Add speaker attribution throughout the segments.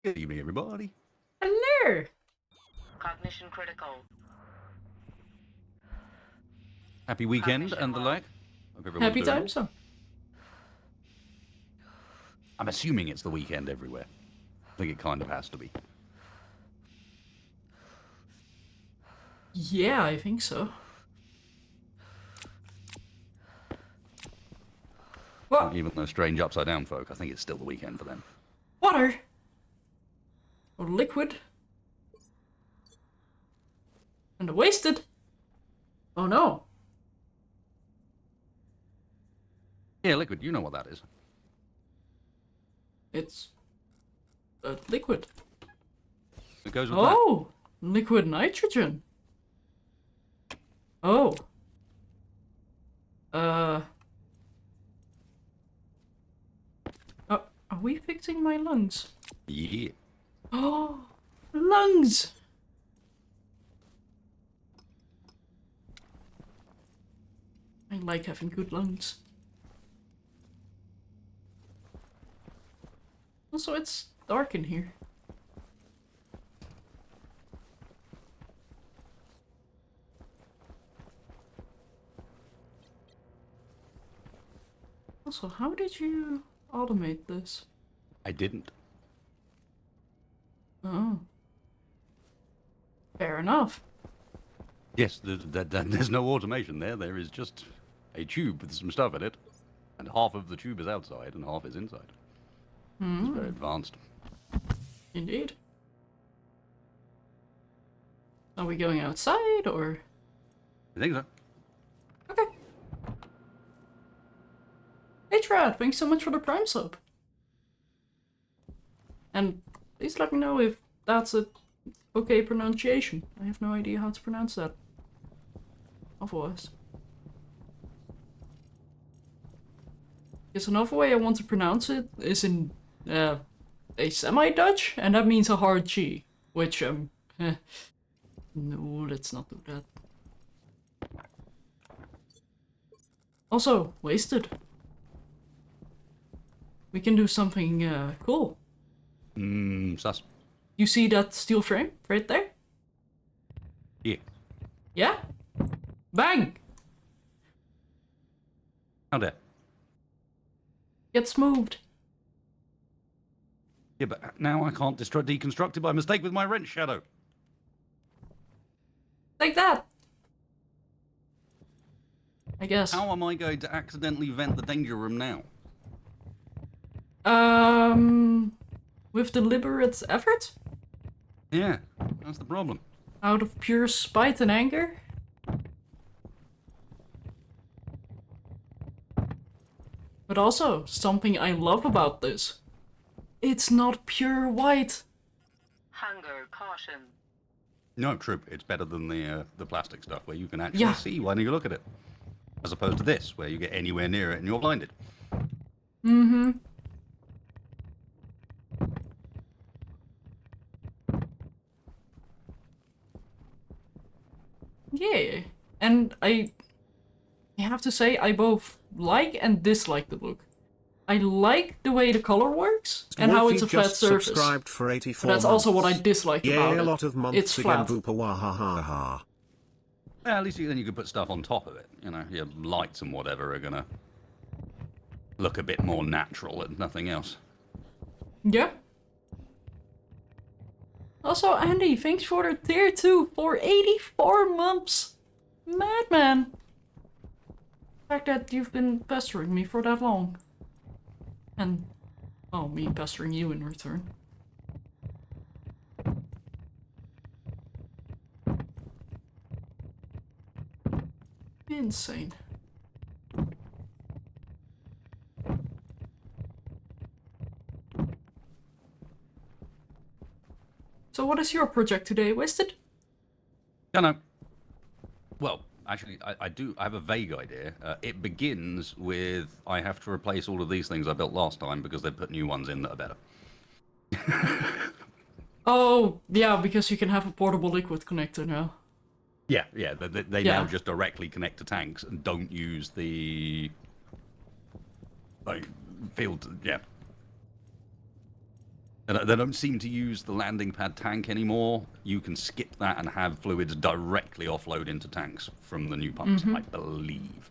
Speaker 1: Good evening, everybody.
Speaker 2: Hello.
Speaker 3: Cognition critical.
Speaker 1: Happy weekend and the like. Hope everyone's
Speaker 2: Happy
Speaker 1: doing
Speaker 2: time, so.
Speaker 1: I'm assuming it's the weekend everywhere. I think it kind of has to be.
Speaker 2: Yeah, I think so. What?
Speaker 1: Even those strange upside down folk, I think it's still the weekend for them.
Speaker 2: Water. Or liquid. And wasted. Oh no.
Speaker 1: Yeah, liquid, you know what that is.
Speaker 2: It's liquid.
Speaker 1: It goes with
Speaker 2: Oh, liquid nitrogen. Oh. Are we fixing my lungs?
Speaker 1: that. Yeah.
Speaker 2: Oh, lungs. I like having good lungs. Also, it's dark in here. Also, how did you automate this?
Speaker 1: I didn't.
Speaker 2: Oh. Fair enough.
Speaker 1: Yes, there's no automation there. There is just a tube with some stuff in it. And half of the tube is outside and half is inside. It's very advanced.
Speaker 2: Indeed. Are we going outside, or...?
Speaker 1: I think so.
Speaker 2: Okay. Hey Trad, thanks so much for the Prime sub. And please let me know if that's a okay pronunciation. I have no idea how to pronounce that. Otherwise. Because another way I want to pronounce it is in a semi-Dutch, and that means a hard G. Which, no, let's not do that. Also, wasted. We can do something cool.
Speaker 1: Sus.
Speaker 2: You see that steel frame right there?
Speaker 1: Yeah.
Speaker 2: Yeah? Bang!
Speaker 1: How dare.
Speaker 2: Gets moved.
Speaker 1: Yeah, but now I can't deconstruct it by mistake with my wrench shadow.
Speaker 2: Like that. I guess.
Speaker 1: How am I going to accidentally vent the danger room now?
Speaker 2: With deliberate effort?
Speaker 1: Yeah, that's the problem.
Speaker 2: Out of pure spite and anger? But also, something I love about this. It's not pure white.
Speaker 3: Hunger caution.
Speaker 1: No, true. It's better than the plastic stuff where you can actually see when you look at it. As opposed to this, where you get anywhere near it and you're blinded.
Speaker 2: Mm-hmm. Yeah. And I have to say, I both like and dislike the look. I like the way the color works and how it's a flat surface.
Speaker 4: Subscribed for 84
Speaker 2: but that's also what I dislike about it.
Speaker 4: A lot of months
Speaker 2: it's flat.
Speaker 4: Again, well,
Speaker 1: at least then you can put stuff on top of it. You know, your lights and whatever are gonna look a bit more natural and nothing else.
Speaker 2: Yeah. Also, Andy, thanks for the tier 2 for 84 months. Madman. The fact that you've been pestering me for that long. And, oh, me pestering you in return. Insane. So what is your project today, Wasted?
Speaker 1: I know. Well, actually, I have a vague idea. It begins with I have to replace all of these things I built last time because they put new ones in that are better.
Speaker 2: Oh, yeah, because you can have a portable liquid connector now.
Speaker 1: Yeah, they now just directly connect to tanks and don't use the field. Yeah. They don't seem to use the landing pad tank anymore. You can skip that and have fluids directly offload into tanks from the new pumps, I believe.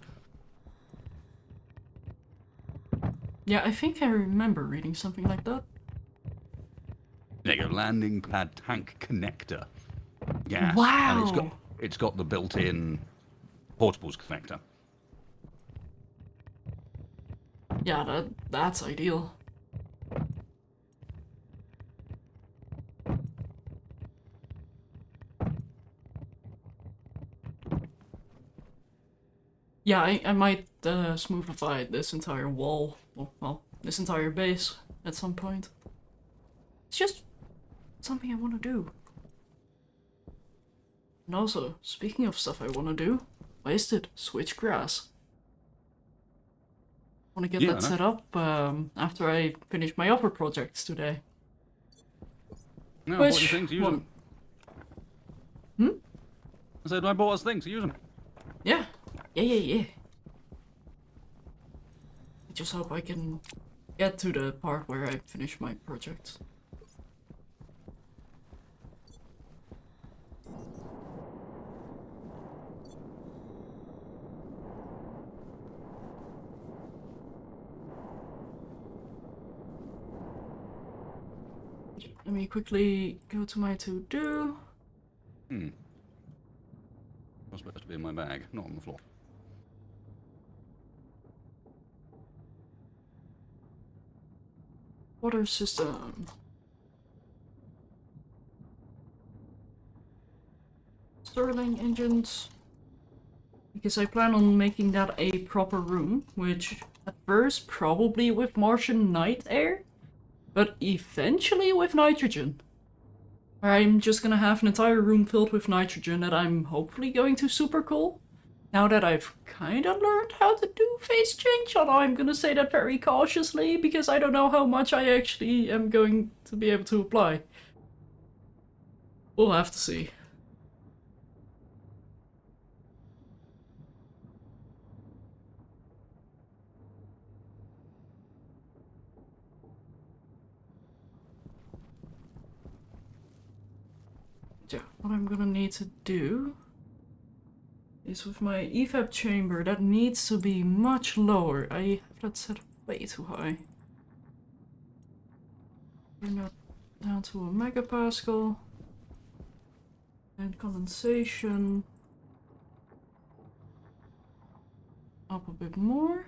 Speaker 2: Yeah, I think I remember reading something like that.
Speaker 1: There you go, landing pad tank connector. Gas.
Speaker 2: Wow.
Speaker 1: And it's got the built-in portables connector.
Speaker 2: Yeah, that's ideal. Yeah, I might smoothify this entire wall, or, well, this entire base at some point. It's just something I want to do. And also, speaking of stuff I want to do, wasted switchgrass. Want to get that set up after I finish my upper projects today.
Speaker 1: No, I bought you things, use
Speaker 2: what?
Speaker 1: them.
Speaker 2: Hmm?
Speaker 1: I said I bought us things, use them.
Speaker 2: Yeah. Yeah. I just hope I can get to the part where I finish my projects. Let me quickly go to my to-do.
Speaker 1: What's supposed to be in my bag, not on the floor.
Speaker 2: Water system. Stirling engines. Because I plan on making that a proper room, which at first probably with Martian night air, but eventually with nitrogen. I'm just gonna have an entire room filled with nitrogen that I'm hopefully going to super cool. Now that I've kinda learned how to do phase change, although I'm gonna say that very cautiously because I don't know how much I actually am going to be able to apply. We'll have to see. Yeah, what I'm gonna need to do is with my evap chamber, that needs to be much lower. I have that set way too high. Bring that down to a megapascal. And condensation up a bit more.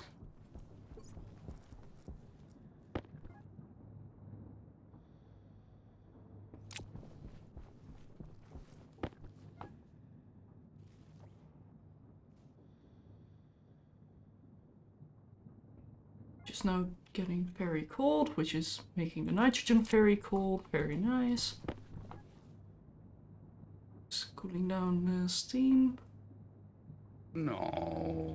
Speaker 2: Just now getting very cold, which is making the nitrogen very cold, very nice. Just cooling down the steam.
Speaker 1: No.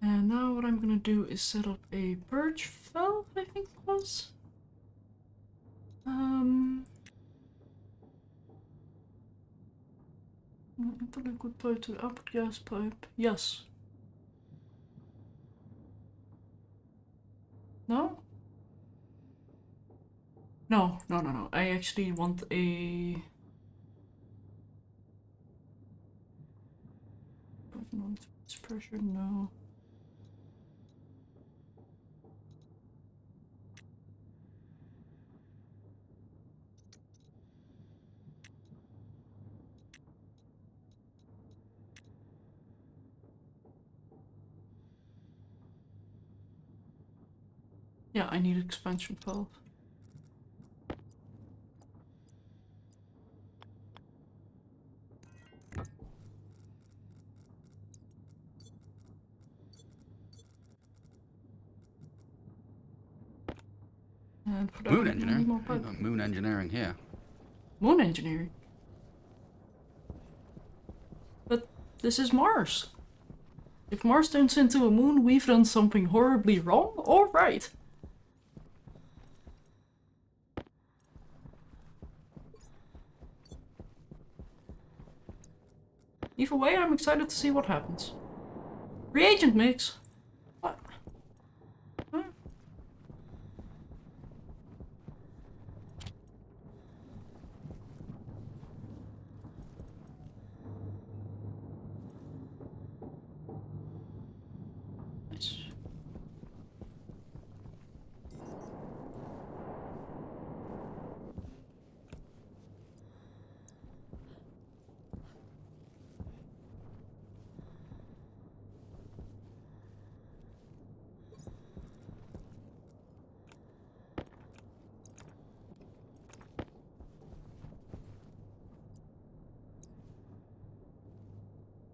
Speaker 2: And now what I'm gonna do is set up a purge valve, I think it was. Into liquid pipe to the output gas pipe. Yes. No? No. I actually want a... pressure, no. Yeah, I need expansion valve. And for that,
Speaker 1: Moon
Speaker 2: I need more
Speaker 1: engineering?
Speaker 2: pipe.
Speaker 1: Moon engineering here.
Speaker 2: Moon engineering? But this is Mars. If Mars turns into a moon, we've done something horribly wrong or right. Either way, I'm excited to see what happens. Reagent mix? What? Huh? Nice.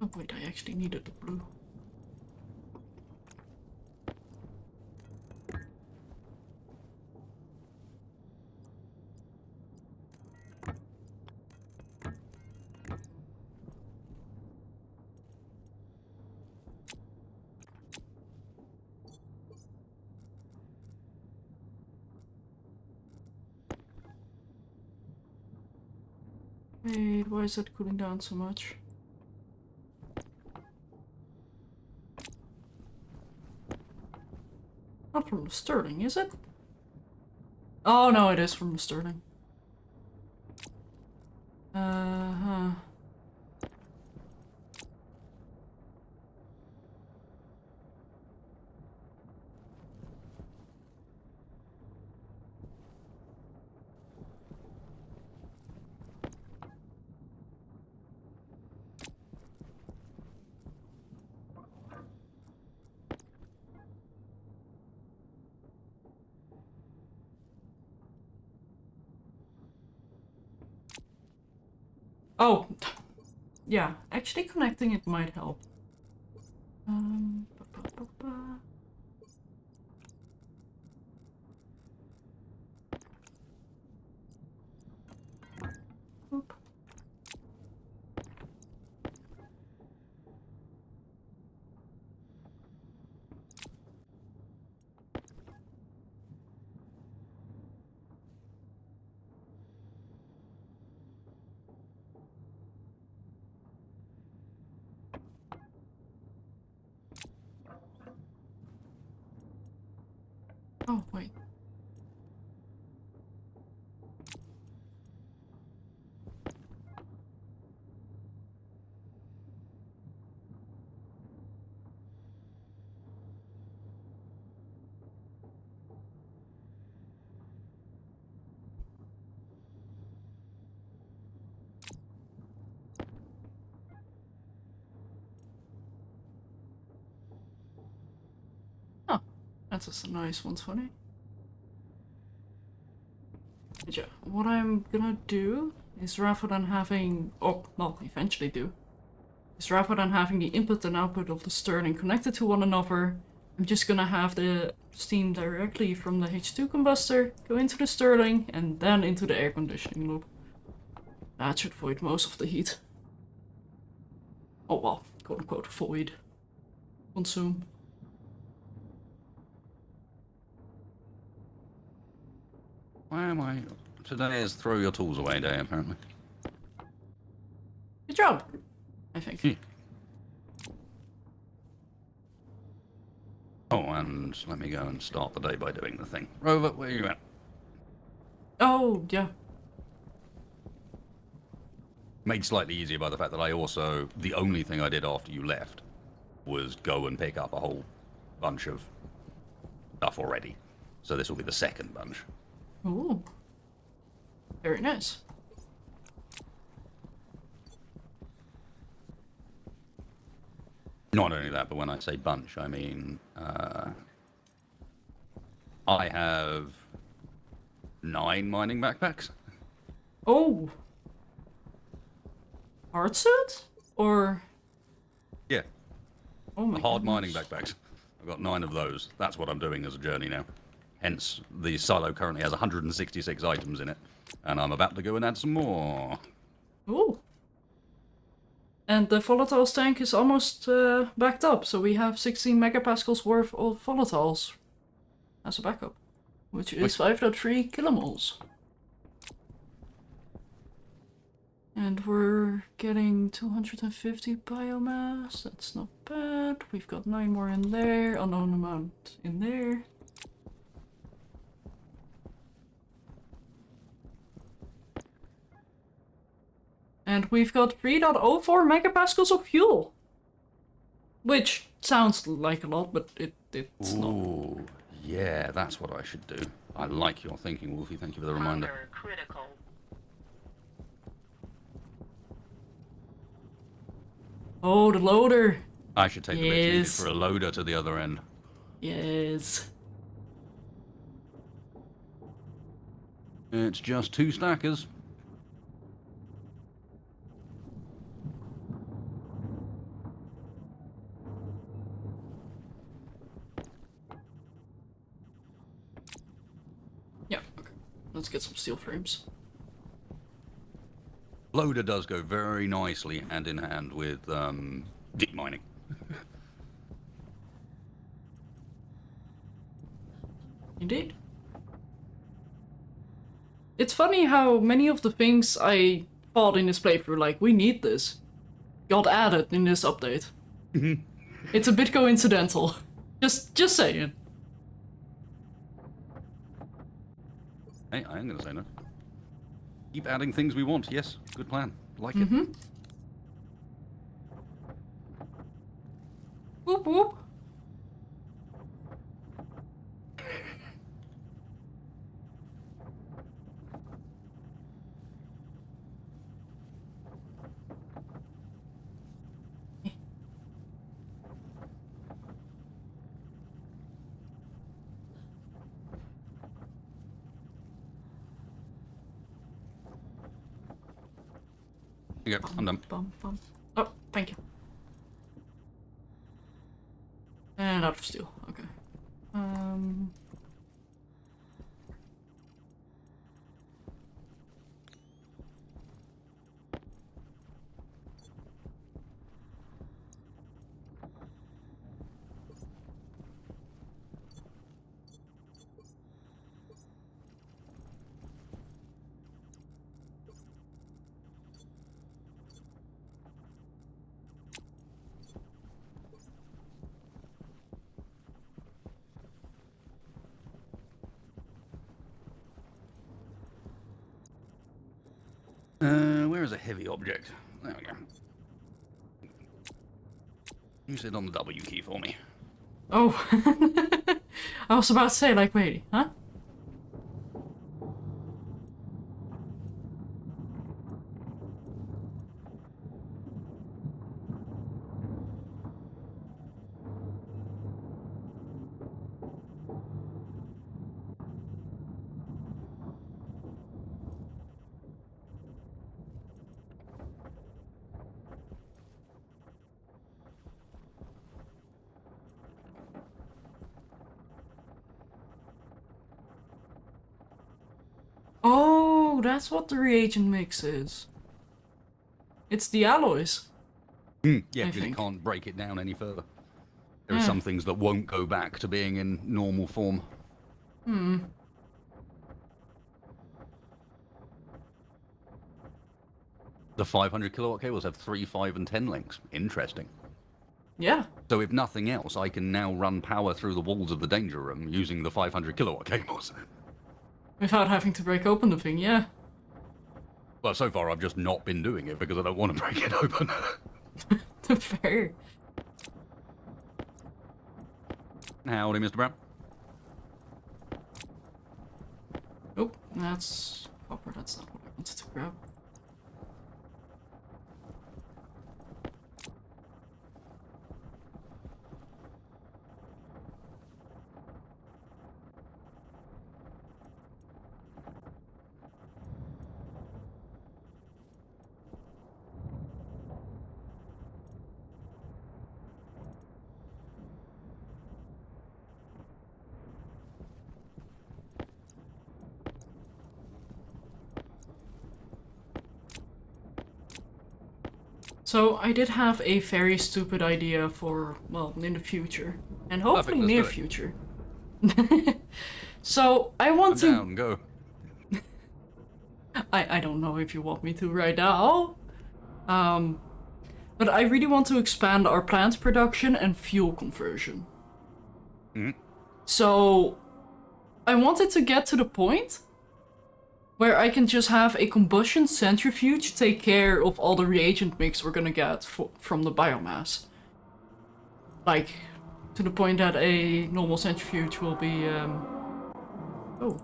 Speaker 2: Oh wait, I actually needed the blue. Wait, why is it cooling down so much? Not from the Stirling, is it? Oh no, it is from the Stirling. Uh-huh. Oh, yeah, actually connecting it might help. Ba, ba, ba, ba. Oop. Oh, wait. Oh, that's just a nice one, funny. But yeah, what I'm gonna do is rather than having, or well, eventually do, is rather than having the input and output of the Stirling connected to one another, I'm just gonna have the steam directly from the H2 combustor go into the Stirling and then into the air conditioning loop. That should void most of the heat. Oh well, quote unquote void. Consume.
Speaker 1: Why am I... Today is throw your tools away day, apparently.
Speaker 2: Good job, I think.
Speaker 1: Hmm. Oh, and let me go and start the day by doing the thing. Rover, where are you at?
Speaker 2: Oh, yeah.
Speaker 1: Made slightly easier by the fact that I also... The only thing I did after you left was go and pick up a whole bunch of stuff already. So this will be the second bunch.
Speaker 2: Ooh. Very nice.
Speaker 1: Not only that, but when I say bunch, I mean... I have 9 mining backpacks.
Speaker 2: Oh. Hard suit? Or...
Speaker 1: Yeah,
Speaker 2: Oh my
Speaker 1: hard mining
Speaker 2: goodness.
Speaker 1: backpacks. I've got 9 of those. That's what I'm doing as a journey now. Hence, the silo currently has 166 items in it, and I'm about to go and add some more.
Speaker 2: Ooh. And the volatiles tank is almost backed up, so we have 16 megapascals worth of volatiles as a backup, which is 5.3 kilomoles. And we're getting 250 biomass. That's not bad. We've got 9 more in there. Unknown amount in there. And we've got 3.04 megapascals of fuel. Which sounds like a lot, but it's not.
Speaker 1: Ooh, yeah, that's what I should do. I like your thinking, Wolfie. Thank you for the reminder.
Speaker 3: Hunger critical.
Speaker 2: Oh, the loader.
Speaker 1: I should take the bits needed
Speaker 2: Yes.
Speaker 1: for a loader to the other end.
Speaker 2: Yes.
Speaker 1: It's just 2 stackers.
Speaker 2: Yeah, okay. Let's get some steel frames.
Speaker 1: Loader does go very nicely hand in hand with deep mining.
Speaker 2: Indeed. It's funny how many of the things I thought in this playthrough, like, we need this, got added in this update. It's a bit coincidental. Just saying.
Speaker 1: Hey, I am going to say no. Keep adding things we want. Yes, good plan. Like it.
Speaker 2: Whoop whoop.
Speaker 1: Here you go. I'm done.
Speaker 2: Bum, bum. Oh, thank you. And out of steel. Okay.
Speaker 1: Where is a heavy object? There we go. Use it on the W key for me.
Speaker 2: Oh. I was about to say, like, wait, huh? Oh, that's what the reagent mix is. It's the alloys.
Speaker 1: Yeah,
Speaker 2: I
Speaker 1: because it
Speaker 2: think.
Speaker 1: can't break it down any further. There are
Speaker 2: Yeah.
Speaker 1: some things that won't go back to being in normal form. The 500 kilowatt cables have 3, 5, and 10 links. Interesting.
Speaker 2: Yeah.
Speaker 1: So if nothing else, I can now run power through the walls of the danger room using the 500 kilowatt cables.
Speaker 2: Without having to break open the thing, yeah.
Speaker 1: Well, so far I've just not been doing it because I don't want to break it open.
Speaker 2: Fair.
Speaker 1: Howdy, Mr. Brown.
Speaker 2: Oh, that's copper. That's not what I wanted to grab. So I did have a very stupid idea for, well, in the future. And hopefully
Speaker 1: Perfect,
Speaker 2: near
Speaker 1: let's do
Speaker 2: future. So I want to...
Speaker 1: Down, go.
Speaker 2: I don't know if you want me to right now. But I really want to expand our plant production and fuel conversion. So I wanted to get to the point where I can just have a combustion centrifuge take care of all the reagent mix we're gonna get from the biomass. Like, to the point that a normal centrifuge will be, Oh.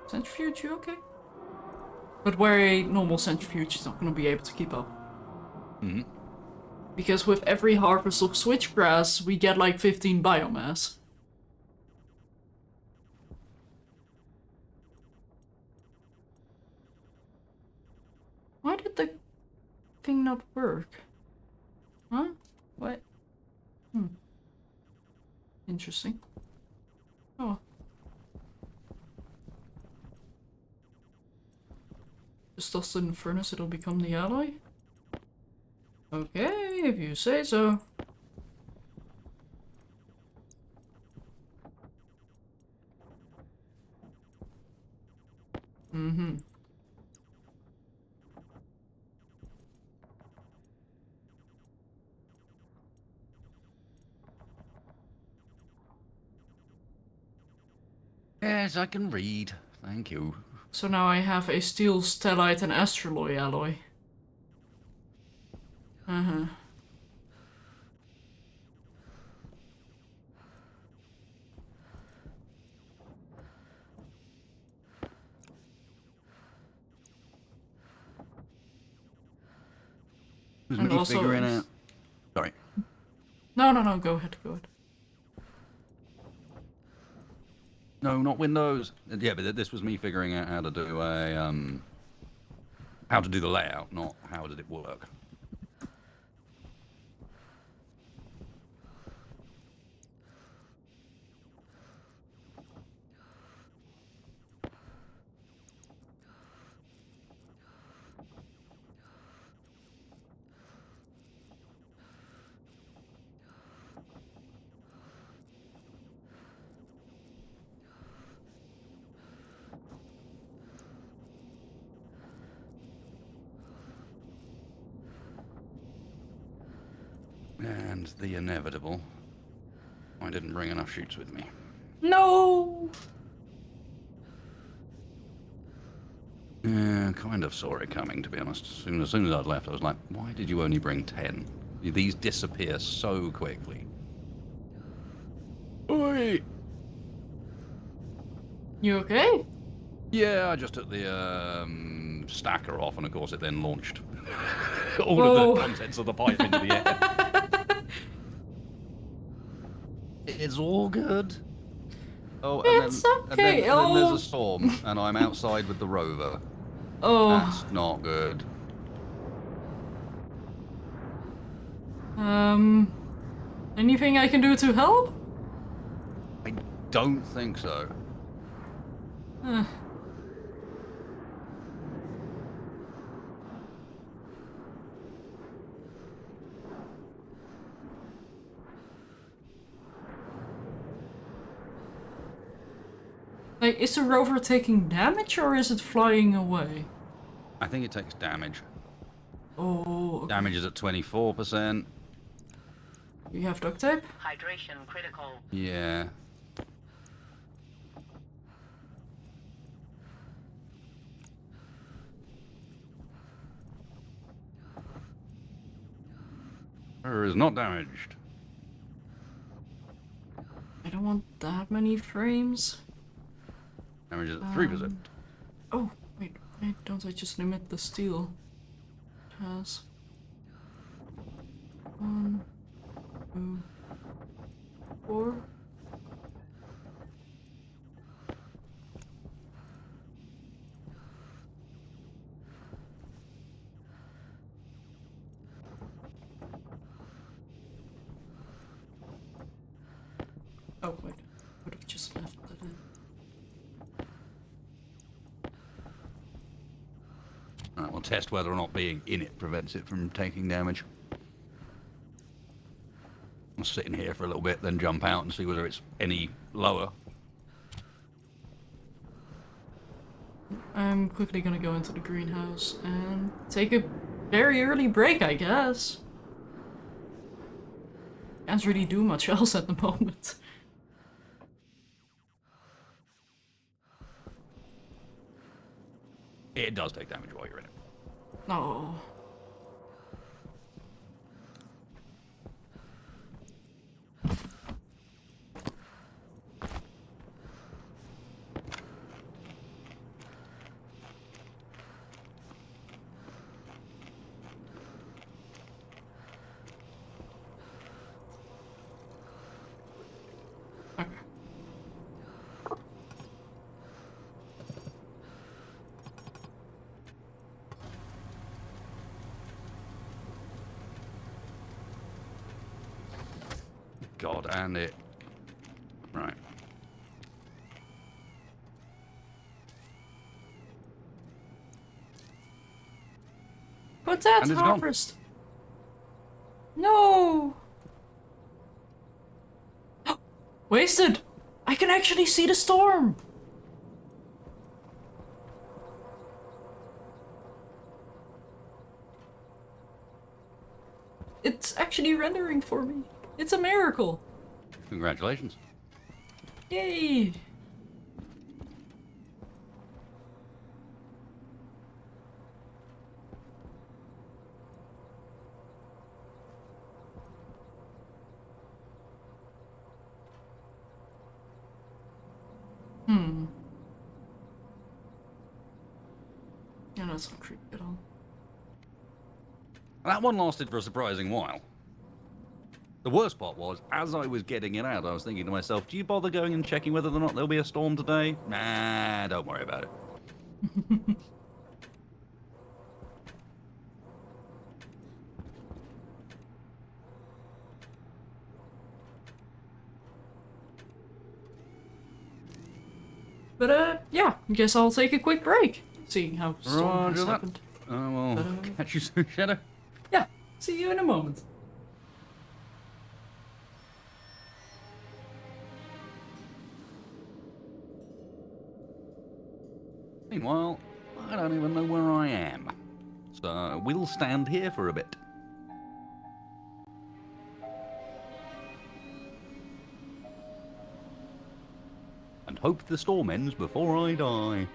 Speaker 2: Centrifuge, you okay? But where a normal centrifuge is not gonna be able to keep up. Because with every harvest of switchgrass, we get like 15 biomass. Why did the thing not work? Huh? What? Interesting. Oh. Just toss it in the furnace, it'll become the alloy? Okay, if you say so.
Speaker 1: Yes, I can read. Thank you.
Speaker 2: So now I have a steel, stellite, and astraloy alloy.
Speaker 1: Was
Speaker 2: And
Speaker 1: me
Speaker 2: also
Speaker 1: figuring
Speaker 2: is-
Speaker 1: out. Sorry.
Speaker 2: No, go ahead, go ahead.
Speaker 1: No, not Windows. Yeah, but this was me figuring out how to do a how to do the layout, not how did it work. And the inevitable. I didn't bring enough shoots with me.
Speaker 2: No!
Speaker 1: Yeah, kind of saw it coming, to be honest. As soon as I'd left, I was like, why did you only bring 10? These disappear so quickly. Oi!
Speaker 2: You okay?
Speaker 1: Yeah, I just took the stacker off, and of course it then launched all
Speaker 2: Whoa.
Speaker 1: of the contents of the pipe into the air. It's all good. Oh,
Speaker 2: It's okay.
Speaker 1: And then there's
Speaker 2: Oh.
Speaker 1: a storm, and I'm outside with the rover.
Speaker 2: Oh.
Speaker 1: That's not good.
Speaker 2: Anything I can do to help?
Speaker 1: I don't think so.
Speaker 2: Like, is the rover taking damage or is it flying away?
Speaker 1: I think it takes damage.
Speaker 2: Oh, okay.
Speaker 1: Damage is at 24%.
Speaker 2: You have duct tape?
Speaker 3: Hydration critical.
Speaker 1: Yeah. Her is not damaged.
Speaker 2: I don't want that many frames.
Speaker 1: Damage is at 3%.
Speaker 2: Oh, wait, why don't I just limit the steel? It has 1, 2, 4. Oh, wait, would have just left that in.
Speaker 1: Alright, we'll test whether or not being in it prevents it from taking damage. I'll sit in here for a little bit, then jump out and see whether it's any lower.
Speaker 2: I'm quickly gonna go into the greenhouse and take a very early break, I guess. Can't really do much else at the moment.
Speaker 1: It does take damage while you're in it.
Speaker 2: Oh. Okay.
Speaker 1: God, and it... Right.
Speaker 2: But that's
Speaker 1: And it's gone.
Speaker 2: harvest. No. Wasted. I can actually see the storm. It's actually rendering for me. It's a miracle.
Speaker 1: Congratulations.
Speaker 2: Yay. Yeah, that's not creepy at all.
Speaker 1: That one lasted for a surprising while. The worst part was, as I was getting it out, I was thinking to myself, do you bother going and checking whether or not there'll be a storm today? Nah, don't worry about it.
Speaker 2: But yeah, I guess I'll take a quick break. Seeing how storm
Speaker 1: Roger
Speaker 2: has
Speaker 1: that.
Speaker 2: happened.
Speaker 1: Well, catch you soon, Shadow.
Speaker 2: Yeah, see you in a moment.
Speaker 1: Meanwhile, I don't even know where I am. So we'll stand here for a bit. And hope the storm ends before I die.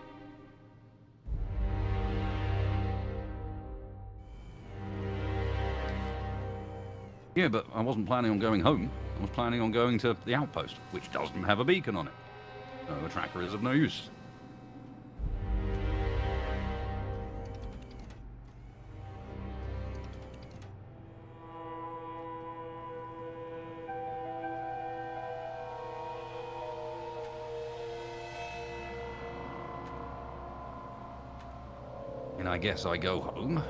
Speaker 1: Yeah, but I wasn't planning on going home. I was planning on going to the outpost, which doesn't have a beacon on it. So a tracker is of no use. And I guess I go home.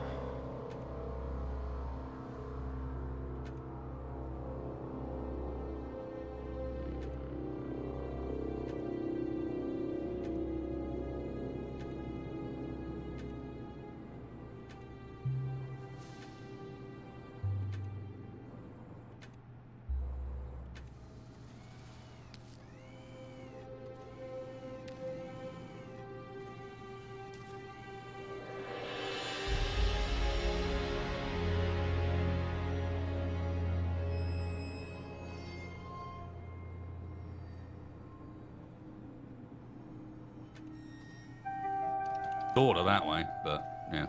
Speaker 1: Sort of that way, but yeah.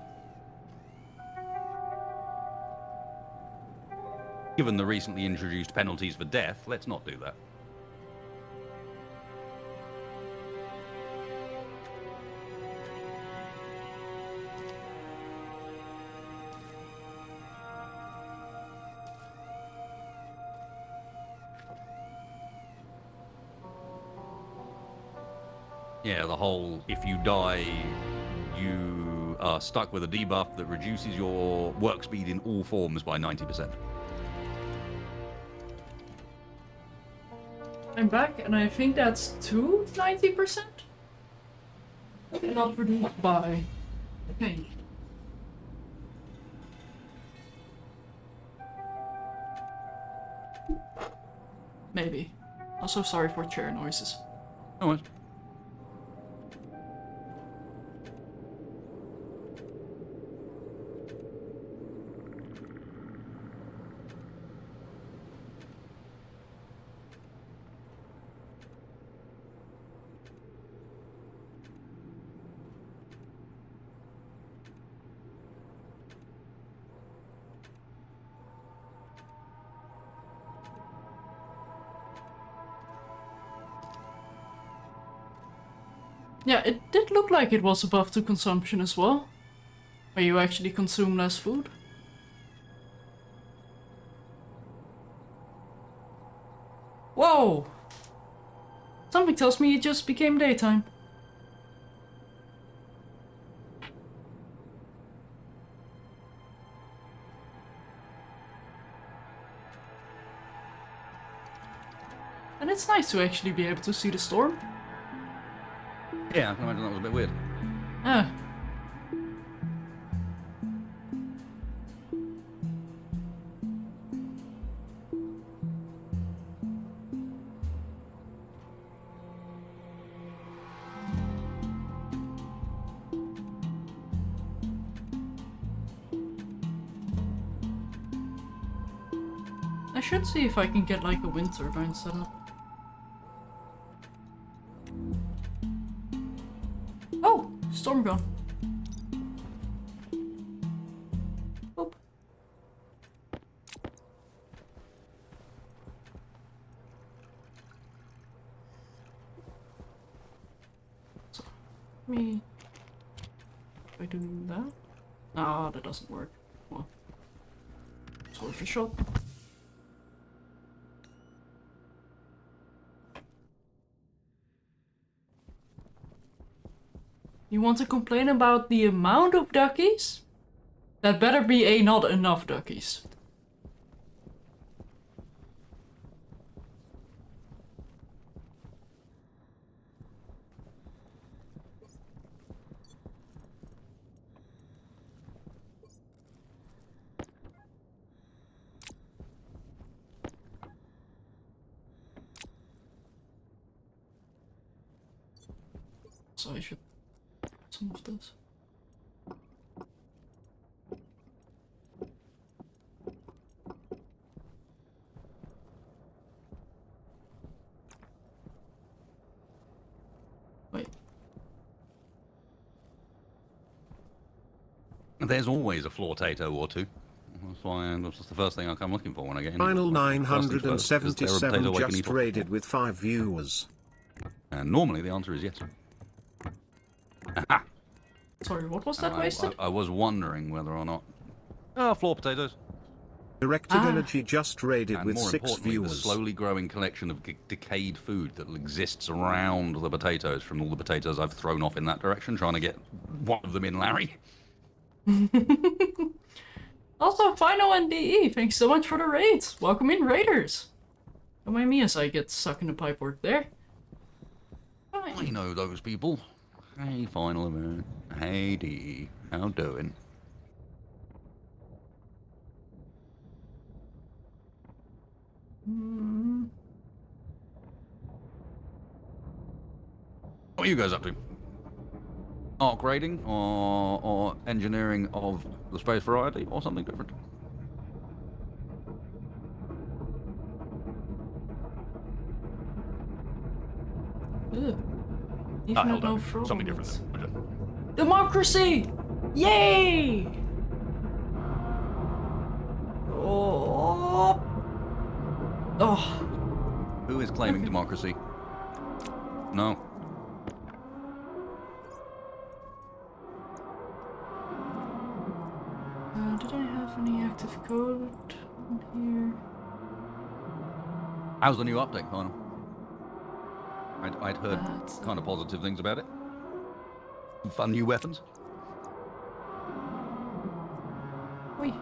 Speaker 1: Given the recently introduced penalties for death, let's not do that. Yeah, the whole, if you die, you are stuck with a debuff that reduces your work speed in all forms by 90%.
Speaker 2: I'm back, and I think that's to 90%? Not reduced by, I think. Maybe. Also sorry for chair noises.
Speaker 1: No worries.
Speaker 2: Yeah, it did look like it was above to consumption as well. Where you actually consume less food. Whoa! Something tells me it just became daytime. And it's nice to actually be able to see the storm.
Speaker 1: Yeah, I can imagine that was a bit weird.
Speaker 2: Ah. I should see if I can get like a wind turbine set up. Oh! Storm gone. Oop. So, me. By doing that? Ah, that doesn't work. Well, it's worth a shot. You want to complain about the amount of duckies? That better be a not enough duckies. So I should some of this. Wait.
Speaker 1: There's always a floor tato or two. That's why that's the first thing I come looking for when I get in.
Speaker 4: Final
Speaker 1: First things first, is there a
Speaker 4: 977
Speaker 1: potato I can
Speaker 4: just
Speaker 1: eat off?
Speaker 4: rated with 5 viewers.
Speaker 1: And normally the answer is yes. Aha!
Speaker 2: Sorry, what was that
Speaker 1: And
Speaker 2: wasted?
Speaker 1: I was wondering whether or not. Floor potatoes.
Speaker 4: Directed
Speaker 2: Ah.
Speaker 4: Energy just rated
Speaker 1: And
Speaker 4: with
Speaker 1: more
Speaker 4: 6
Speaker 1: importantly, the
Speaker 4: viewers.
Speaker 1: slowly growing collection of decayed food that exists around the potatoes from all the potatoes I've thrown off in that direction, trying to get one of them in Larry.
Speaker 2: Also, Final NDE, thanks so much for the raids. Welcome in, Raiders. Don't mind me as I get stuck in the pipe work there.
Speaker 1: I
Speaker 2: Fine.
Speaker 1: know those people. Hey, Final Event. Hey, D. How doing?
Speaker 2: Hmm.
Speaker 1: What are you guys up to? Arc raiding or engineering of the space variety or something different?
Speaker 2: Ugh. Even
Speaker 1: Ah,
Speaker 2: had
Speaker 1: held
Speaker 2: no
Speaker 1: up.
Speaker 2: frog
Speaker 1: Something
Speaker 2: on it.
Speaker 1: different.
Speaker 2: Democracy! Yay! Oh. Oh.
Speaker 1: Who is claiming
Speaker 2: Okay.
Speaker 1: democracy? No.
Speaker 2: Did I have any active code in here?
Speaker 1: How's the new update, Final? I'd heard
Speaker 2: That's-
Speaker 1: kind of positive things about it. Some fun new weapons.
Speaker 2: Oi.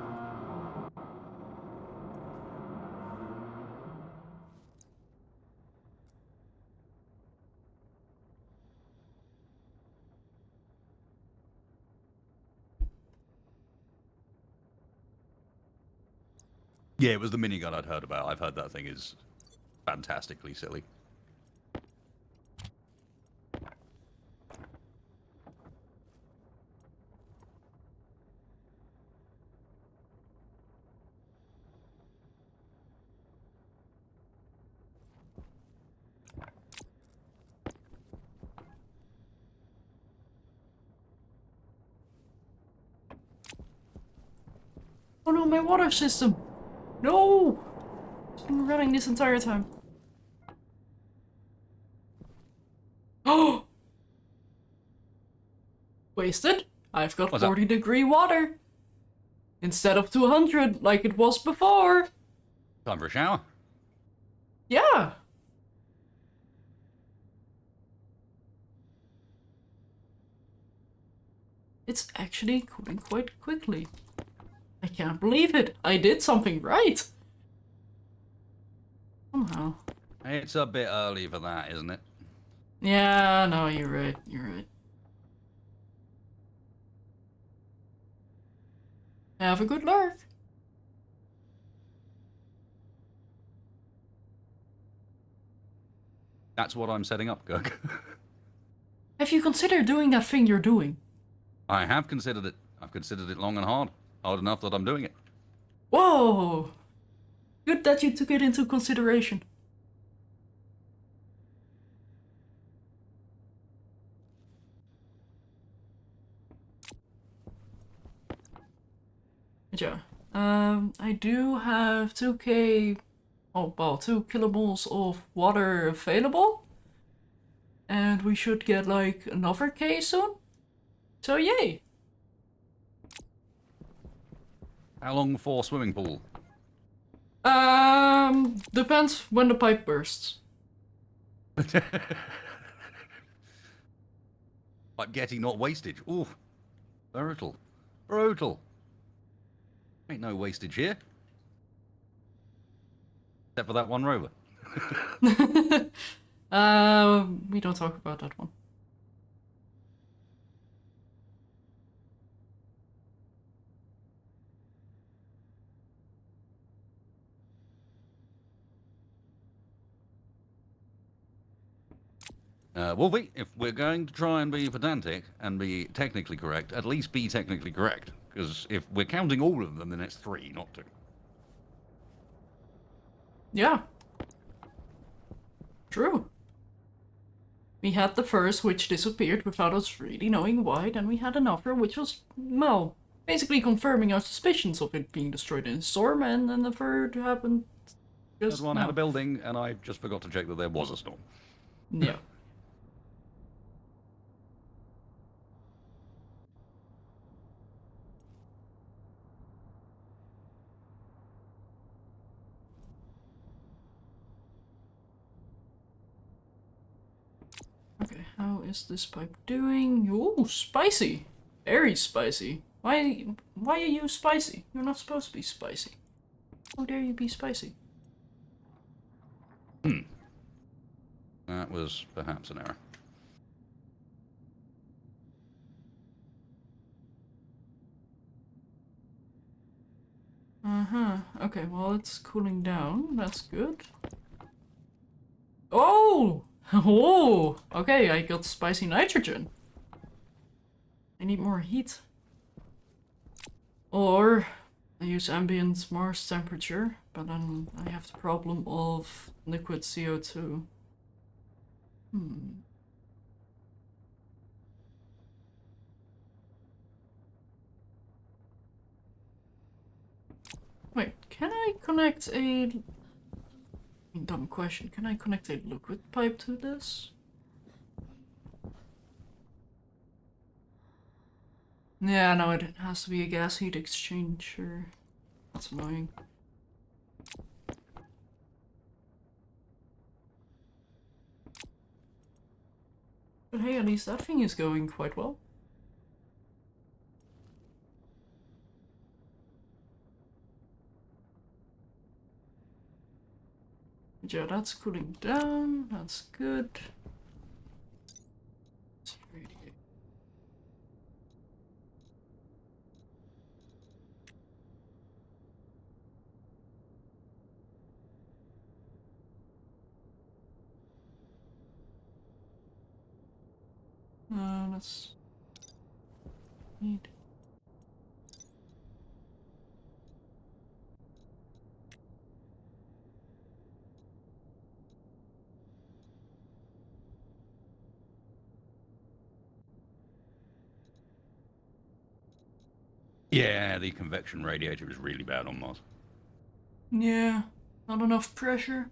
Speaker 1: Yeah, it was the minigun I'd heard about. I've heard that thing is fantastically silly.
Speaker 2: Oh no, my water system! No! It's been running this entire time. Oh! Wasted. I've got
Speaker 1: What's up?
Speaker 2: 40-degree water. Instead of 200 like it was before.
Speaker 1: Time for a shower.
Speaker 2: Yeah. It's actually cooling quite quickly. I can't believe it. I did something right. Somehow.
Speaker 1: It's a bit early for that, isn't it?
Speaker 2: Yeah, no, you're right. You're right. Have a good lurk.
Speaker 1: That's what I'm setting up, Kirk.
Speaker 2: Have you considered doing that thing you're doing?
Speaker 1: I have considered it. I've considered it long and hard. Hard enough that I'm doing it.
Speaker 2: Whoa! Good that you took it into consideration. Yeah. I do have 2k... Oh, well, 2 kilomoles of water available. And we should get, like, another K soon. So, yay!
Speaker 1: How long for swimming pool?
Speaker 2: Depends when the pipe bursts.
Speaker 1: I'm getting not wastage. Ooh. Brutal. Brutal. Ain't no wastage here. Except for that one rover.
Speaker 2: We don't talk about that one.
Speaker 1: Wolfie, if we're going to try and be pedantic and be technically correct, at least be technically correct. Because if we're counting all of them, then it's 3, not 2.
Speaker 2: Yeah. True. We had the first, which disappeared without us really knowing why. Then we had another, which was, well, basically confirming our suspicions of it being destroyed in a storm. And then the third happened just
Speaker 1: Third one
Speaker 2: now.
Speaker 1: had a building, and I just forgot to check that there was a storm.
Speaker 2: Yeah. Okay, how is this pipe doing? Oh, spicy. Very spicy. Why are you spicy? You're not supposed to be spicy. How dare you be spicy?
Speaker 1: That was perhaps an error.
Speaker 2: Uh-huh. Okay, well, it's cooling down. That's good. Oh! Oh! Okay, I got spicy nitrogen. I need more heat. Or I use ambient Mars temperature, but then I have the problem of liquid CO2. Wait, can I connect a... Dumb question. Can I connect a liquid pipe to this? Yeah, no, it has to be a gas heat exchanger. That's annoying. But hey, at least that thing is going quite well. Yeah, that's cooling down. That's good. Let's radiate. Let's need.
Speaker 1: Yeah, the convection radiator is really bad on Mars.
Speaker 2: Yeah, not enough pressure.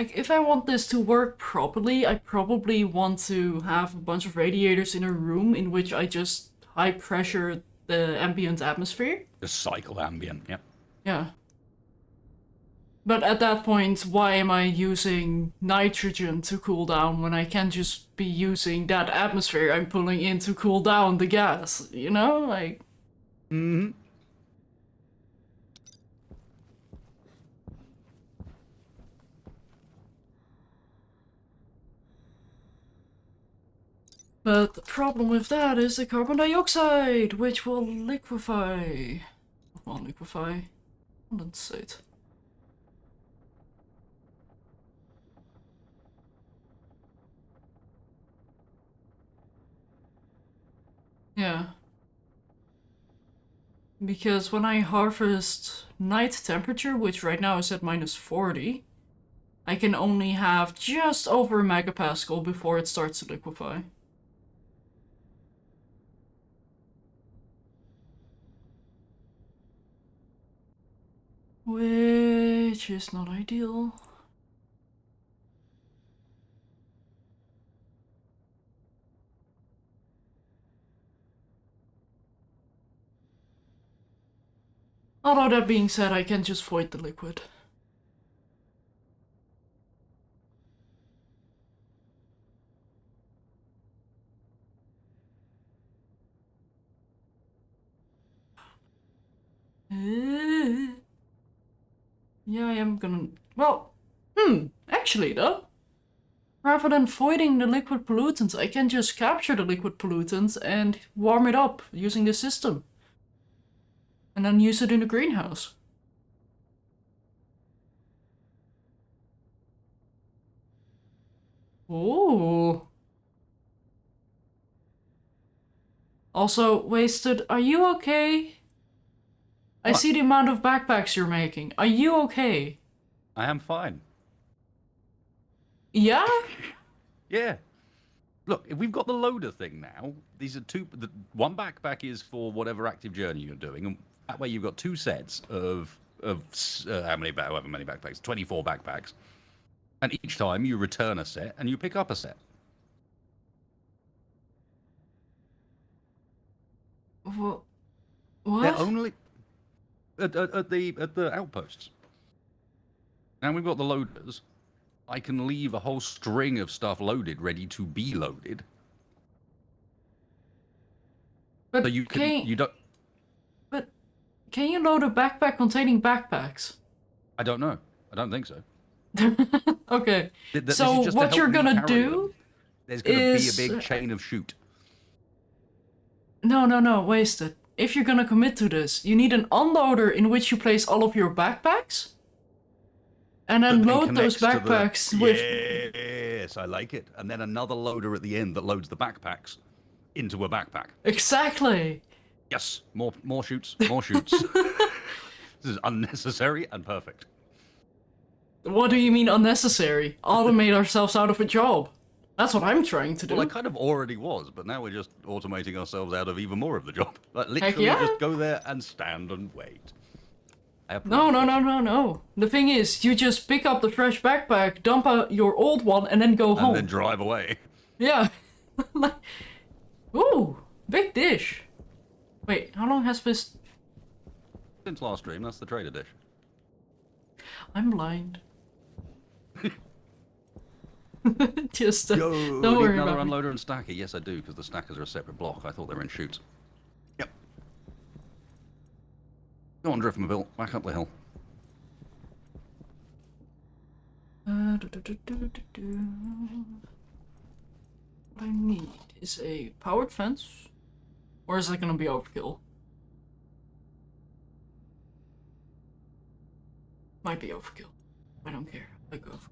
Speaker 2: Like, if I want this to work properly, I probably want to have a bunch of radiators in a room in which I just high pressure the ambient atmosphere.
Speaker 1: Just cycle ambient, yeah.
Speaker 2: Yeah. But at that point, why am I using nitrogen to cool down when I can just be using that atmosphere I'm pulling in to cool down the gas? You know? Like.
Speaker 1: Mm-hmm.
Speaker 2: But the problem with that is the carbon dioxide, which will liquefy. Well, liquefy. Condensate. Yeah. Because when I harvest night temperature, which right now is at -40, I can only have just over a megapascal before it starts to liquefy. Which is not ideal. Although that being said, I can just void the liquid. Yeah, I am gonna... Well, actually though. Rather than voiding the liquid pollutants, I can just capture the liquid pollutants and warm it up using the system. And then use it in the greenhouse. Ooh. Also, Wasted, are you okay? I
Speaker 1: What?
Speaker 2: see the amount of backpacks you're making. Are you okay?
Speaker 1: I am fine.
Speaker 2: Yeah?
Speaker 1: Yeah. Look, if we've got the loader thing now, these are one backpack is for whatever active journey you're doing, and that way you've got two sets of however many backpacks, 24 backpacks, and each time you return a set and you pick up a set.
Speaker 2: What?
Speaker 1: They're only at the outposts. Now we've got the loaders. I can leave a whole string of stuff loaded, ready to be loaded.
Speaker 2: But
Speaker 1: So you don't.
Speaker 2: But can you load a backpack containing backpacks?
Speaker 1: I don't know. I don't think so.
Speaker 2: Okay.
Speaker 1: This
Speaker 2: So
Speaker 1: is just to
Speaker 2: what
Speaker 1: help
Speaker 2: you're
Speaker 1: me
Speaker 2: gonna
Speaker 1: carry
Speaker 2: do
Speaker 1: them. There's going to be a
Speaker 2: is...
Speaker 1: big chain of chute.
Speaker 2: No, Wasted. If you're gonna commit to this, you need an unloader in which you place all of your backpacks. And then load those backpacks with...
Speaker 1: Yes, I like it. And then another loader at the end that loads the backpacks into a backpack.
Speaker 2: Exactly.
Speaker 1: Yes, more chutes, more chutes. This is unnecessary and perfect.
Speaker 2: What do you mean unnecessary? Automate ourselves out of a job. That's what I'm trying to do.
Speaker 1: Well, I kind of already was, but now we're just automating ourselves out of even more of the job. Like, literally
Speaker 2: yeah.
Speaker 1: just go there and stand and wait.
Speaker 2: No. The thing is, you just pick up the fresh backpack, dump out your old one, and then go home.
Speaker 1: And then drive away.
Speaker 2: Yeah. Ooh, big dish. Wait, how long has this...
Speaker 1: Since last stream, that's the trader dish.
Speaker 2: I'm blind. Just
Speaker 1: Yo,
Speaker 2: don't
Speaker 1: need
Speaker 2: worry
Speaker 1: another
Speaker 2: about me.
Speaker 1: unloader and stacker. Yes, I do, because the stackers are a separate block. I thought they were in chutes. Yep. Go on, Driftmobile. Back up the hill.
Speaker 2: What I need is a powered fence. Or is that gonna be overkill? Might be overkill. I don't care. I go for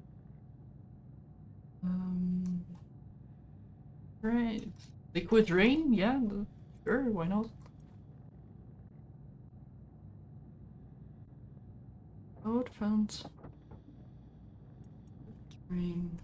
Speaker 2: right. Liquid rain? Yeah, sure, why not? Powered fence. Rain.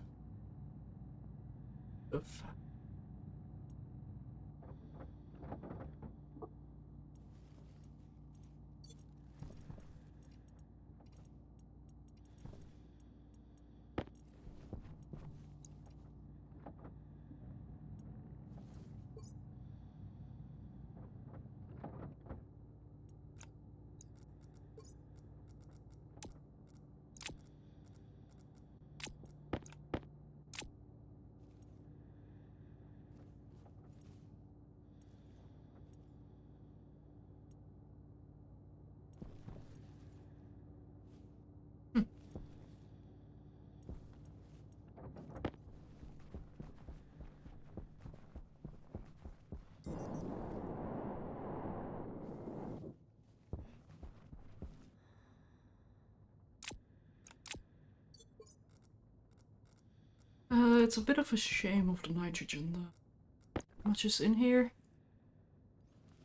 Speaker 2: it's a bit of a shame of the nitrogen though. How much is in here?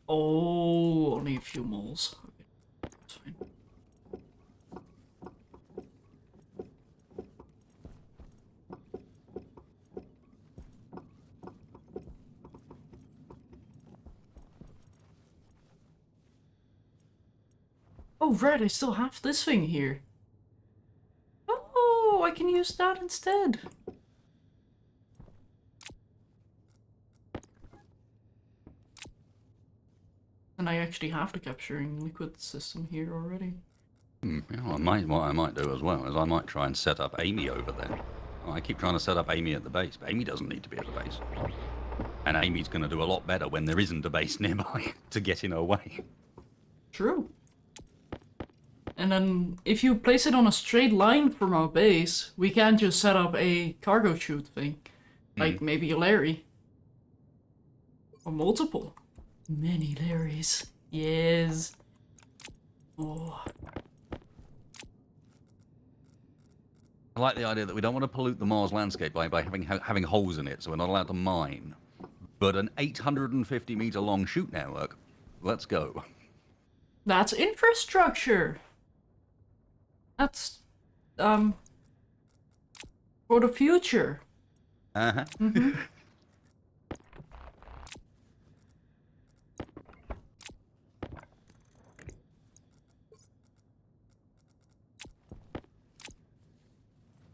Speaker 2: Oh, only a few moles. Okay, that's fine. Oh, right, I still have this thing here. Oh, I can use that instead. And I actually have the capturing liquid system here already.
Speaker 1: You know, what I might do as well is I might try and set up Amy over there. I keep trying to set up Amy at the base, but Amy doesn't need to be at the base. And Amy's going to do a lot better when there isn't a base nearby to get in her way.
Speaker 2: True. And then if you place it on a straight line from our base, we can just set up a cargo chute thing. Like maybe a Larry. Or multiple. Many Larrys. Yes. Oh.
Speaker 1: I like the idea that we don't want to pollute the Mars landscape by having holes in it, so we're not allowed to mine. But an 850-meter long chute network, let's go.
Speaker 2: That's infrastructure. That's, for the future.
Speaker 1: Uh-huh.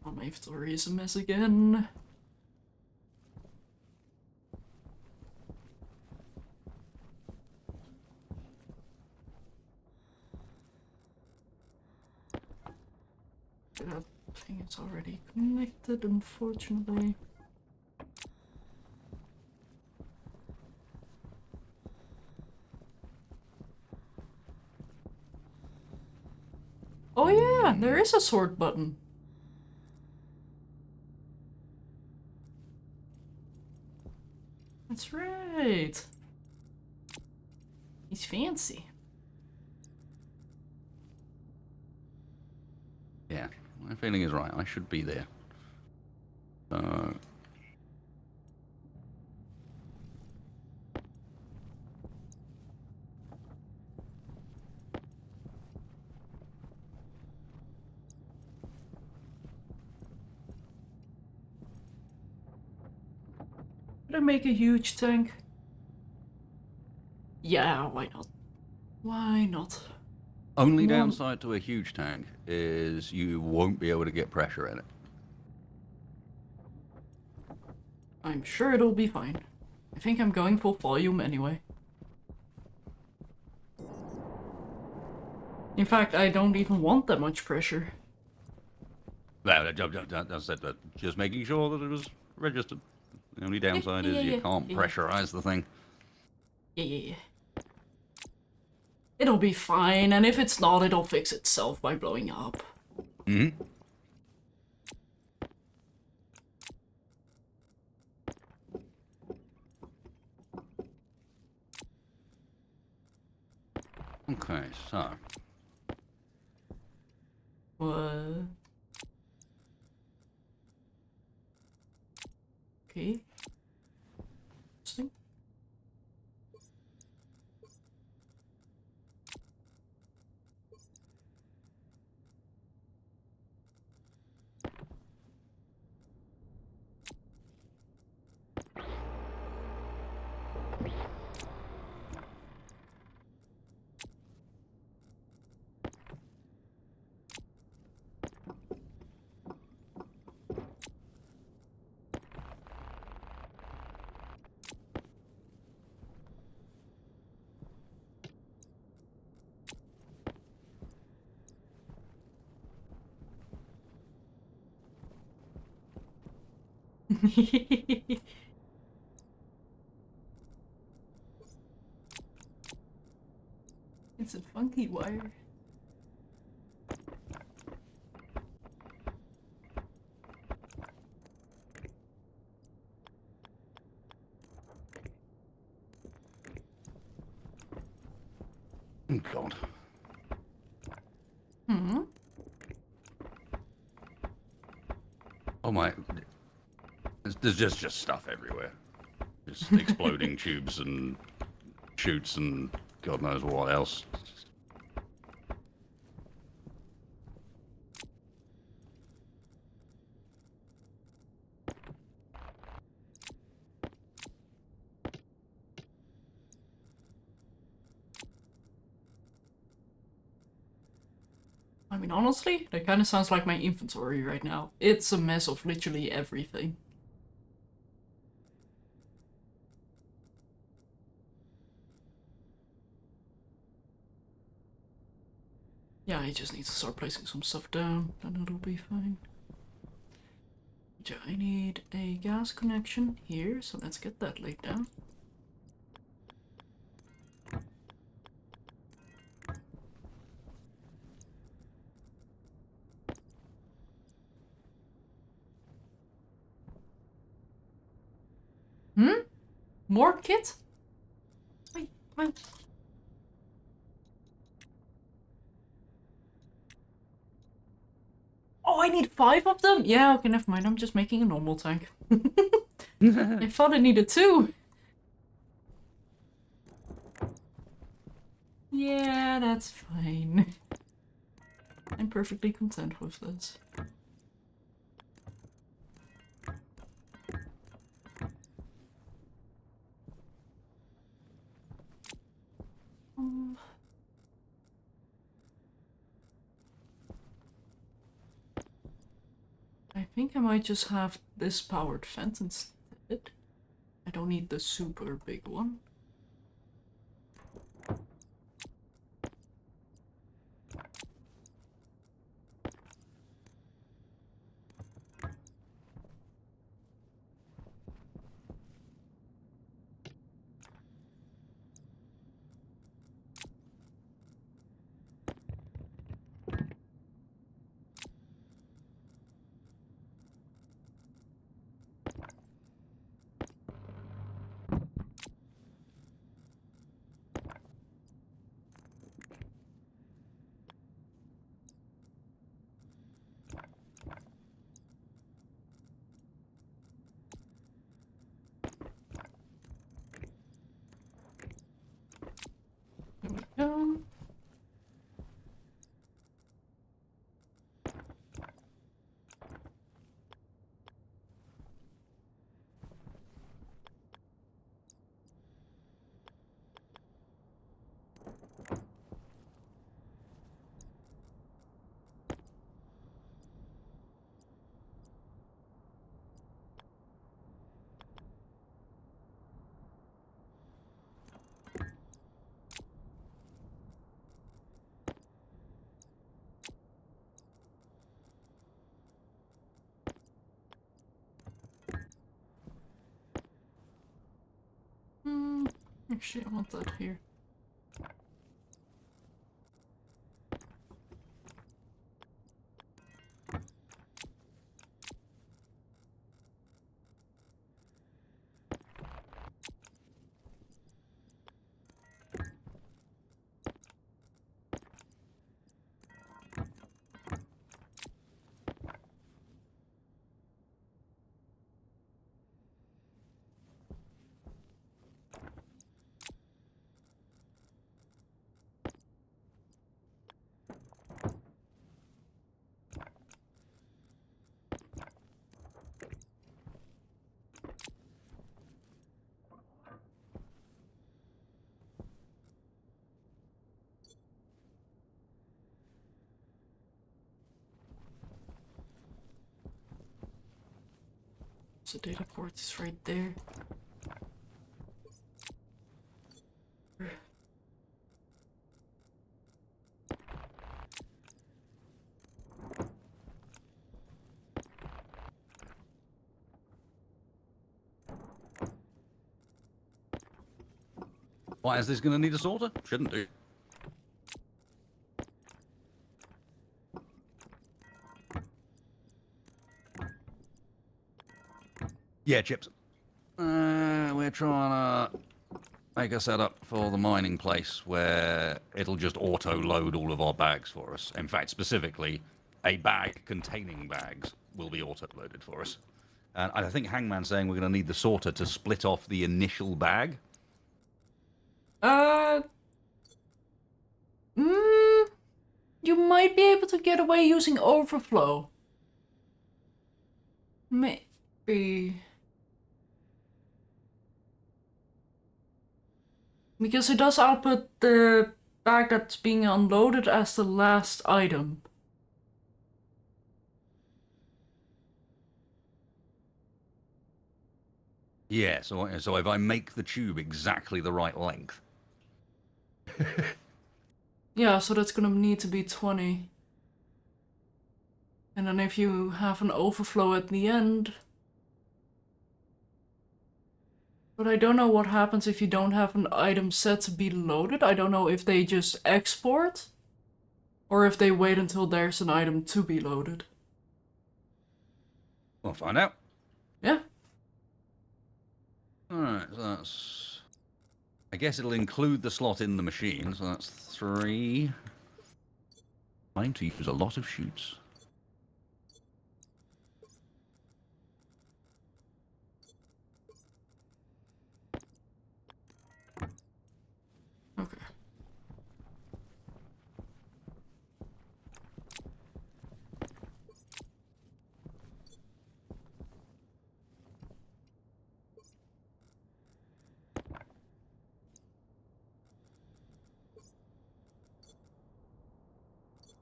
Speaker 2: Oh, my inventory is a mess again. That thing is already connected, unfortunately. Oh yeah, there is a sort button. That's right. He's fancy.
Speaker 1: Yeah, my feeling is right. I should be there.
Speaker 2: Could I make a huge tank? Yeah, why not? Why not?
Speaker 1: Only
Speaker 2: Well-
Speaker 1: downside to a huge tank is you won't be able to get pressure in it.
Speaker 2: I'm sure it'll be fine. I think I'm going full volume anyway. In fact, I don't even want that much pressure.
Speaker 1: That's it. Just making sure that it was registered. The only downside is you can't pressurize the thing.
Speaker 2: Yeah. It'll be fine, and if it's not, it'll fix itself by blowing up.
Speaker 1: Mm-hmm. Okay, so
Speaker 2: What? Okay. Interesting. It's a funky wire.
Speaker 1: oh God. Oh my! there's just stuff everywhere. Just exploding tubes and chutes and God knows what else.
Speaker 2: I mean, honestly, that kind of sounds like my inventory right now. It's a mess of literally everything. Yeah, I just need to start placing some stuff down, then it'll be fine. Yeah, I need a gas connection here, so let's get that laid down. More kit? Wait. Oh, I need 5 of them? Yeah, okay, never mind. I'm just making a normal tank. I thought I needed 2. Yeah, that's fine. I'm perfectly content with this. I think I might just have this powered vent instead. I don't need the super big one. There we go. Actually, I want that here. So data port is right there.
Speaker 1: Why is this going to need a sorter? Shouldn't do. Yeah, chips. We're trying to make a setup for the mining place where it'll just auto-load all of our bags for us. In fact, specifically, a bag containing bags will be auto-loaded for us. And I think Hangman's saying we're going to need the sorter to split off the initial bag.
Speaker 2: Mm, you might be able to get away using overflow. Maybe. Because it does output the bag that's being unloaded as the last item.
Speaker 1: Yeah, so if I make the tube exactly the right length.
Speaker 2: Yeah, so that's gonna need to be 20. And then if you have an overflow at the end... But I don't know what happens if you don't have an item set to be loaded. I don't know if they just export or if they wait until there's an item to be loaded.
Speaker 1: We'll find out.
Speaker 2: Yeah.
Speaker 1: Alright, so that's... I guess it'll include the slot in the machine, so that's 3. Trying to use a lot of chutes.
Speaker 2: Okay.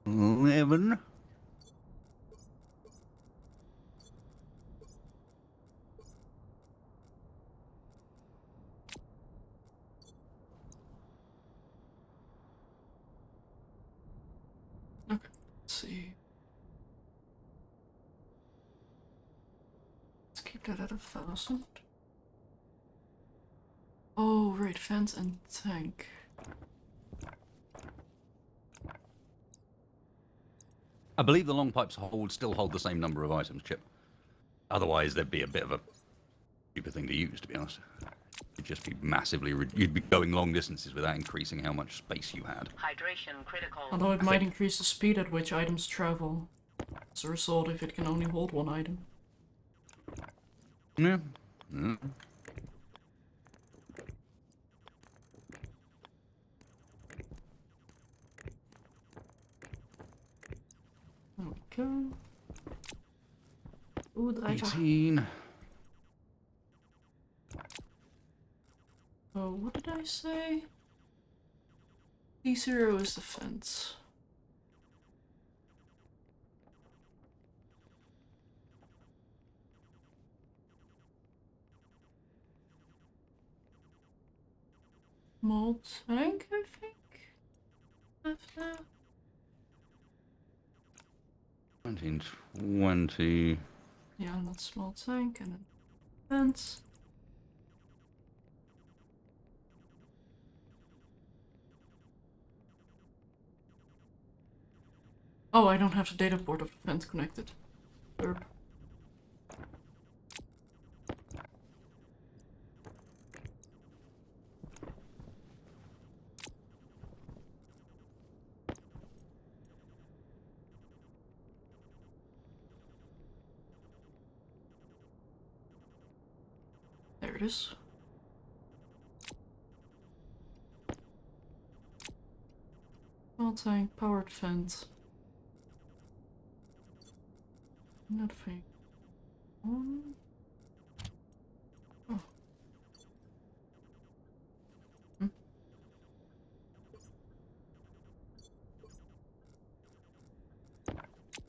Speaker 1: Eleven.
Speaker 2: Okay. Let's see. Let's keep that at 1,000. Oh, right, fence and tank.
Speaker 1: I believe the long pipes still hold the same number of items, Chip. Otherwise, there'd be a bit of a stupid thing to use, to be honest. It'd just be massively... You'd be going long distances without increasing how much space you had.
Speaker 3: Hydration critical.
Speaker 2: Although it might increase the speed at which items travel. As a result, if it can only hold one item.
Speaker 1: Yeah. Mm.
Speaker 2: There we go. Ooh, driver.
Speaker 1: 18.
Speaker 2: Oh, what did I say? D0 is the fence. Small tank, I think? After.
Speaker 1: 1920.
Speaker 2: Yeah, and that's small tank and then fence. Oh, I don't have the data port of the fence connected. Derp. There it is. Small tank, powered fence. Nothing. Oh. Hmm.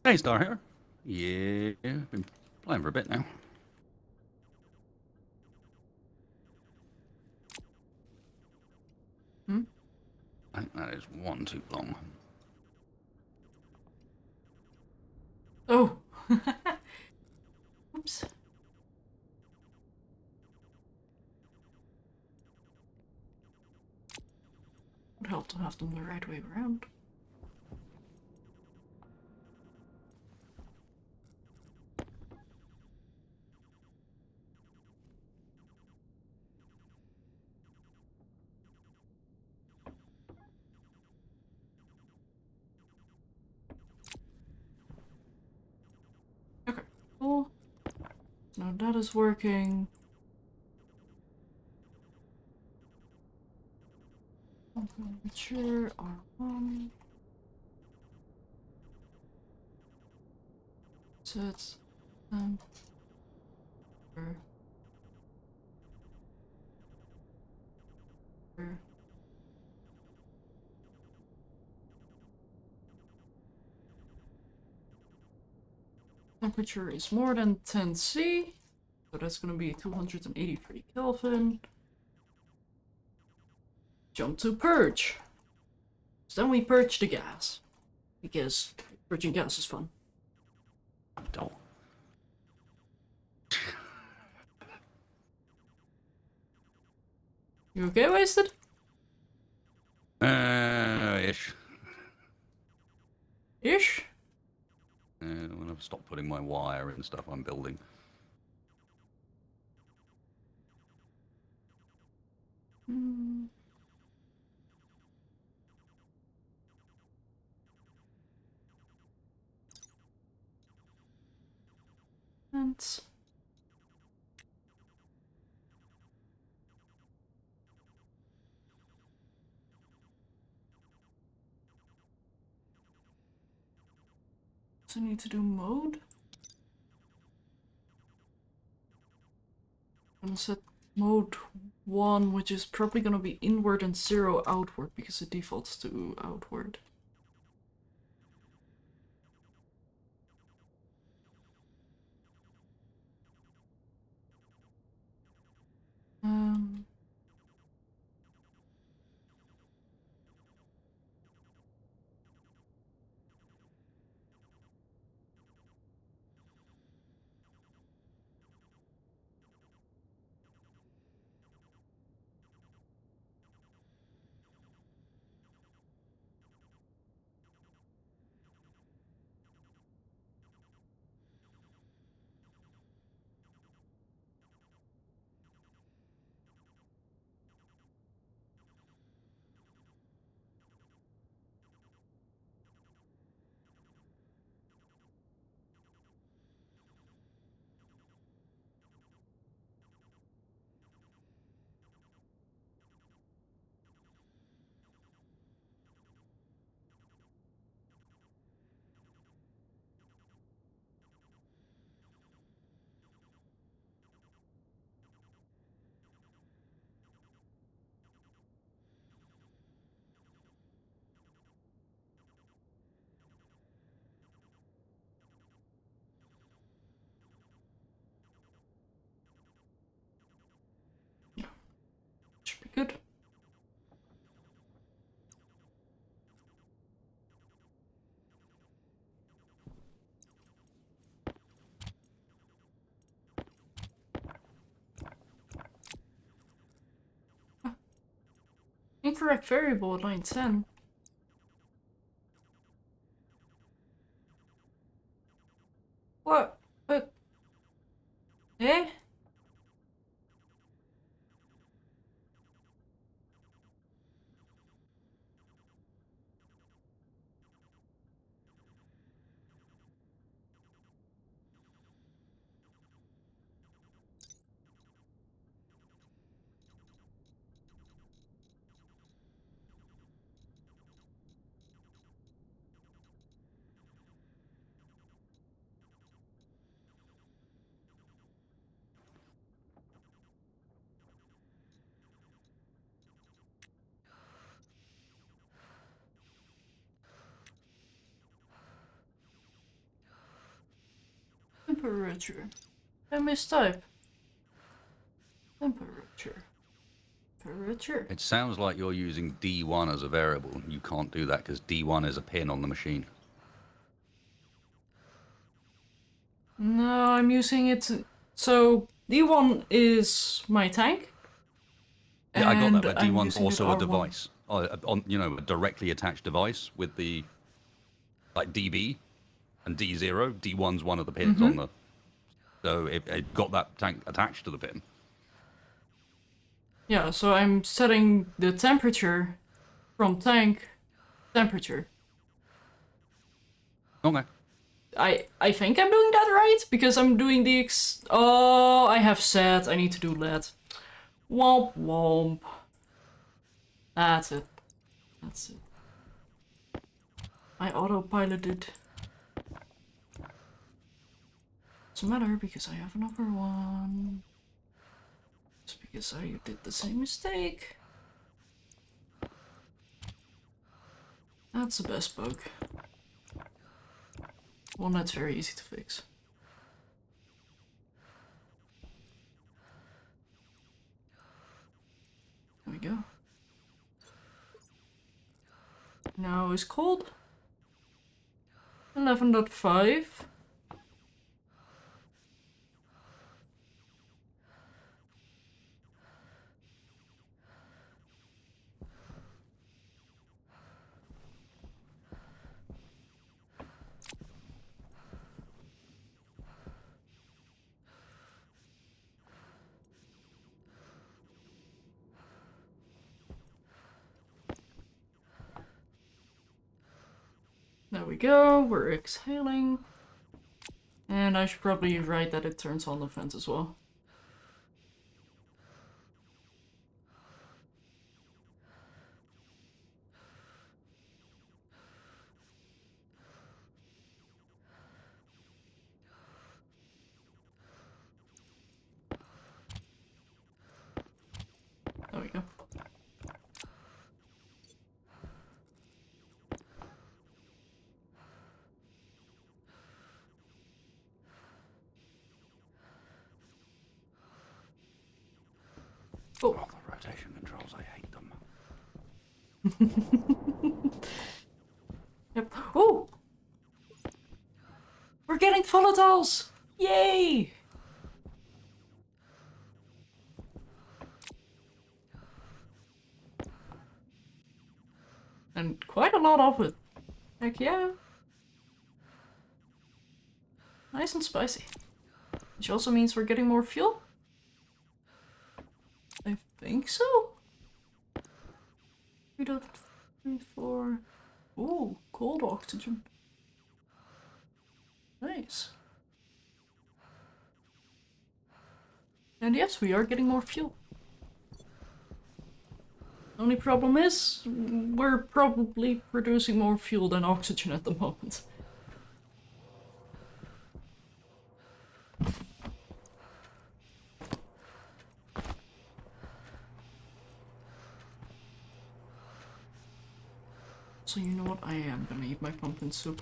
Speaker 1: Hey, Star here. Yeah, been playing for a bit now.
Speaker 2: Hmm?
Speaker 1: I think that is one too long.
Speaker 2: Oh! Oops. Would help to have them the right way around. Okay, cool. Now So that is working. Temperature R1. Set temp. Temperature is more than 10°C, so that's going to be 283 Kelvin. Jump to purge. So then we purge the gas, because purging gas is fun.
Speaker 1: Don't.
Speaker 2: You okay, Wasted?
Speaker 1: Ish.
Speaker 2: Ish?
Speaker 1: When I've stopped putting my wire and stuff I'm building.
Speaker 2: And so I need to do mode. I'm gonna set mode 1, which is probably gonna be inward, and 0 outward because it defaults to outward. Um, should be good. Incorrect variable at line 10. What? But... Eh? Temperature. I mistype. Temperature. Temperature.
Speaker 1: It sounds like you're using D1 as a variable. You can't do that because D1 is a pin on the machine.
Speaker 2: No, I'm using it. So D1 is my tank.
Speaker 1: Yeah, I got that, but
Speaker 2: I'm
Speaker 1: D1's
Speaker 2: using
Speaker 1: also
Speaker 2: it
Speaker 1: a
Speaker 2: R1.
Speaker 1: device. On a directly attached device with the like DB and D0. D1's one of the pins on the. So it got that tank attached to the pin.
Speaker 2: Yeah, so I'm setting the temperature from tank temperature.
Speaker 1: Okay.
Speaker 2: I think I'm doing that right, because I'm doing the oh, I have said I need to do lead. Womp womp. That's it. That's it. I autopiloted. Doesn't matter because I have another one. Just because I did the same mistake. That's the best bug. One that's very easy to fix. There we go. Now it's cold. 11.5. There we go, we're exhaling. And I should probably write that it turns on the vent as well. There we go.
Speaker 1: Oh, the rotation controls, I hate them.
Speaker 2: Yep. Oh! We're getting volatiles! Yay! And quite a lot of it. Heck yeah. Nice and spicy. Which also means we're getting more fuel. I think so. 3.34. Ooh, cold oxygen. Nice. And yes, we are getting more fuel. Only problem is, we're probably producing more fuel than oxygen at the moment. So you know what? I am gonna eat my pumpkin soup.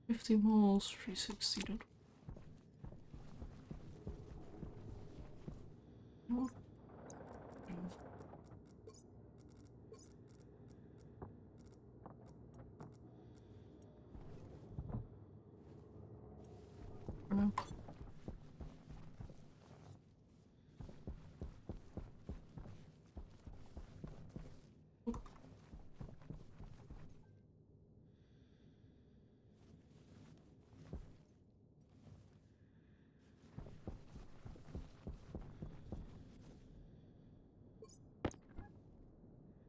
Speaker 2: $50 moles, 360. No. For now.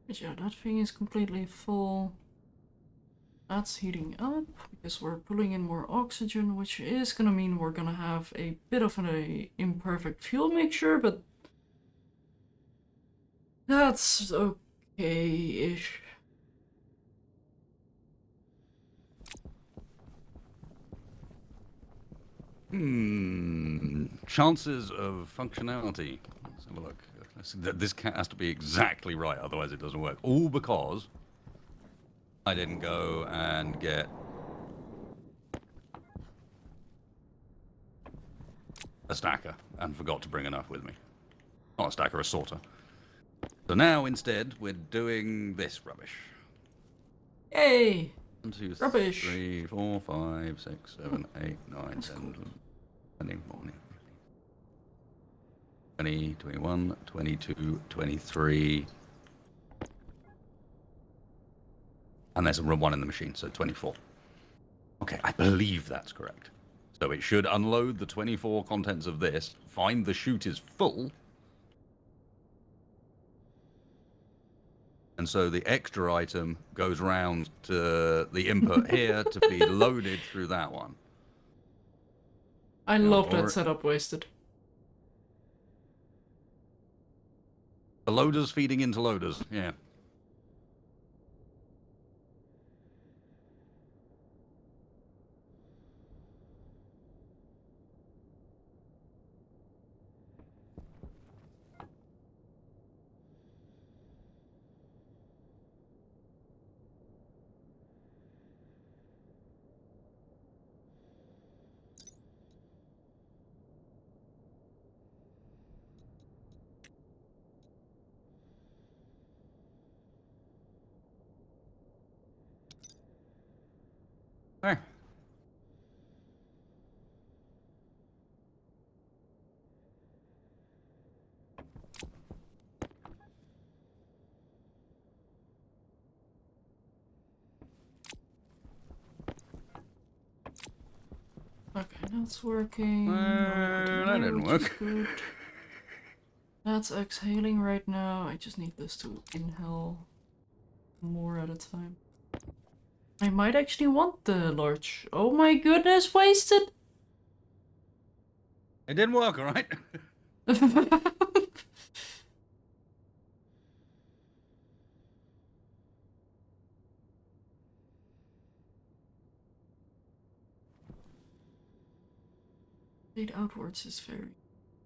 Speaker 2: But yeah, that thing is completely full. That's heating up because we're pulling in more oxygen, which is gonna mean we're gonna have a bit of an imperfect fuel mixture, but that's okay-ish.
Speaker 1: Chances of functionality. Let's have a look. This has to be exactly right, otherwise it doesn't work. All because I didn't go and get a stacker and forgot to bring enough with me. Not a stacker, a sorter. So now instead we're doing this rubbish.
Speaker 2: Yay!
Speaker 1: 1, 2,
Speaker 2: Rubbish.
Speaker 1: 3, 4, 5, 6, 7, 8, 9, 10, 20, 20, 21, 22, 23. And there's a room 1 in the machine, so 24. Okay, I believe that's correct. So it should unload the 24 contents of this, find the chute is full, and so the extra item goes round to the input here to be loaded through that one.
Speaker 2: I love
Speaker 1: or-
Speaker 2: that setup, Wasted.
Speaker 1: The loaders feeding into loaders, yeah. Hey.
Speaker 2: Okay, that's working.
Speaker 1: That didn't
Speaker 2: Which is
Speaker 1: work.
Speaker 2: good. That's exhaling right now. I just need this to inhale more at a time. I might actually want the large. Oh my goodness, Wasted!
Speaker 1: It didn't work, alright?
Speaker 2: Fade outwards is very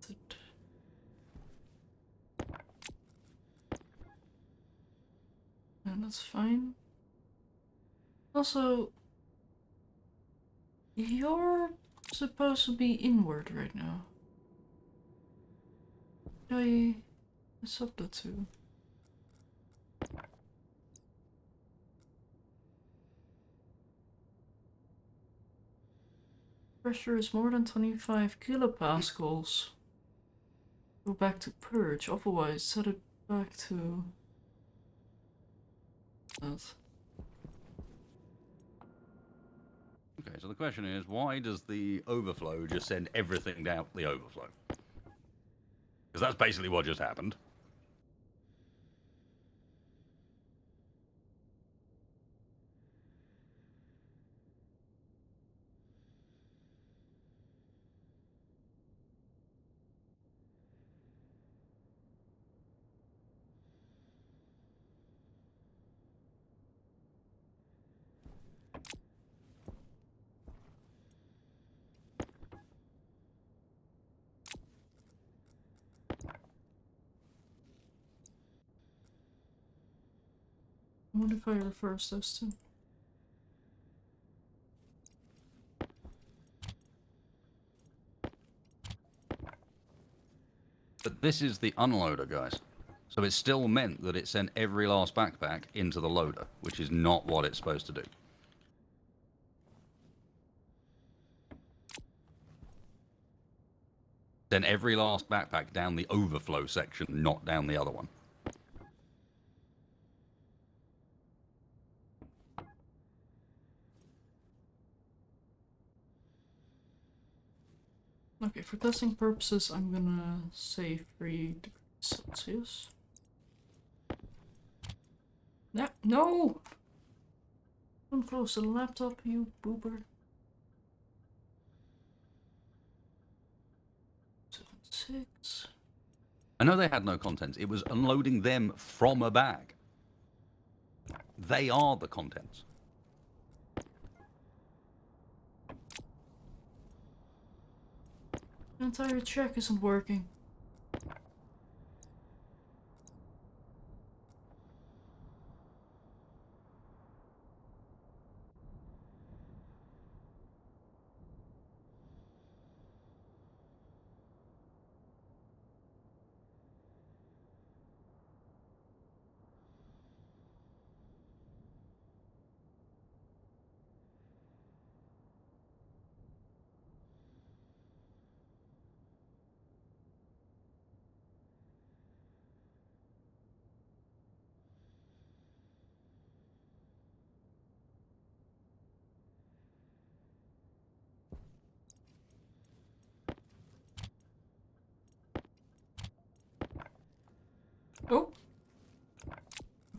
Speaker 2: good. And that's fine. Also, you're supposed to be inward right now. Did I mess up that too? Pressure is more than 25 kilopascals. Go back to purge, otherwise set it back to that.
Speaker 1: Okay, so the question is, why does the overflow just send everything down the overflow? Because that's basically what just happened.
Speaker 2: I wonder if I reverse those two.
Speaker 1: But this is the unloader, guys. So it still meant that it sent every last backpack into the loader, which is not what it's supposed to do. Send every last backpack down the overflow section, not down the other one.
Speaker 2: Okay, for testing purposes, I'm gonna say 3 degrees Celsius. Yeah, no! Don't close the laptop, you boober. 7.6.
Speaker 1: I know they had no contents. It was unloading them from a bag. They are the contents.
Speaker 2: The entire check isn't working.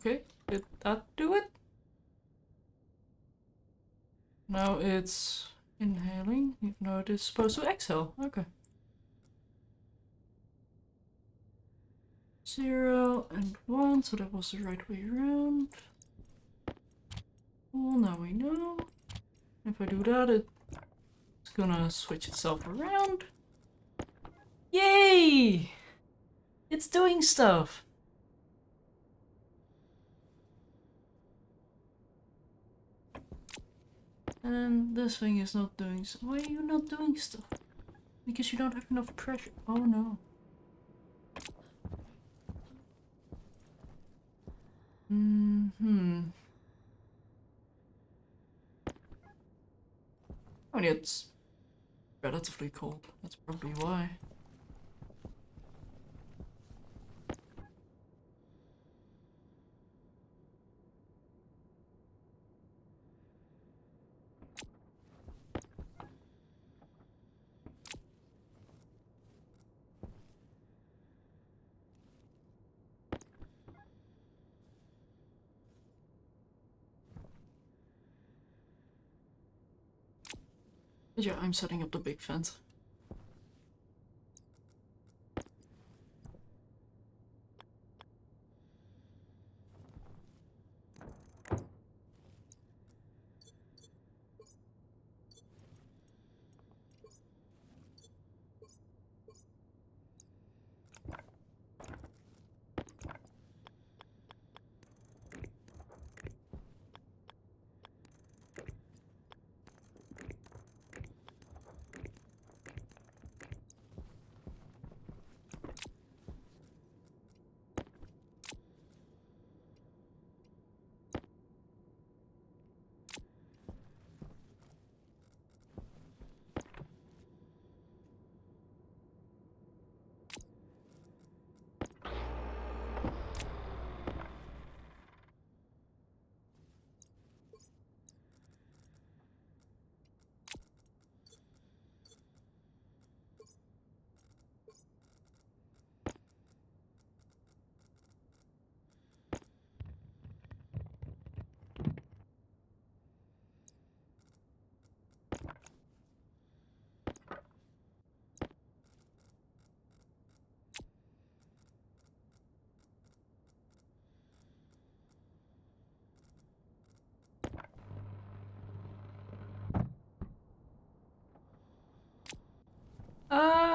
Speaker 2: Okay, did that do it? Now it's inhaling, even though it is supposed to exhale. Okay. 0 and 1, so that was the right way around. Well, now we know. If I do that, it's gonna switch itself around. Yay! It's doing stuff! And this thing is not doing stuff. Why are you not doing stuff? Because you don't have enough pressure. Oh no. I mean, it's relatively cold. That's probably why. But yeah, I'm setting up the big vent.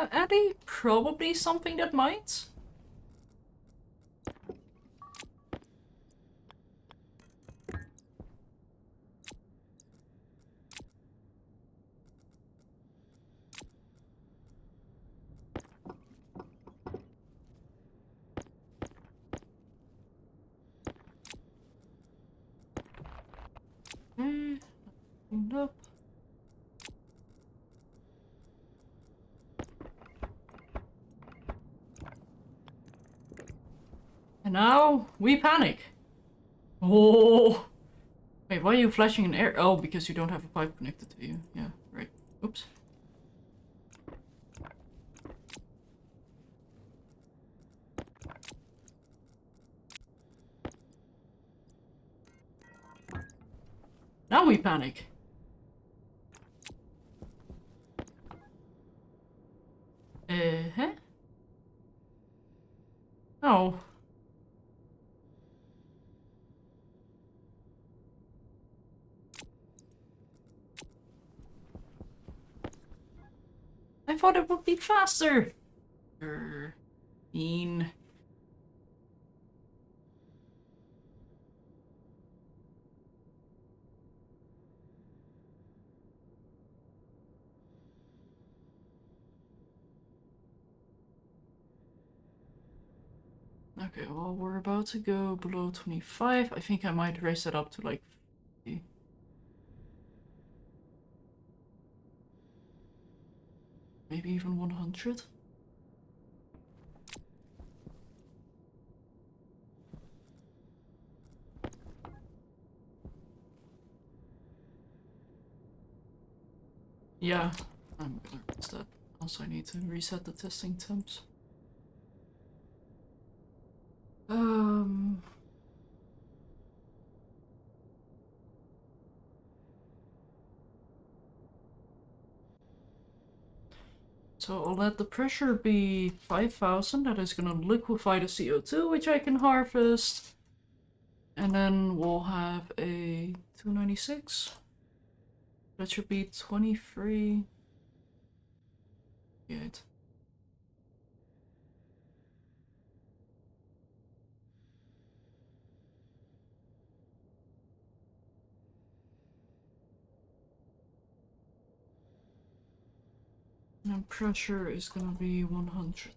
Speaker 2: Eddie, probably something that might. Cleaned up. And now we panic. Oh! Wait, why are you flashing in air? Oh, because you don't have a pipe connected to you. Yeah, right. Oops. Now we panic. Huh? Oh. I thought it would be faster. Mean. Okay, well, we're about to go below 25. I think I might raise it up to like 50. Maybe even 100. Yeah, I'm gonna raise that. Also, I need to reset the testing temps. So I'll let the pressure be 5,000. That is gonna liquefy the CO2, which I can harvest. And then we'll have a 296. That should be 23. Good. And pressure is gonna be 100.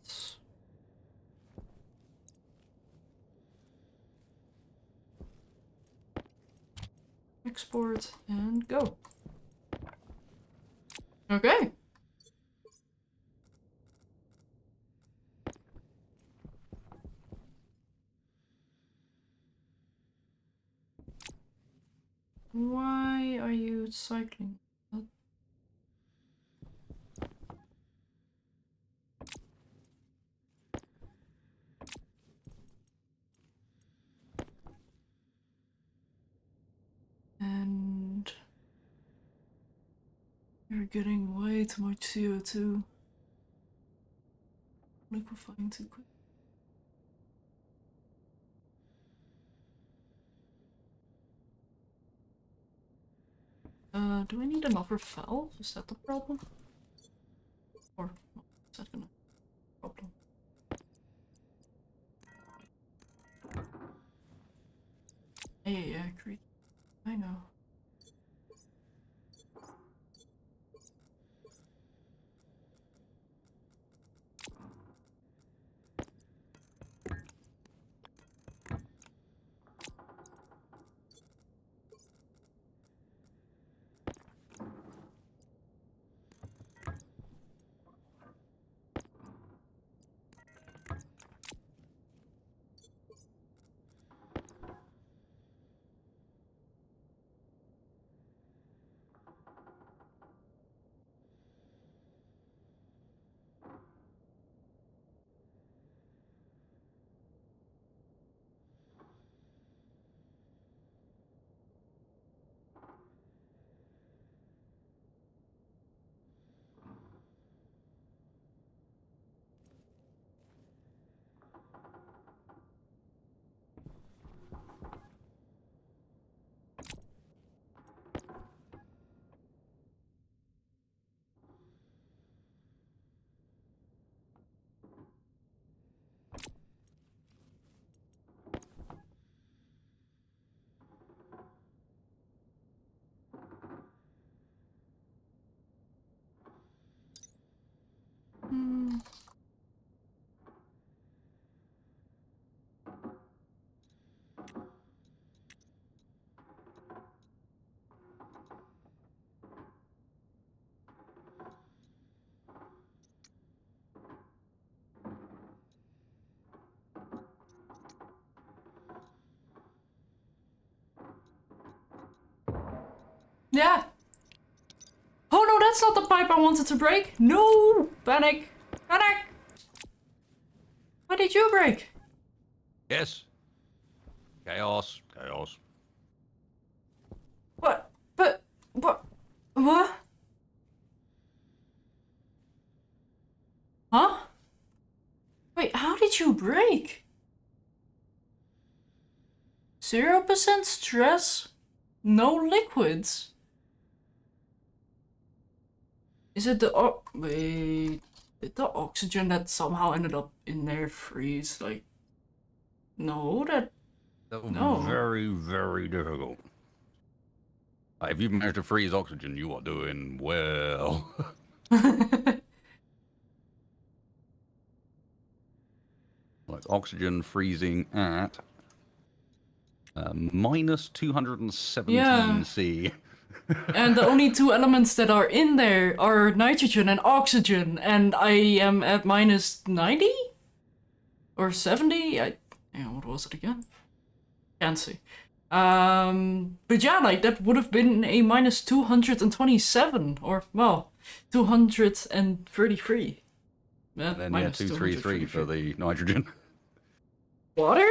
Speaker 2: Export and go. Okay. Why are you cycling? And you're getting way too much CO2. Liquefying too quick. Do I need another valve? Is that the problem? Or is that gonna problem? Yeah, great. I know. Yeah. Oh no, that's not the pipe I wanted to break. No! Panic! Panic! Why did you break?
Speaker 1: Yes. Chaos. Chaos.
Speaker 2: What? But what? What? Huh? Wait, how did you break? 0% stress? No liquids? Is it the wait, did the oxygen that somehow ended up in there freeze? Like, no,
Speaker 1: That would
Speaker 2: no.
Speaker 1: be very, very difficult. If you've managed to freeze oxygen, you are doing well. Like oxygen freezing at minus 217 C.
Speaker 2: And the only two elements that are in there are nitrogen and oxygen, and I am at minus 90? Or 70? Yeah, what was it again? Can't see. But yeah, like, that would have been a minus 227, or, well, 233.
Speaker 1: And then, yeah, 233 for the nitrogen.
Speaker 2: Water?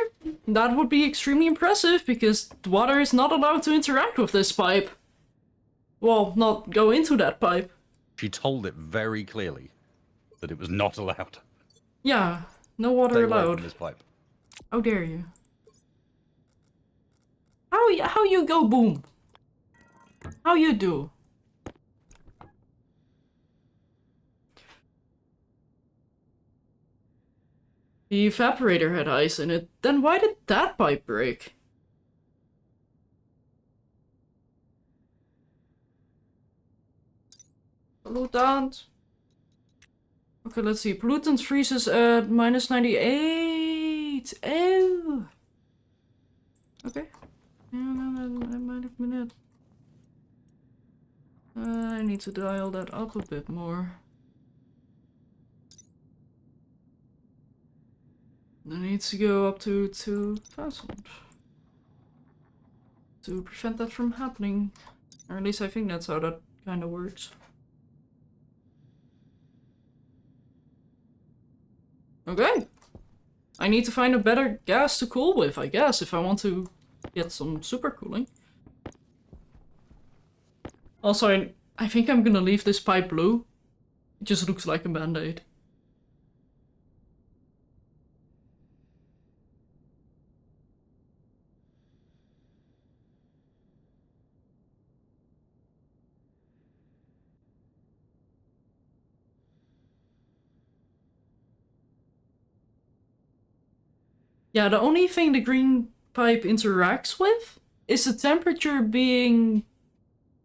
Speaker 2: That would be extremely impressive, because water is not allowed to interact with this pipe. Well, not go into that pipe.
Speaker 1: She told it very clearly. that it was not allowed.
Speaker 2: Yeah, no water
Speaker 1: Stay away from
Speaker 2: allowed.
Speaker 1: this pipe.
Speaker 2: How dare you? How you go boom? How you do? The evaporator had ice in it. Then why did that pipe break? Pollutant. Okay, let's see. Pollutant freezes at -98. Oh. Okay. Yeah, that might have been it. I need to dial that up a bit more. It needs to go up to 2000 to prevent that from happening. Or at least I think that's how that kind of works. Okay. I need to find a better gas to cool with, I guess, if I want to get some super cooling. Also, I think I'm gonna leave this pipe blue. It just looks like a band-aid. Yeah, the only thing the green pipe interacts with is the temperature being,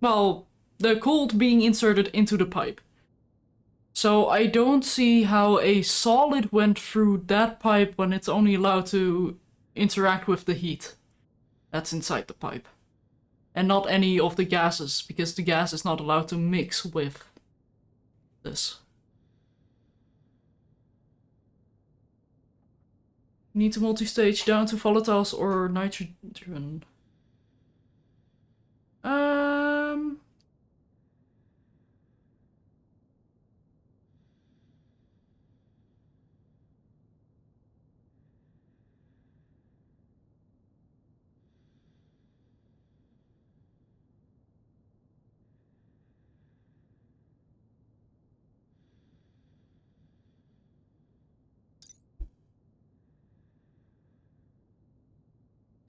Speaker 2: well, the cold being inserted into the pipe. So I don't see how a solid went through that pipe when it's only allowed to interact with the heat that's inside the pipe. And not any of the gases, because the gas is not allowed to mix with this. Need to multi-stage down to volatiles or nitrogen.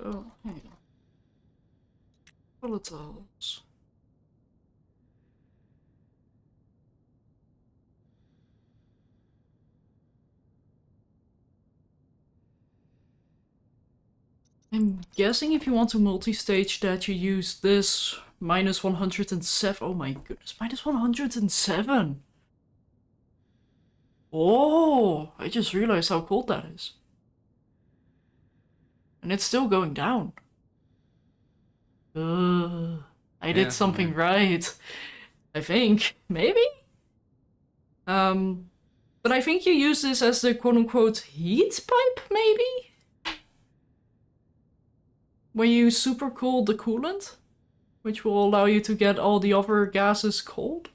Speaker 2: Oh, hang on. Volatiles. I'm guessing if you want to multi-stage that you use this -107. Oh my goodness, -107! Oh, I just realized how cold that is. And it's still going down. I did something right. I think. Maybe? But I think you use this as the quote-unquote heat pipe, maybe? When you super cool the coolant, which will allow you to get all the other gases cold.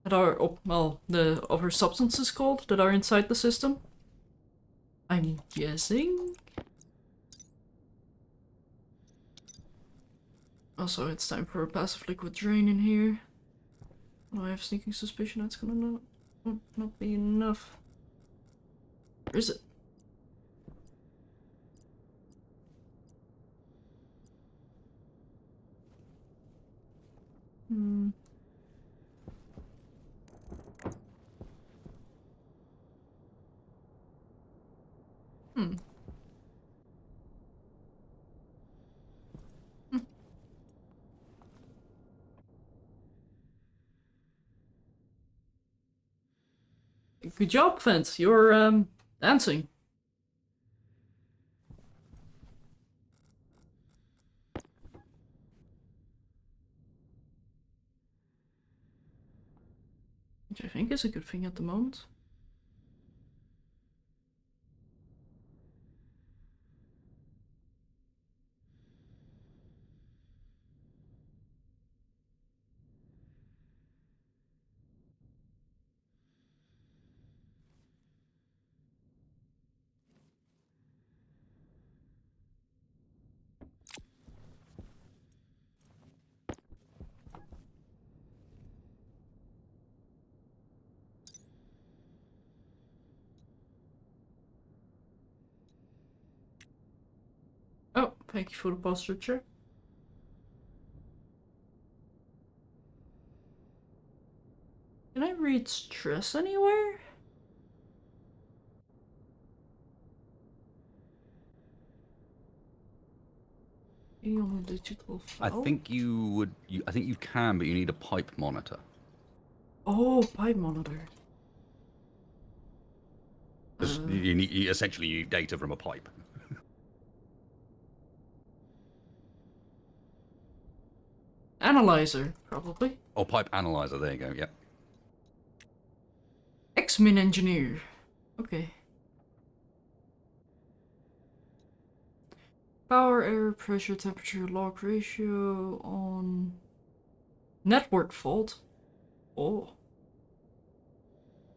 Speaker 2: That are, well, the other substances cold that are inside the system. I'm guessing? Also, it's time for a passive liquid drain in here. Oh, I have a sneaking suspicion that's gonna not be enough. Where is it? Hmm. Hmm. Good job, Fent. You're, dancing. Which I think is a good thing at the moment. Thank you for the posture check. Can I read stress anywhere? On a digital file?
Speaker 1: I think you would. I think you can, but you need a pipe monitor.
Speaker 2: Oh, pipe monitor.
Speaker 1: 'Cause you essentially you need data from a pipe.
Speaker 2: Analyzer, probably.
Speaker 1: Oh, pipe analyzer. There you go. Yep.
Speaker 2: X-Min engineer. Okay. Power, air, pressure, temperature, log ratio on network fault. Oh.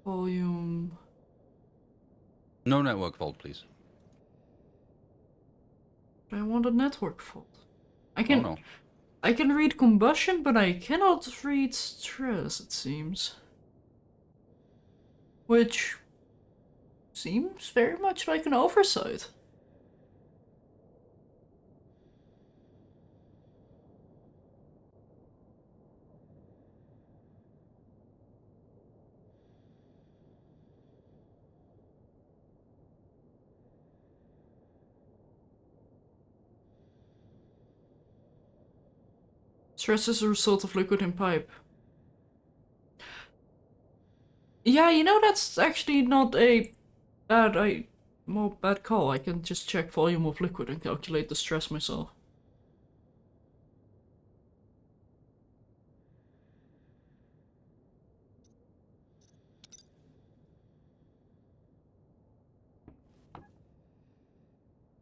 Speaker 2: Volume.
Speaker 1: No network fault, please.
Speaker 2: I want a network fault.
Speaker 1: Oh no.
Speaker 2: I can read combustion, but I cannot read stress, it seems. Which seems very much like an oversight. Stress is a result of liquid in pipe. Yeah, you know, that's actually not a bad call. I can just check volume of liquid and calculate the stress myself.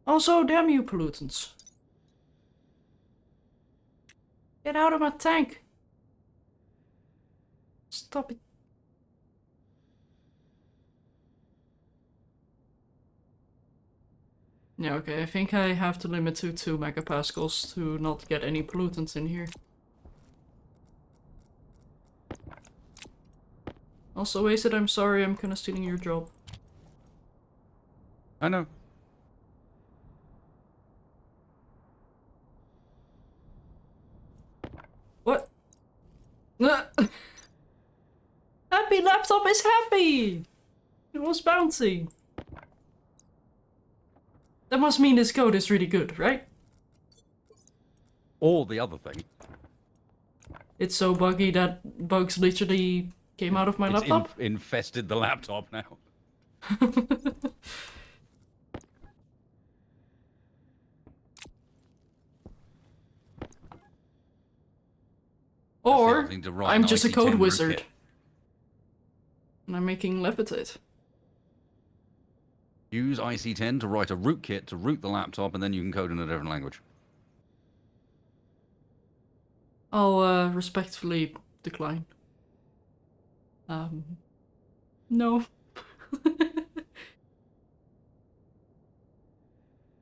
Speaker 2: Also, damn you pollutants. Get out of my tank. Stop it. Yeah, okay, I think I have to limit to 2 megapascals to not get any pollutants in here. Also, Wasted, I'm sorry, I'm kinda stealing your job.
Speaker 1: I know.
Speaker 2: What? Happy laptop is happy! It was bouncy. That must mean this code is really good, right?
Speaker 1: Or the other thing.
Speaker 2: It's so buggy that bugs literally came out of my
Speaker 1: It's
Speaker 2: laptop?
Speaker 1: infested the laptop now.
Speaker 2: Or
Speaker 1: Thing to write
Speaker 2: I'm
Speaker 1: an
Speaker 2: just a
Speaker 1: IC10
Speaker 2: code
Speaker 1: rootkit.
Speaker 2: wizard. And I'm making levitate.
Speaker 1: Use IC10 to write a rootkit to root the laptop, and then you can code in a different language.
Speaker 2: I'll respectfully decline. No.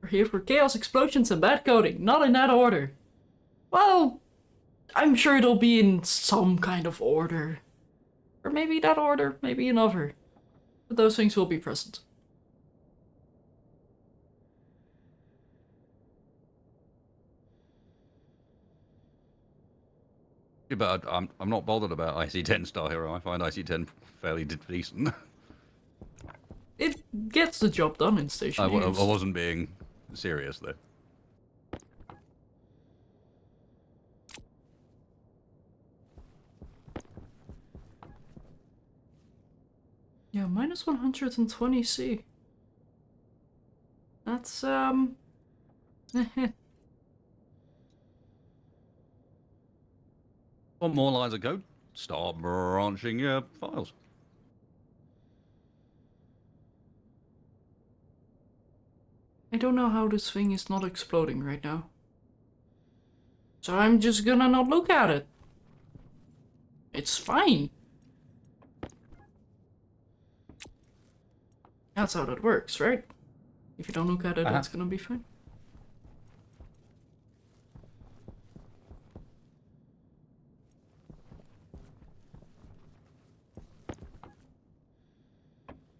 Speaker 2: We're here for chaos, explosions, and bad coding, not in that order. Well, I'm sure it'll be in some kind of order. Or maybe that order, maybe another. But those things will be present.
Speaker 1: Yeah, but I'm not bothered about IC10 Star Hero. I find IC10 fairly decent.
Speaker 2: It gets the job done in
Speaker 1: I
Speaker 2: Stationeers.
Speaker 1: wasn't being serious though.
Speaker 2: Yeah, minus 120C. That's,
Speaker 1: Want more lines of code? Start branching your files.
Speaker 2: I don't know how this thing is not exploding right now. So I'm just gonna not look at it. It's fine. That's how that works, right? If you don't look at it, it's gonna be fine.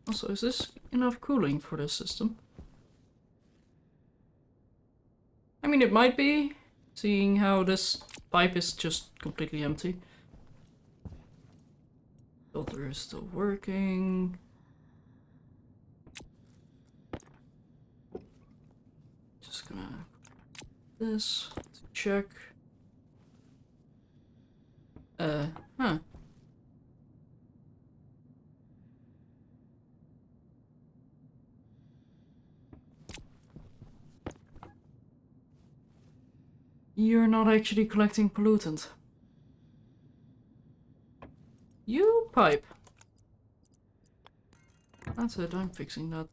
Speaker 2: Also, is this enough cooling for this system? I mean, it might be, seeing how this pipe is just completely empty. Filter is still working. Just gonna this to check. Huh. You're not actually collecting pollutant. You pipe. That's it, I'm fixing that.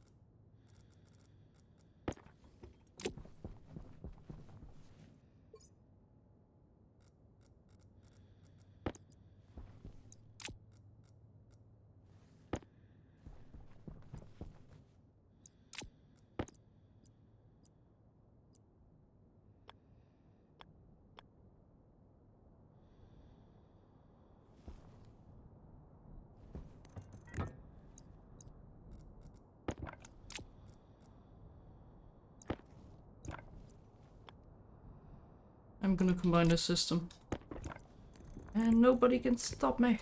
Speaker 2: I'm gonna combine this system. And nobody can stop me.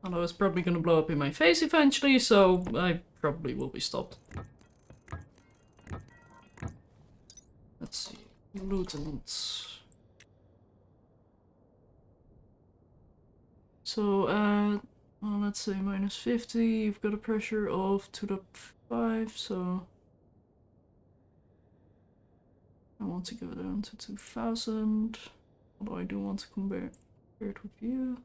Speaker 2: Although it's probably gonna blow up in my face eventually, so I probably will be stopped. Let's see. Pollutants. So, well, let's say minus 50. You've got a pressure of 2.5, so I want to go down to 2000. Although I do want to compare it with you.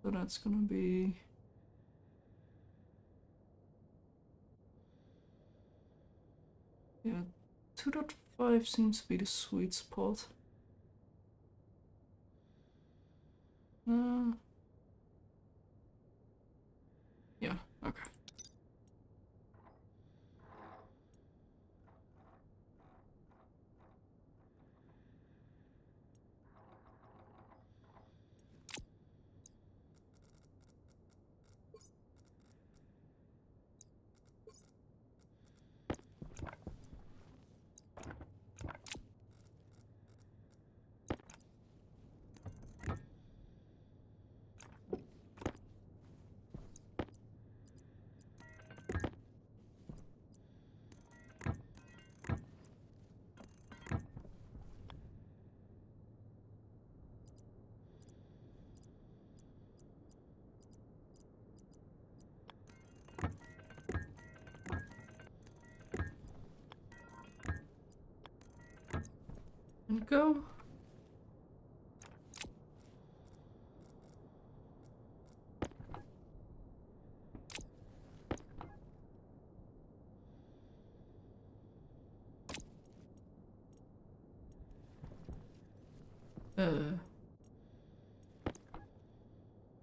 Speaker 2: So that's gonna be... yeah, 2.5 seems to be the sweet spot. Yeah, okay. And go.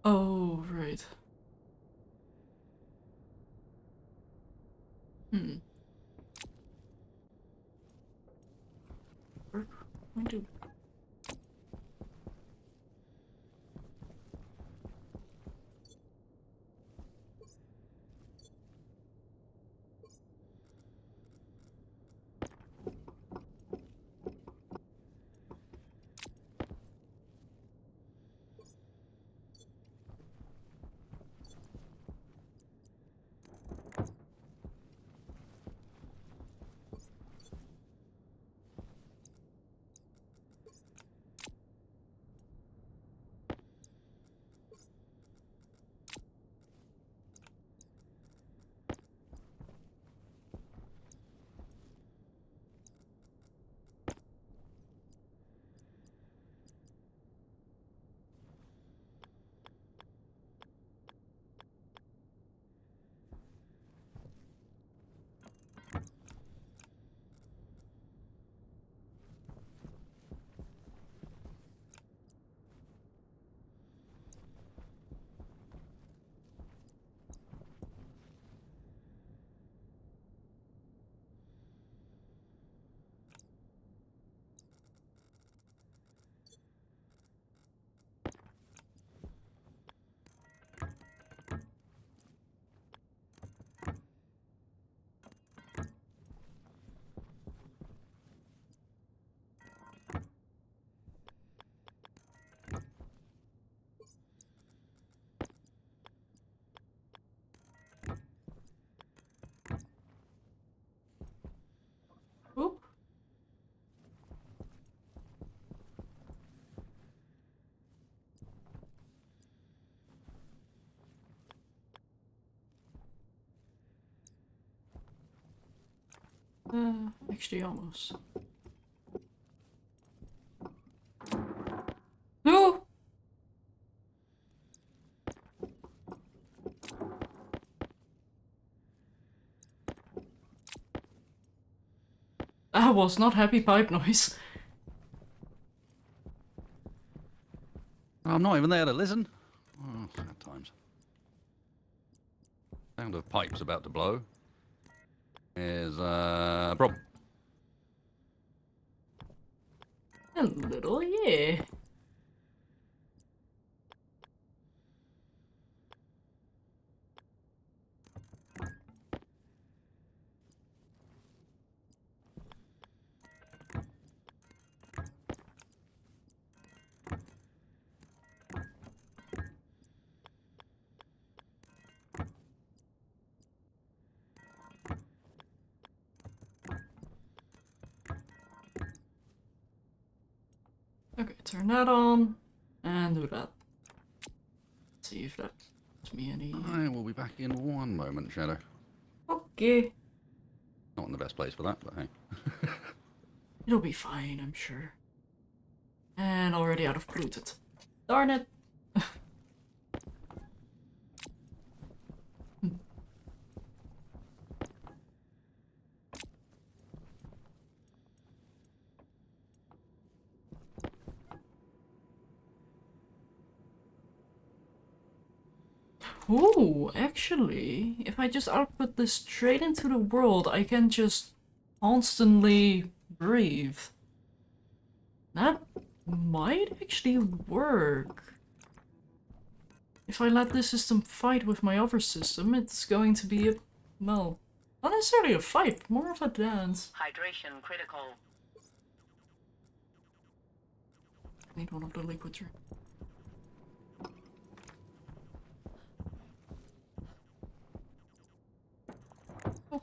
Speaker 2: Oh, right. Work. I do. Actually almost. No! That was not happy pipe noise.
Speaker 1: I'm not even there to listen. Oh, sad times. Sound of pipes about to blow is a problem.
Speaker 2: A little, yeah. Okay, turn that on and do that. Let's see if that gives me any.
Speaker 1: I will be back in one moment, Shadow.
Speaker 2: Okay.
Speaker 1: Not in the best place for that, but hey.
Speaker 2: It'll be fine, I'm sure. And already out of polluted. Darn it. Ooh, actually, if I just output this straight into the world, I can just constantly breathe. That might actually work. If I let this system fight with my other system, it's going to be a, well, not necessarily a fight, more of a dance.
Speaker 3: Hydration critical.
Speaker 2: I need one of the liquid drinks. Oh.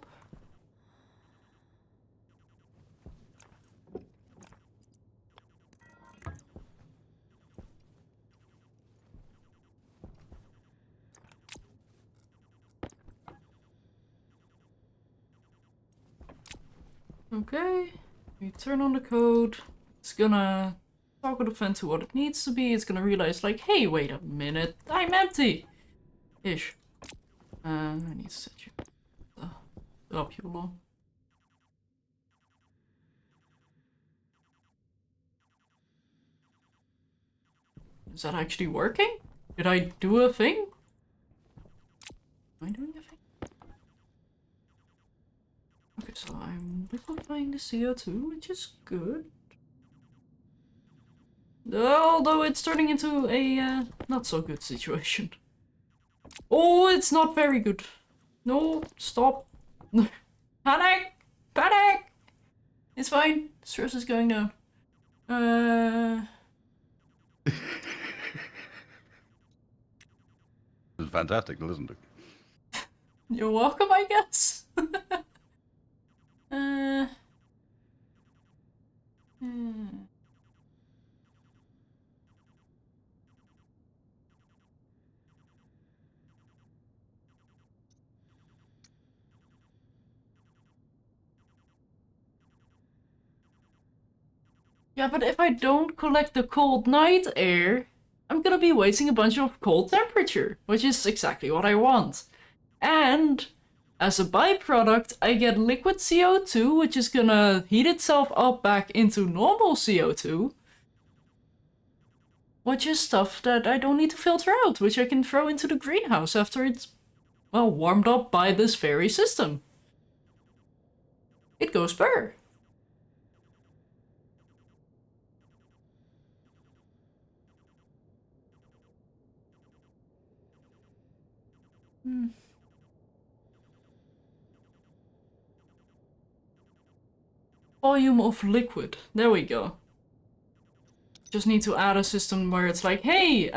Speaker 2: Okay, we turn on the code. It's gonna toggle the fan to what it needs to be. It's gonna realize, like, hey, wait a minute, I'm empty! Ish. I need to set you up, you along. Is that actually working? Did I do a thing? Am I doing a thing? Okay, so I'm liquefying the CO2, which is good. Although it's turning into a not so good situation. Oh, it's not very good. No, stop. Panic! Panic! It's fine. Stress is going down.
Speaker 1: It was fantastic to listen to.
Speaker 2: You're welcome, I guess. Yeah, but if I don't collect the cold night air, I'm gonna be wasting a bunch of cold temperature, which is exactly what I want. And as a byproduct, I get liquid CO2, which is gonna heat itself up back into normal CO2, which is stuff that I don't need to filter out, which I can throw into the greenhouse after it's, well, warmed up by this very system. It goes purr. Volume of liquid. There we go. Just need to add a system where it's like, hey,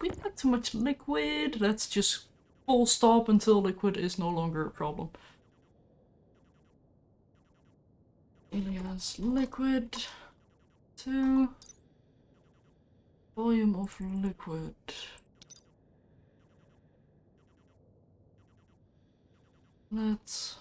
Speaker 2: we've got too much liquid. Let's just full stop until liquid is no longer a problem. Alias liquid to volume of liquid. Let's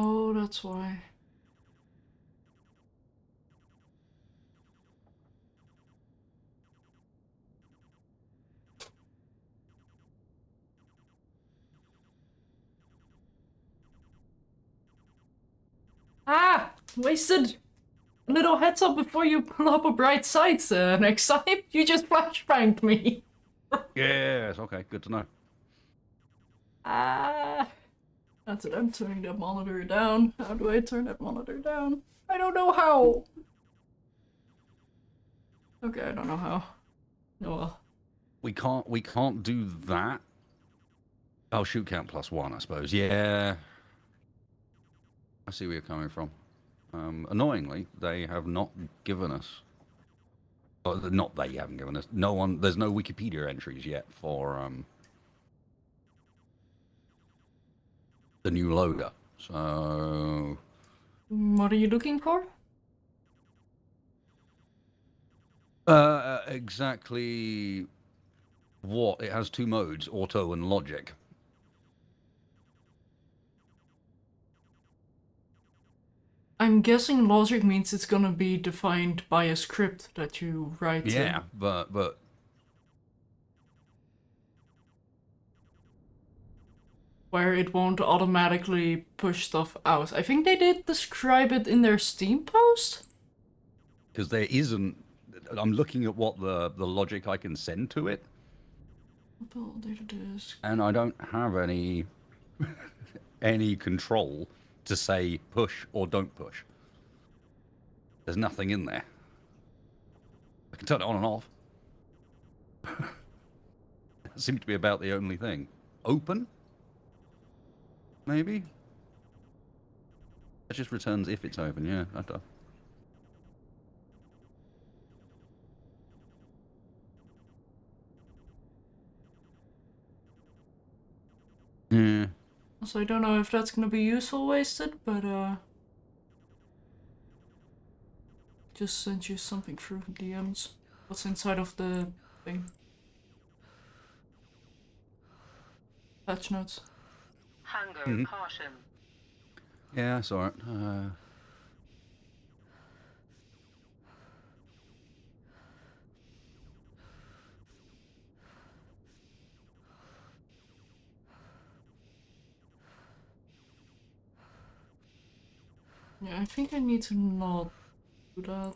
Speaker 2: Oh, that's why. Ah! Wasted! A little heads up before you pull up a bright side next time. You just flashbanged me.
Speaker 1: Yes, okay, good to know.
Speaker 2: Ah! That's it, I'm turning that monitor down. How do I turn that monitor down? I don't know how! Okay, I don't know how. Oh well.
Speaker 1: We can't do that. Oh, shoot count +1, I suppose. Yeah. I see where you're coming from. Annoyingly, they have not given us. Or not they haven't given us. No one. There's no Wikipedia entries yet for the new loader. So
Speaker 2: What are you looking for?
Speaker 1: exactly what it has two modes: auto and logic.
Speaker 2: I'm guessing logic means it's gonna be defined by a script that you write.
Speaker 1: Yeah, but
Speaker 2: Where it won't automatically push stuff out. I think they did describe it in their Steam post.
Speaker 1: because there isn't. I'm looking at what the logic I can send to it,
Speaker 2: Build data disk.
Speaker 1: and I don't have any any control to say push or don't push. There's nothing in there. I can turn it on and off. That seems to be about the only thing. Open? Maybe? It just returns if it's open, yeah. That does. Yeah.
Speaker 2: So I don't know if that's gonna be useful wasted, but just sent you something through DMs. What's inside of the thing? Patch notes.
Speaker 3: Hunger caution.
Speaker 1: Yeah, that's alright.
Speaker 2: Yeah, I think I need to not do that.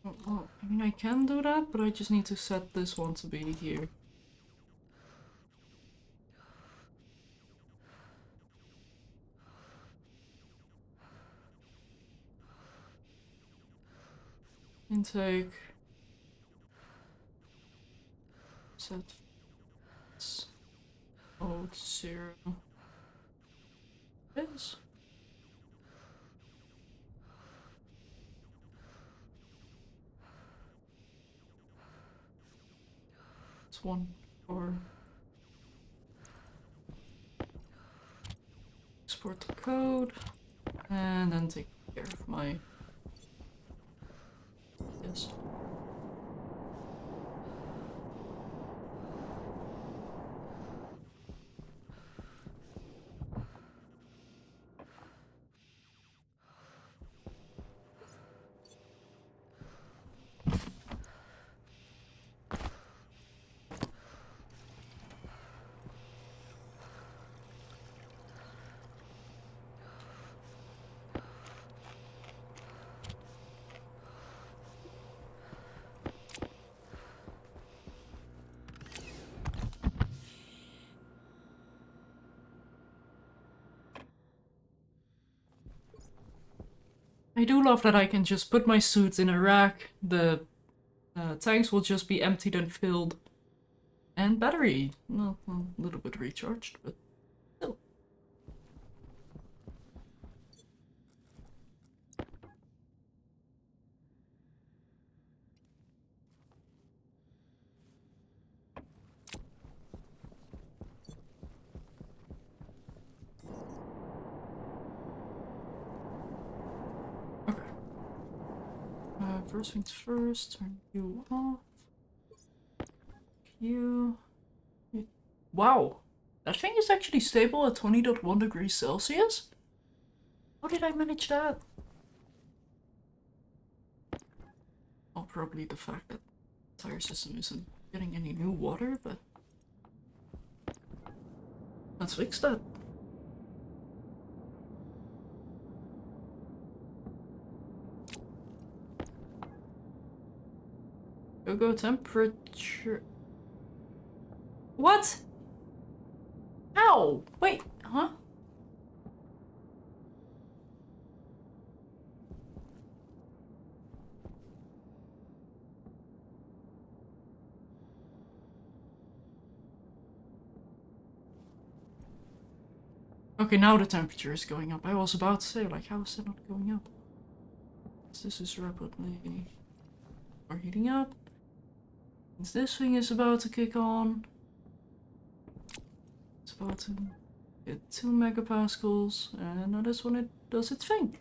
Speaker 2: Well, I mean, I can do that, but I just need to set this one to be here. Intake. Set. Mode 0. This. It's one or export the code and then take care of my this. I do love that I can just put my suits in a rack, the tanks will just be emptied and filled, and battery, well, a little bit recharged, but still. Okay. First things first, turn you off. You. Wow! That thing is actually stable at 20.1 degrees Celsius? How did I manage that? Well, probably the fact that the tire system isn't getting any new water, but let's fix that. Go temperature. What? Ow! Wait, huh? Okay, now the temperature is going up. I was about to say, like, how is it not going up? This is rapidly or heating up. This thing is about to kick on. It's about to hit 2 megapascals, and now this one it does its thing.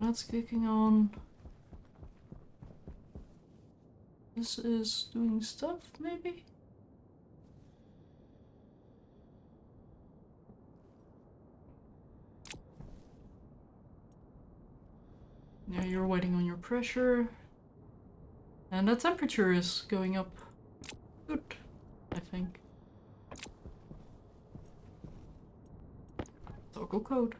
Speaker 2: That's kicking on. This is doing stuff, maybe? Yeah, you're waiting on your pressure. And the temperature is going up. Good, I think. Toggle code.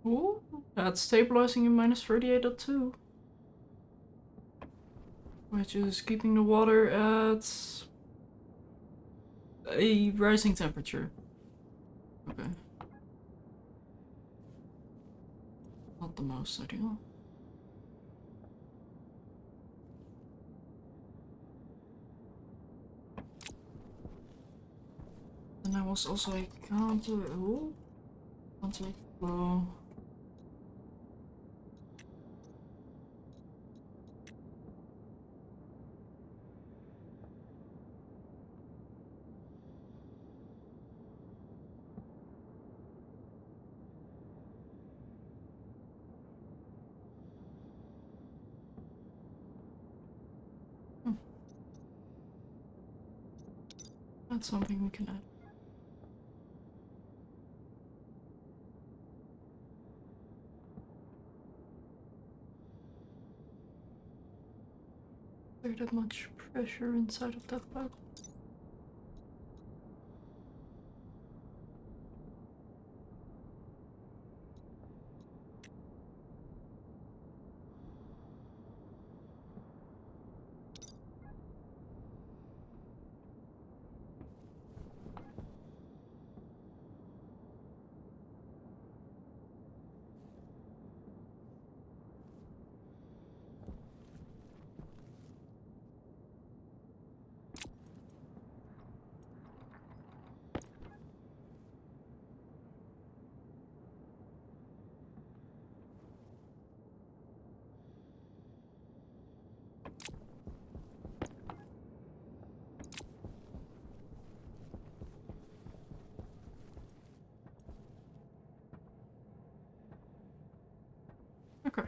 Speaker 2: Ooh, that's stabilizing in minus 38.2. Which is keeping the water at a rising temperature. Okay. Not the most ideal. And I was also a counter flow. That's something we can add. There's that much pressure inside of that pipe. Okay.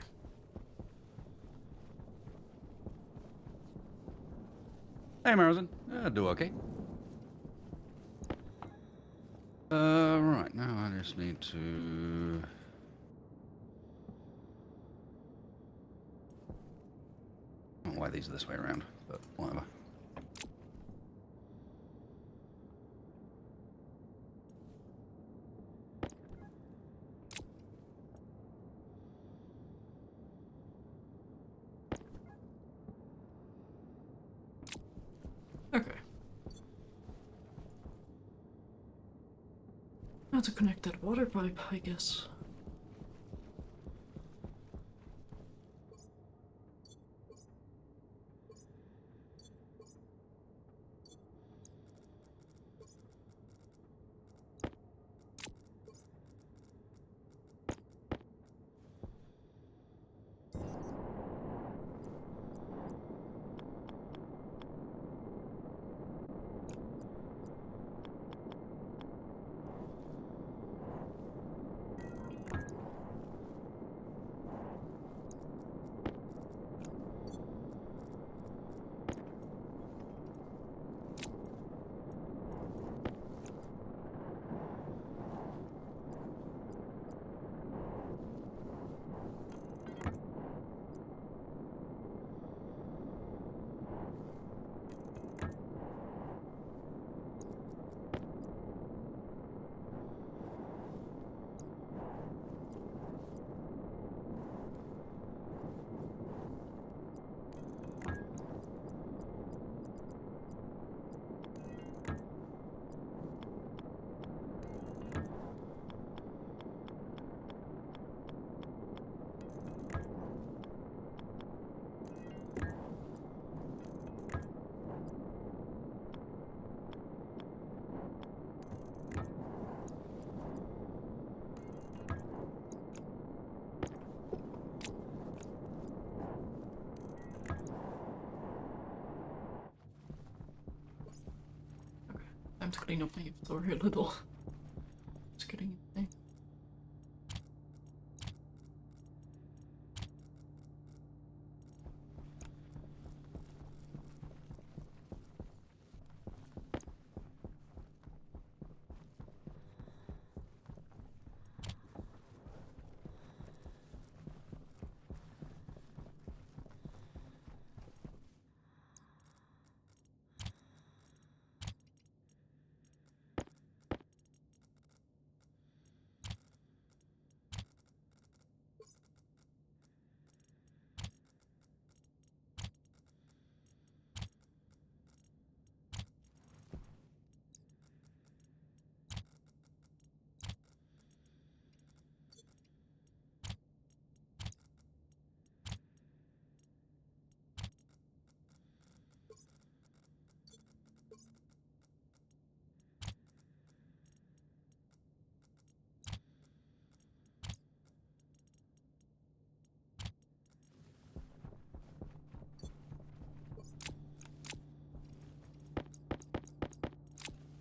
Speaker 1: Hey, Marizon. Do okay. Right, now I just need to... Oh, why these are this way around, but whatever.
Speaker 2: Okay. Now to connect that water pipe, I guess. Time to clean up my inventory a little. Just getting anything.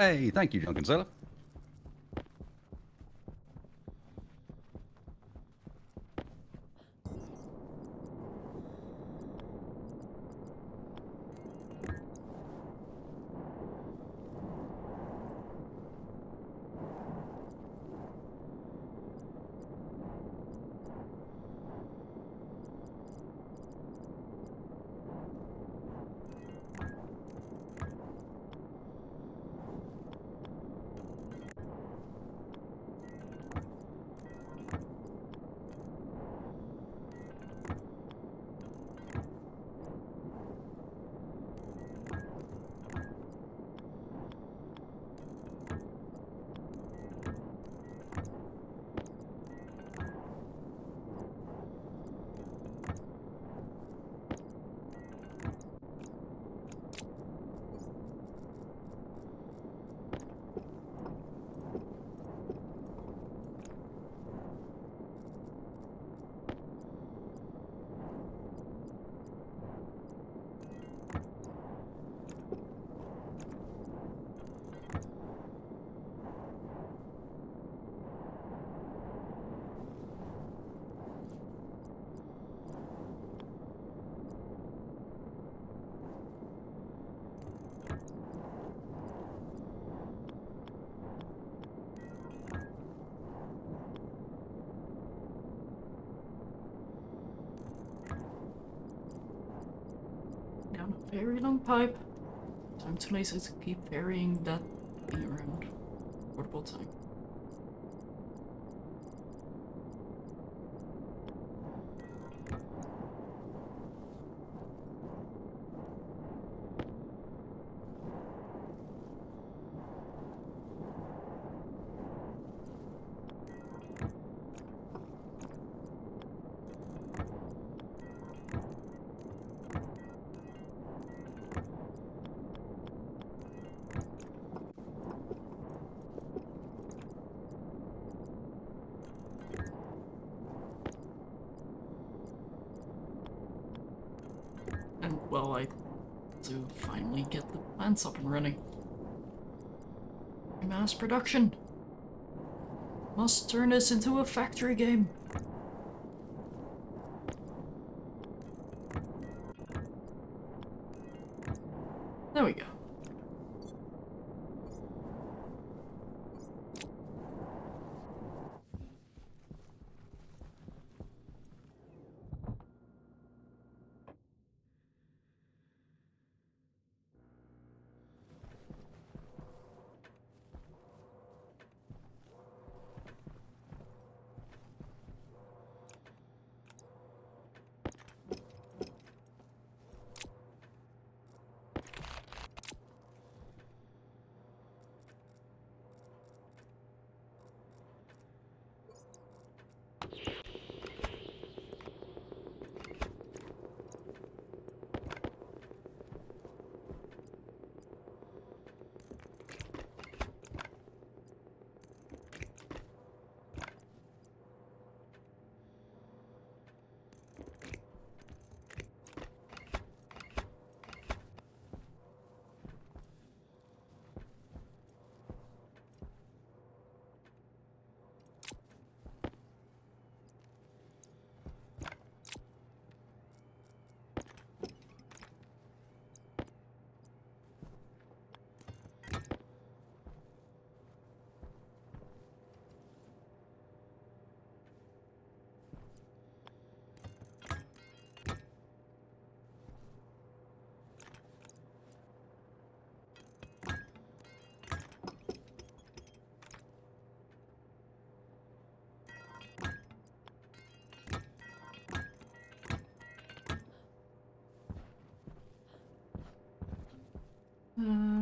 Speaker 1: Hey, thank you, Drunken Sailor.
Speaker 2: Very long pipe. I'm too lazy to keep carrying that thing around for the whole time. And well, I to finally get the plants up and running. Mass production. Must turn this into a factory game. There we go.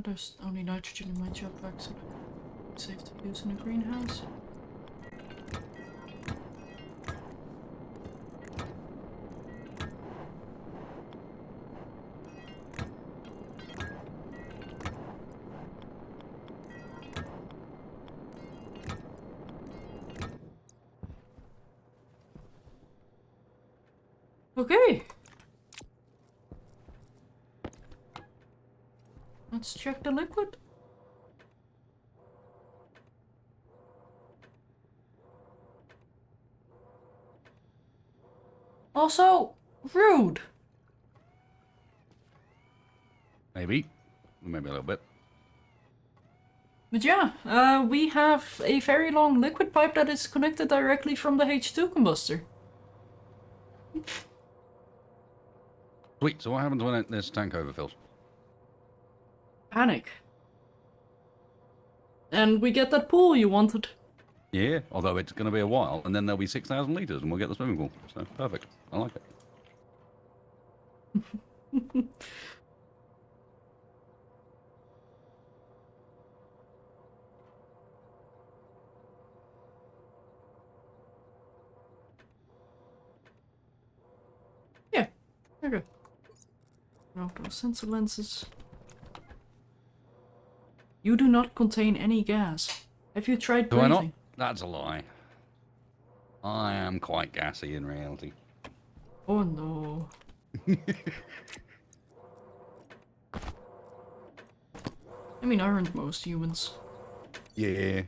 Speaker 2: There's only nitrogen in my jetpack, so it's safe to use in a greenhouse. Okay. Let's check the liquid. Also, rude.
Speaker 1: Maybe a little bit.
Speaker 2: But yeah, we have a very long liquid pipe that is connected directly from the H2 combustor.
Speaker 1: Sweet. So what happens when this tank overfills?
Speaker 2: Panic. And we get that pool you wanted.
Speaker 1: Yeah, although it's going to be a while, and then there'll be 6,000 litres, and we'll get the swimming pool. So perfect. I like it.
Speaker 2: Yeah, okay. Outdoor sensor lenses. You do not contain any gas. Have you tried
Speaker 1: Do
Speaker 2: breathing?
Speaker 1: I not? That's a lie. I am quite gassy in reality.
Speaker 2: Oh no. I mean, aren't most humans?
Speaker 1: Yeah.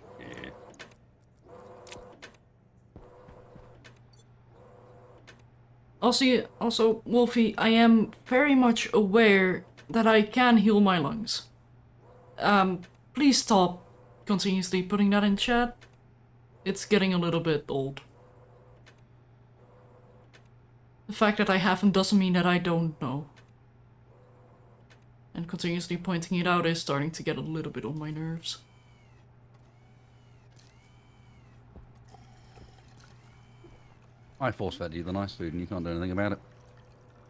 Speaker 2: Also, Wolfie, I am very much aware that I can heal my lungs. Please stop continuously putting that in chat. It's getting a little bit old. The fact that I haven't doesn't mean that I don't know. And continuously pointing it out is starting to get a little bit on my nerves.
Speaker 1: I force-fed you the nice food and you can't do anything about it.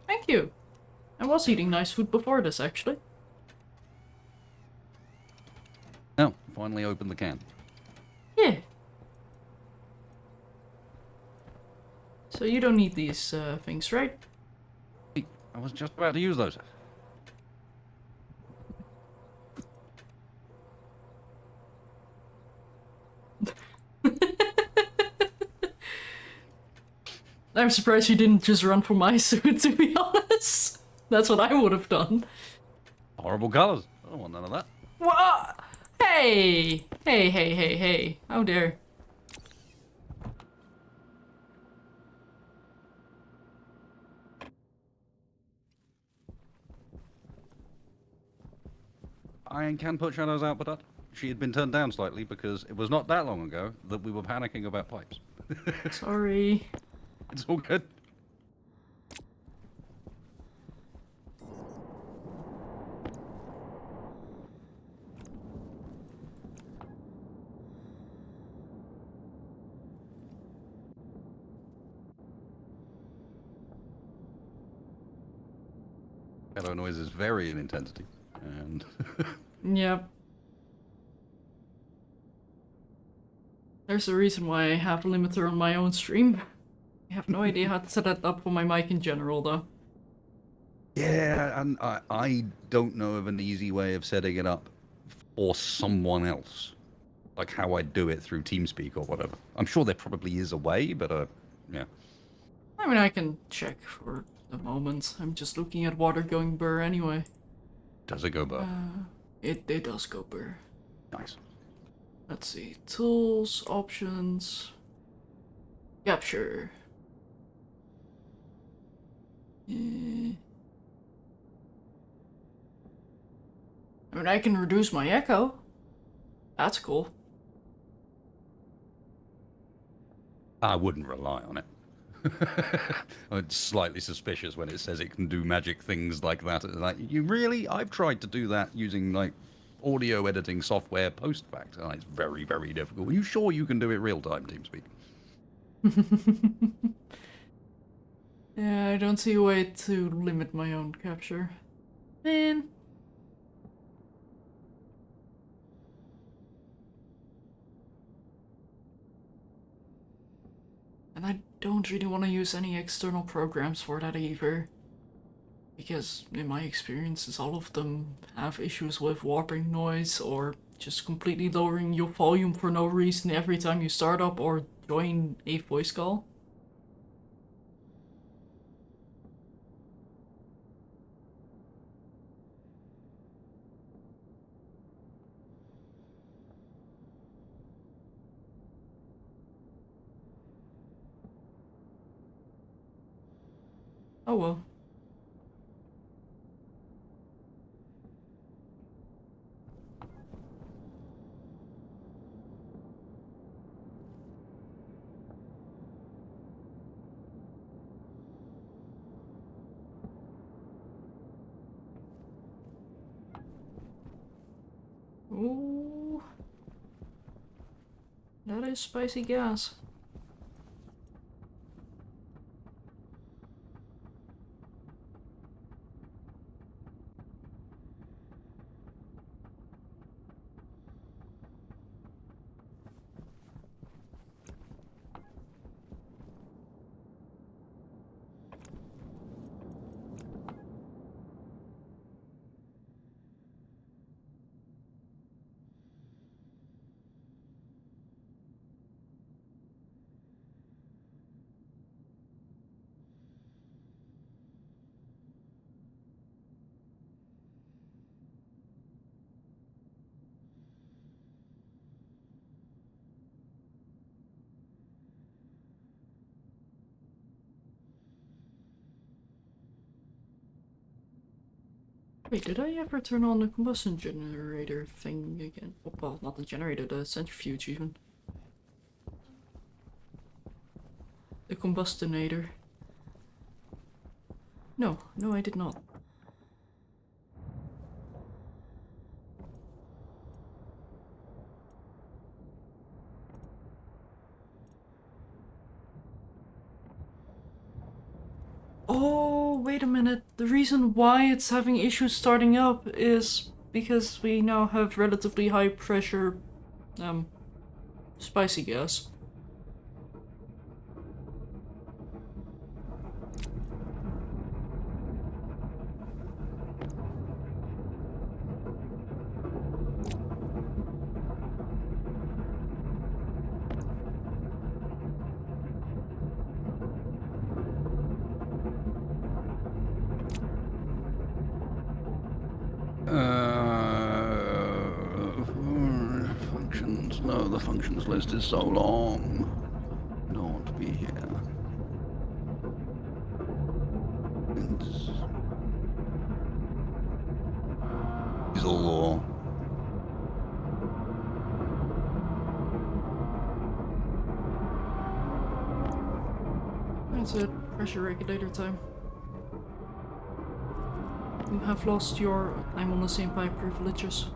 Speaker 2: Thank you. I was eating nice food before this, actually.
Speaker 1: Oh, finally opened the can.
Speaker 2: Yeah. So you don't need these things, right?
Speaker 1: I was just about to use those.
Speaker 2: I'm surprised you didn't just run for my suit, to be honest. That's what I would have done.
Speaker 1: Horrible colours. I don't want none of that.
Speaker 2: What? Hey! Hey, hey, hey, hey. How dare.
Speaker 1: I can put shadows out, but she had been turned down slightly because it was not that long ago that we were panicking about pipes.
Speaker 2: Sorry.
Speaker 1: It's all good. Shadow noises vary in intensity, and
Speaker 2: Yep. There's a reason why I have a limiter on my own stream. I have no idea how to set that up for my mic in general, though.
Speaker 1: yeah, and I don't know of an easy way of setting it up for someone else, like how I do it through TeamSpeak or whatever. I'm sure there probably is a way, but yeah.
Speaker 2: I mean, I can check for the moment. I'm just looking at water going burr anyway.
Speaker 1: Does it go burr?
Speaker 2: It does go burr.
Speaker 1: Nice.
Speaker 2: Let's see. Tools, options, capture. I mean, I can reduce my echo. That's cool.
Speaker 1: I wouldn't rely on it. It's slightly suspicious when it says it can do magic things like that. Like, you really? I've tried to do that using like audio editing software post fact, and it's very, very difficult. Are you sure you can do it real time, TeamSpeak?
Speaker 2: Yeah, I don't see a way to limit my own capture. Man. And I don't really want to use any external programs for that either. Because in my experiences, all of them have issues with warping noise or just completely lowering your volume for no reason every time you start up or join a voice call. Oh well. Ooh. That is spicy gas. Wait, did I ever turn on the combustion generator thing again? Oh, well, not the generator, the centrifuge even. The combustinator. No, I did not. wait a minute. The reason why it's having issues starting up is because we now have relatively high pressure, spicy gas.
Speaker 1: Functions. No, the functions list is so long. I don't want to be here. Diesel law.
Speaker 2: That's it. Pressure regulator time. You have lost your I'm on the same pipe privileges.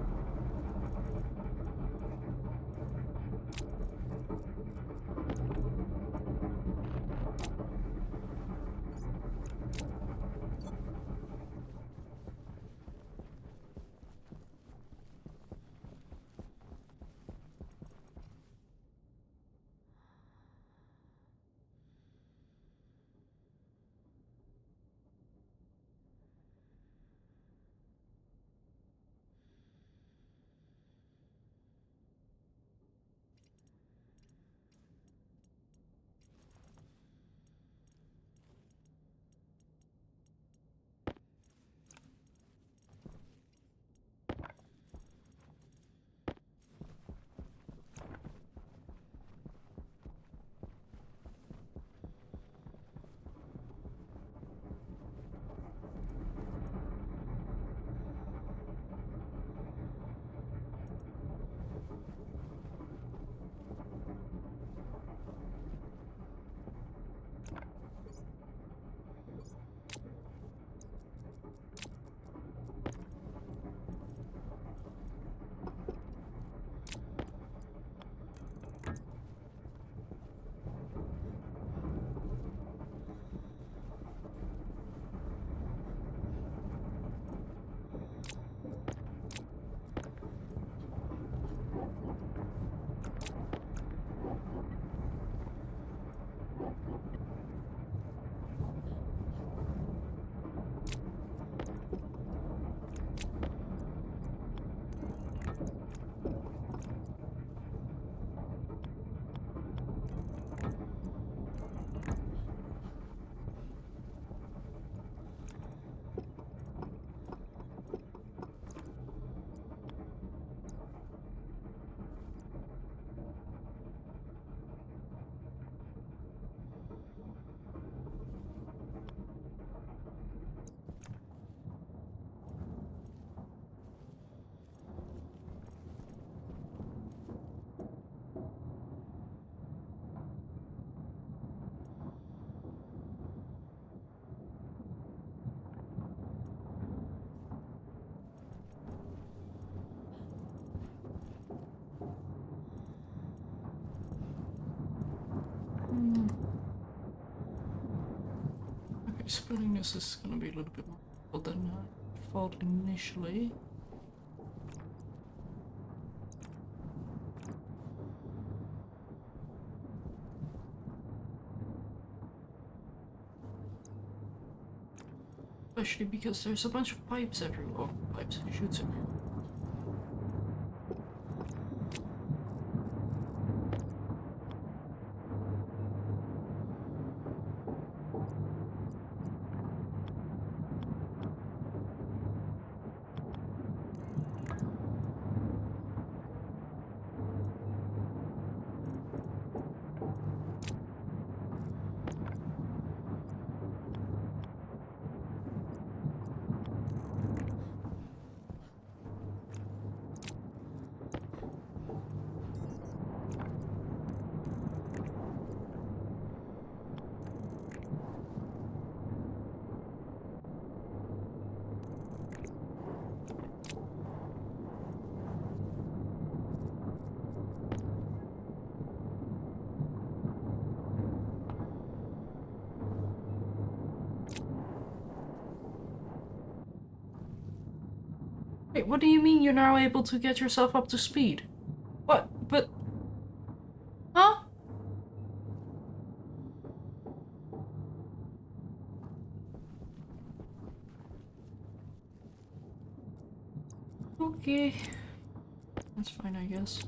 Speaker 2: Okay, splitting this is gonna be a little bit more difficult than I thought initially. Especially because there's a bunch of pipes everywhere. Oh, pipes, shoots everywhere. Wait, what do you mean you're now able to get yourself up to speed? What? But... Huh? Okay. That's fine, I guess.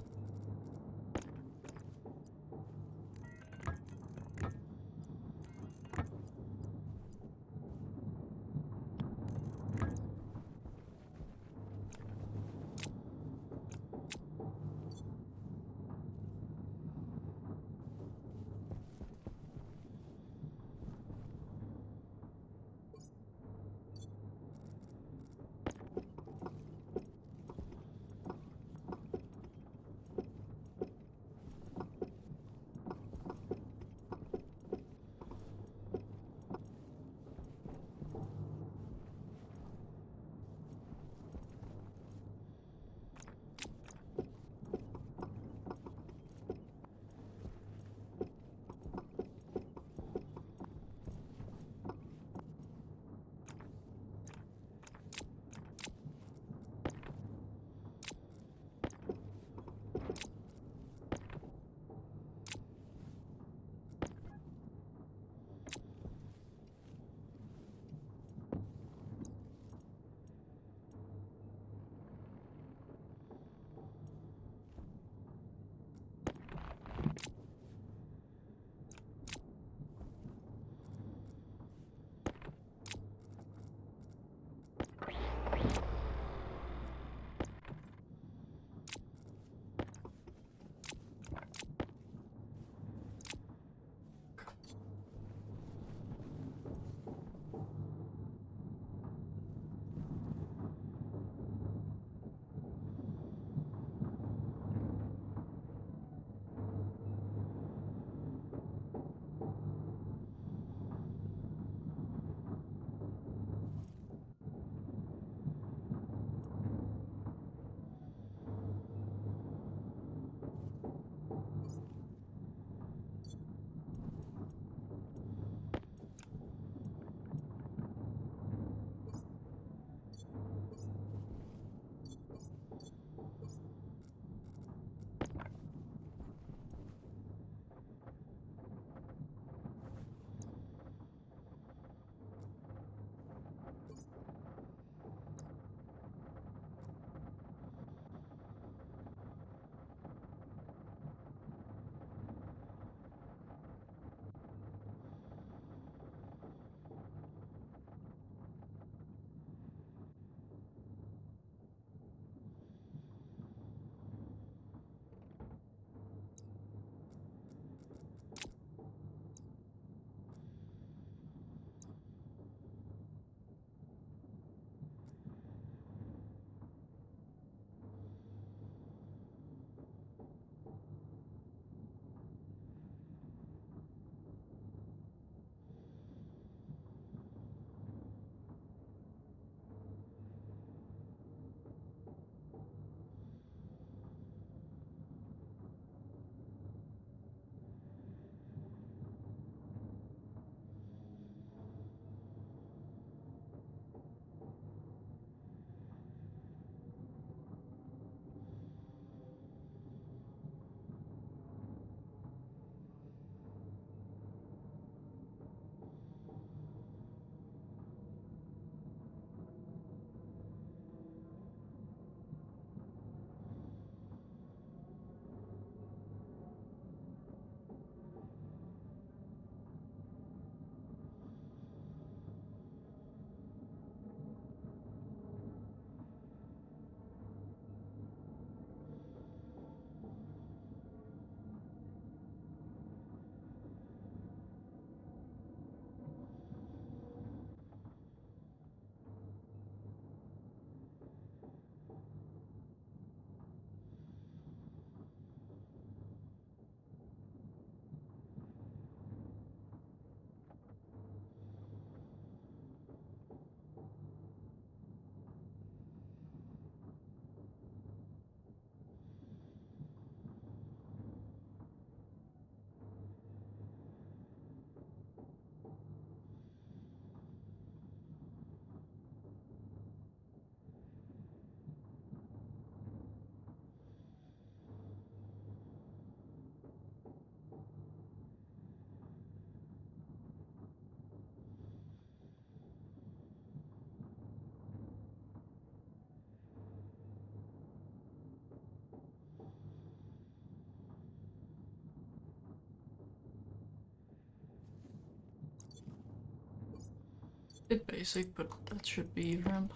Speaker 2: Bit basic, but that should be ramp.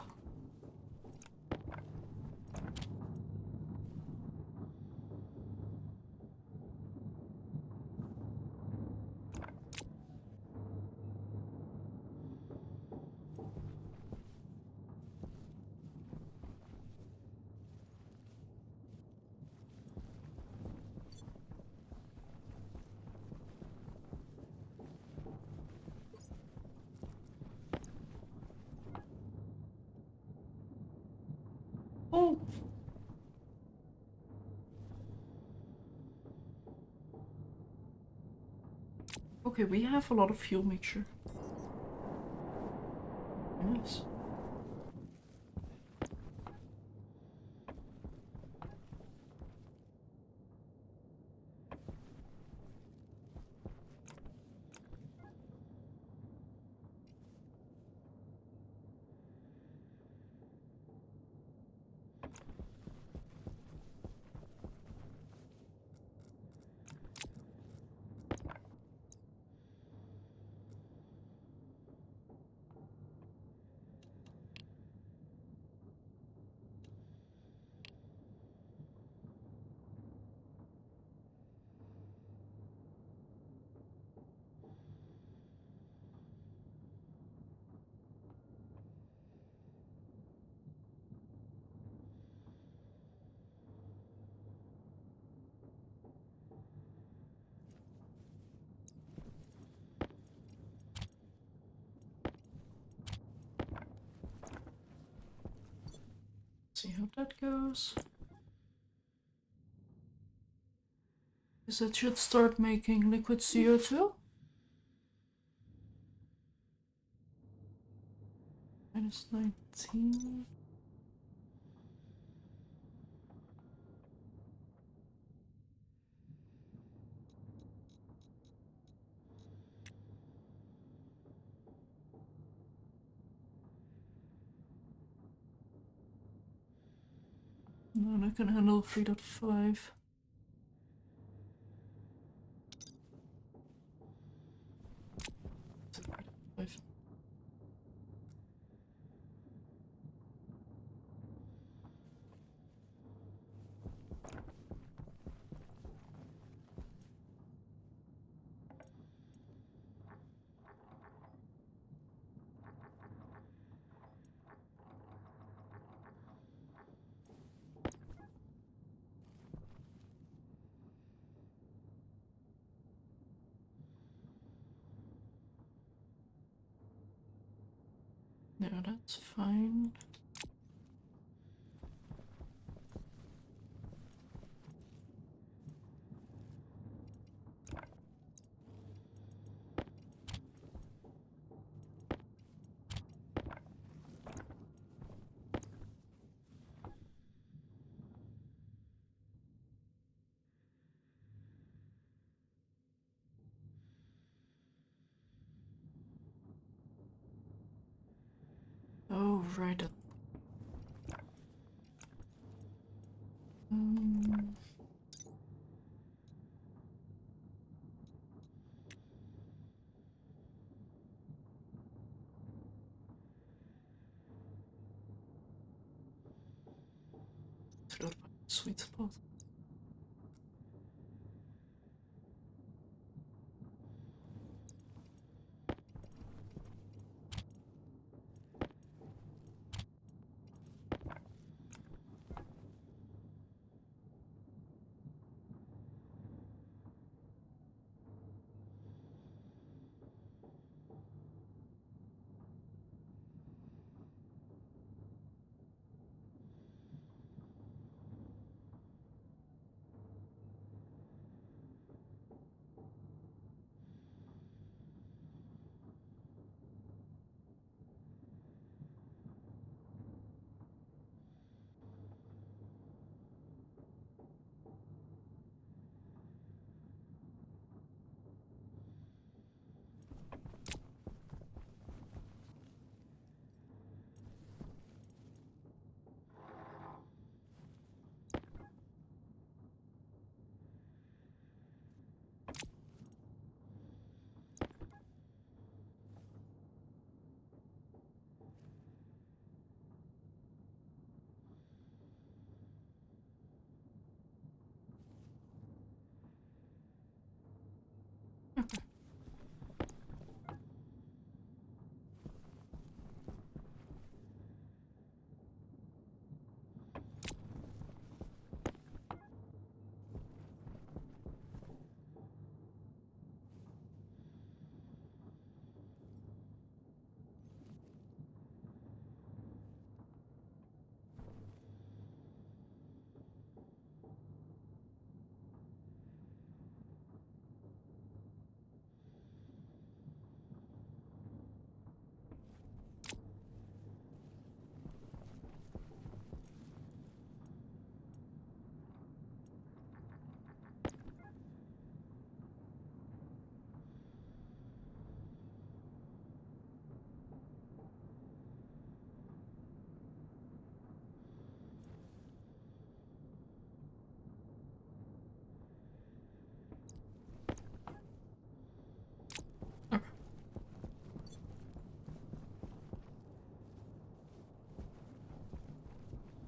Speaker 2: Oh! Okay, we have a lot of fuel mixture. Nice. See how that goes. Because that should start making liquid CO2. Minus 19. No, I can handle 3.5. No, that's fine. Oh, right. Um, sweet spot.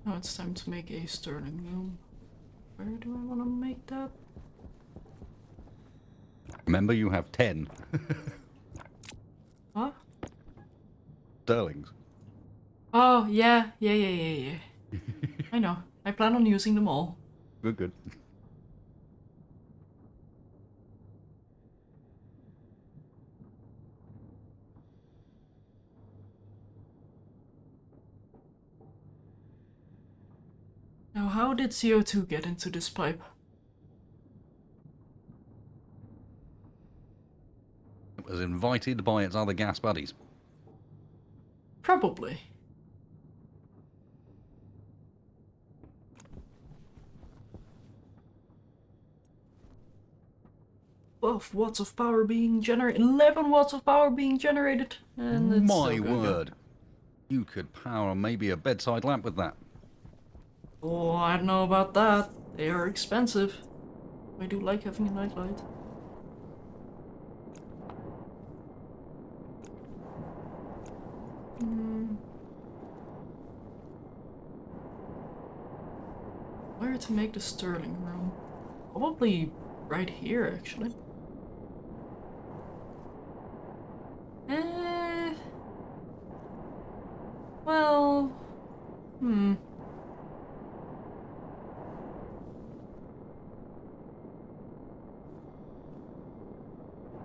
Speaker 2: Now it's time to make a Stirling room. Where do I want to make that?
Speaker 1: Remember, you have 10
Speaker 2: What?
Speaker 1: Stirlings.
Speaker 2: Oh, yeah. I know. I plan on using them all.
Speaker 1: Good, good.
Speaker 2: Now, how did CO2 get into this pipe?
Speaker 1: It was invited by its other gas buddies.
Speaker 2: Probably. Watts of power being generated. 11 watts of power being generated. And it's
Speaker 1: My
Speaker 2: still gonna go.
Speaker 1: word. You could power maybe a bedside lamp with that.
Speaker 2: Oh, I don't know about that. They are expensive. I do like having a nightlight. Where to make the Stirling room? Probably right here, actually. Well...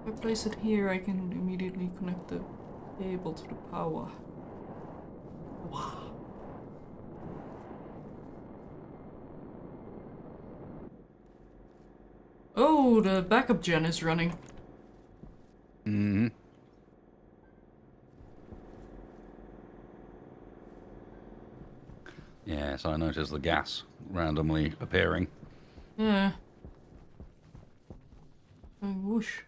Speaker 2: If I place it here, I can immediately connect the cable to the power. Wow. Oh, the backup gen is running.
Speaker 1: Mm-hmm. Yes, I noticed the gas randomly appearing.
Speaker 2: Yeah. Going whoosh.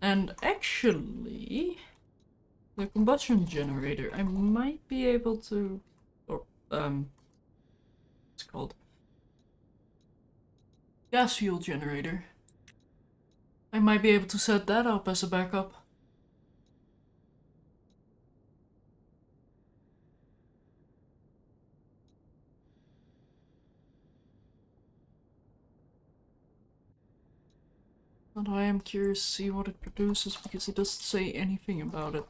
Speaker 2: And actually, the combustion generator, I might be able to, or, what's it called? Gas fuel generator. I might be able to set that up as a backup. But I am curious to see what it produces because it doesn't say anything about it.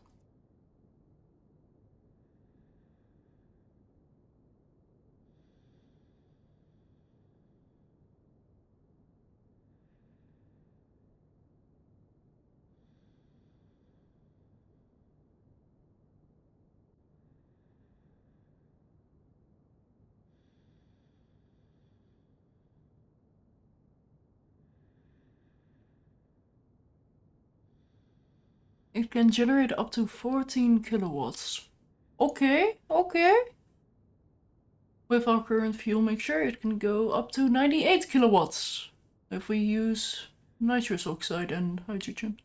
Speaker 2: It can generate up to 14 kilowatts. Okay. With our current fuel mixture, it can go up to 98 kilowatts if we use nitrous oxide and hydrogen.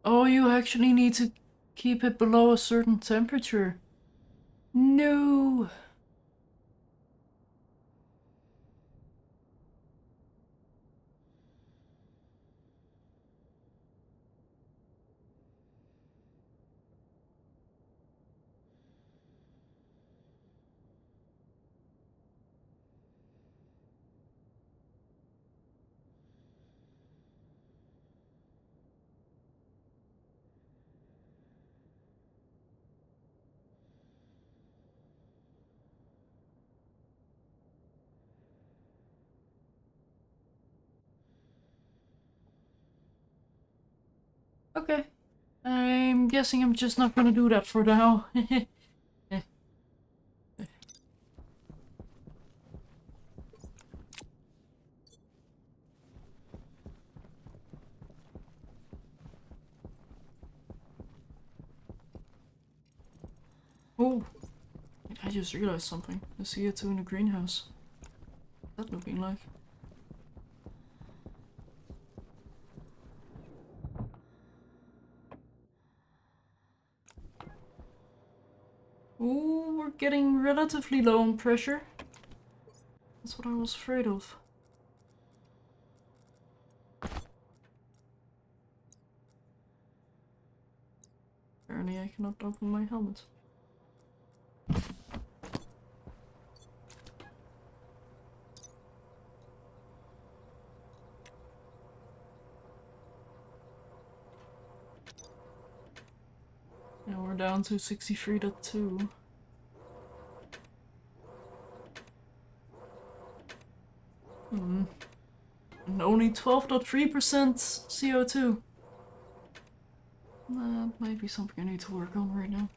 Speaker 2: Oh, you actually need to keep it below a certain temperature. No. Okay. I'm guessing I'm just not gonna do that for now. Oh, I just realized something. The CO2 in the greenhouse. What's that looking like? Ooh, we're getting relatively low on pressure. That's what I was afraid of. Apparently I cannot open my helmet. Now we're down to 63.2. And only 12.3% CO2. That might be something I need to work on right now.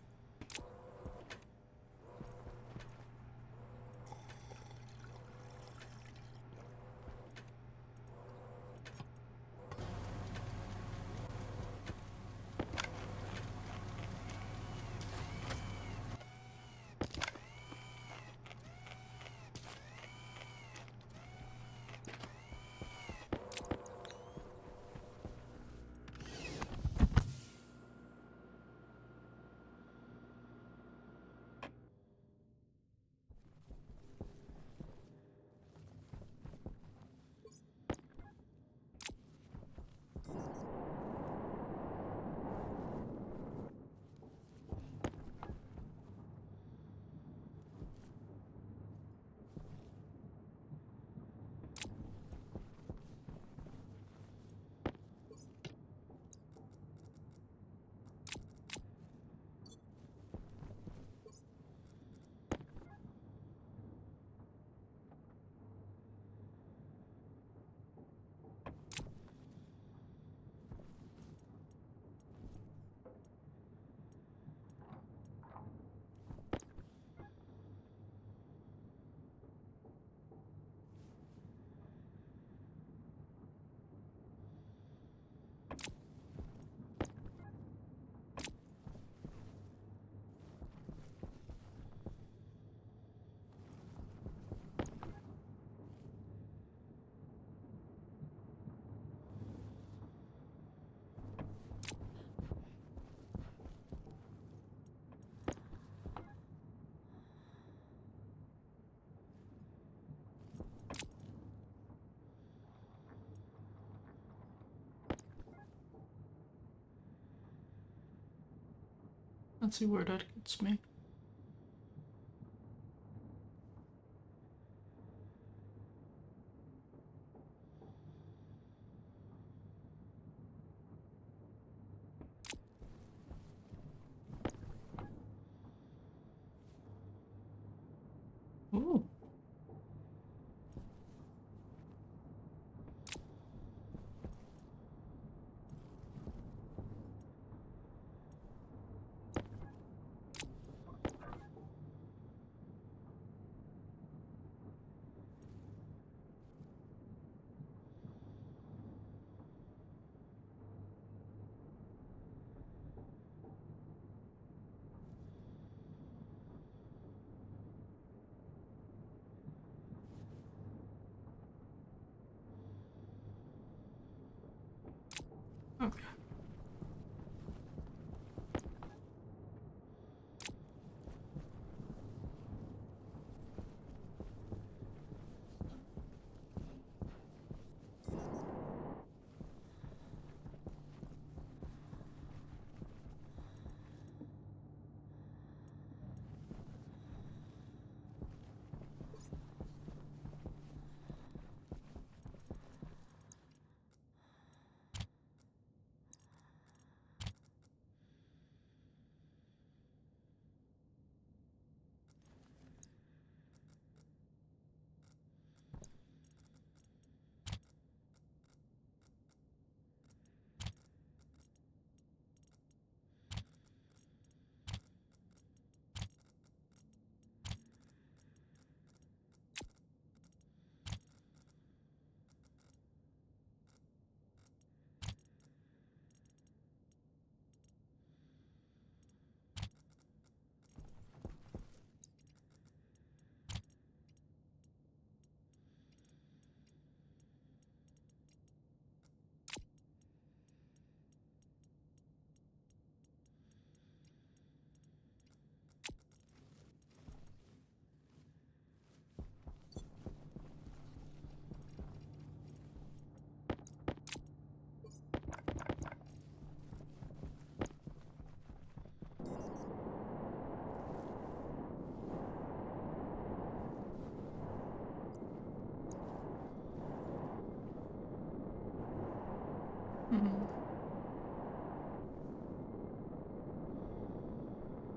Speaker 2: Let's see where that gets me. Ooh.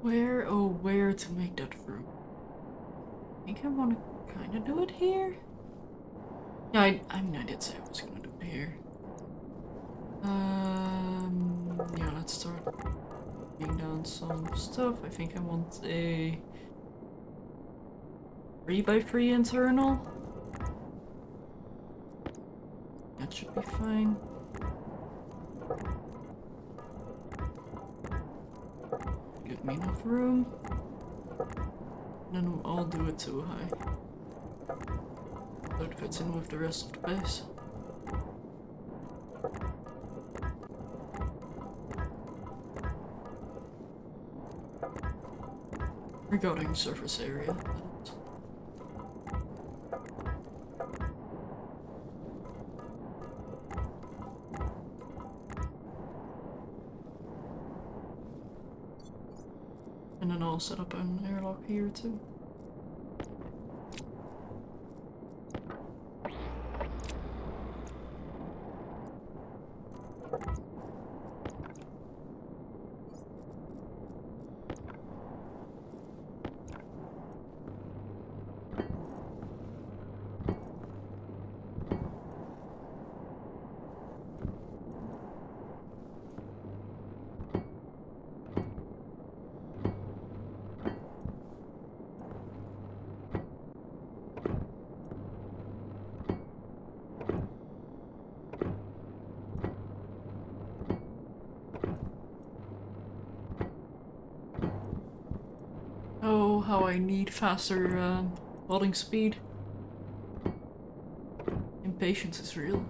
Speaker 2: Where, oh, where to make that room? I think I want to kind of do it here. Yeah, I mean, I did say I was gonna do it here. Yeah, let's start putting down some stuff. I think I want a 3x3 internal. That should be fine. Give me enough room. And then I'll do it too high. So it fits in with the rest of the base. Regarding surface area. And then I'll set up an airlock here too. Oh, how I need faster welding speed. Impatience is real.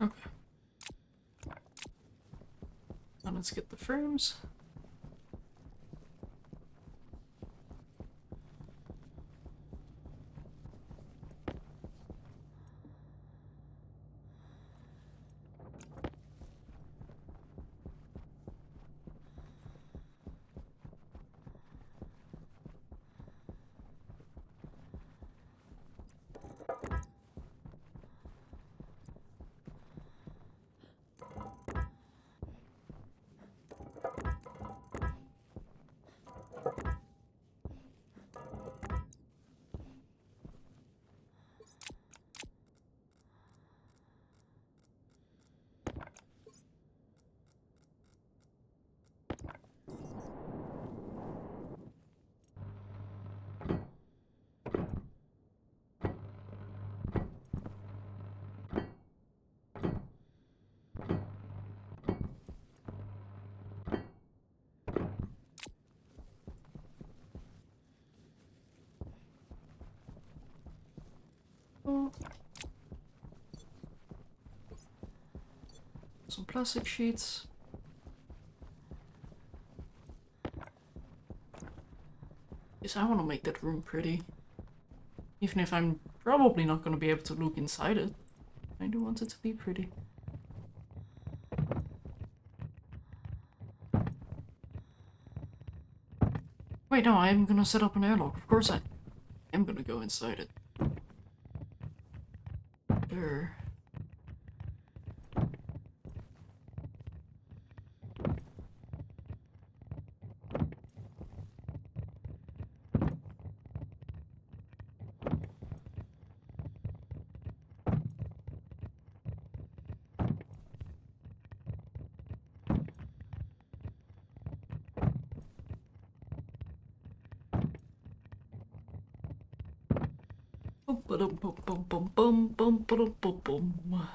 Speaker 2: Okay. Now let's get the frames. Oh. Some plastic sheets. Yes, I want to make that room pretty. Even if I'm probably not going to be able to look inside it. I do want it to be pretty. Wait, no, I'm gonna set up an airlock. Of course I am gonna go inside it. There. Bum, ba-dum, bum, bum, bum, bum, bum, ba-dum, bum, bum.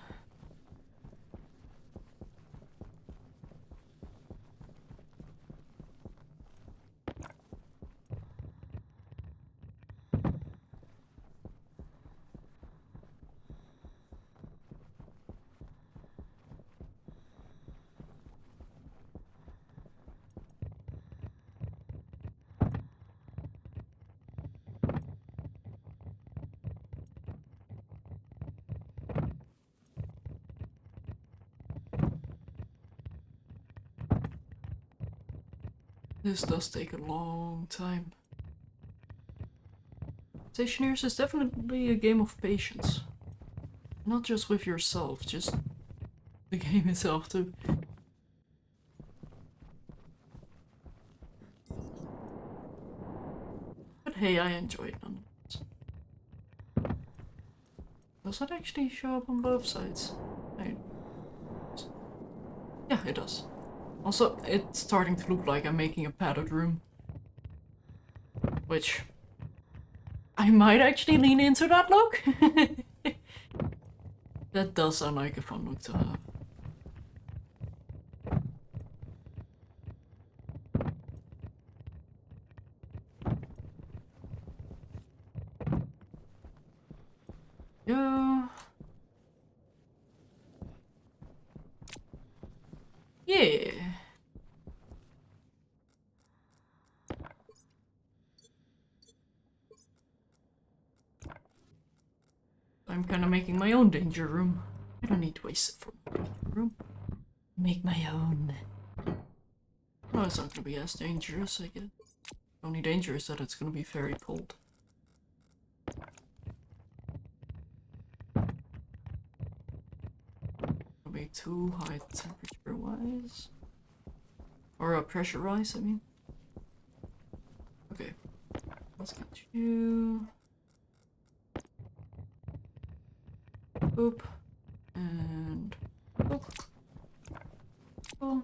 Speaker 2: This does take a long time. Stationeers is definitely a game of patience. Not just with yourself, just the game itself too. But hey, I enjoy it nonetheless. Does that actually show up on both sides? Yeah, it does. Also, it's starting to look like I'm making a padded room. Which... I might actually lean into that look. That does sound like a fun look to have. Yeah. Yeah. I'm kind of making my own danger room. I don't need to waste it for my danger room. Make my own. No, it's not gonna be as dangerous, I guess. The only danger is that it's gonna be very cold. It'll be too high temperature wise. Or pressure wise, I mean. Okay. Let's get you. Boop. And boop. Cool.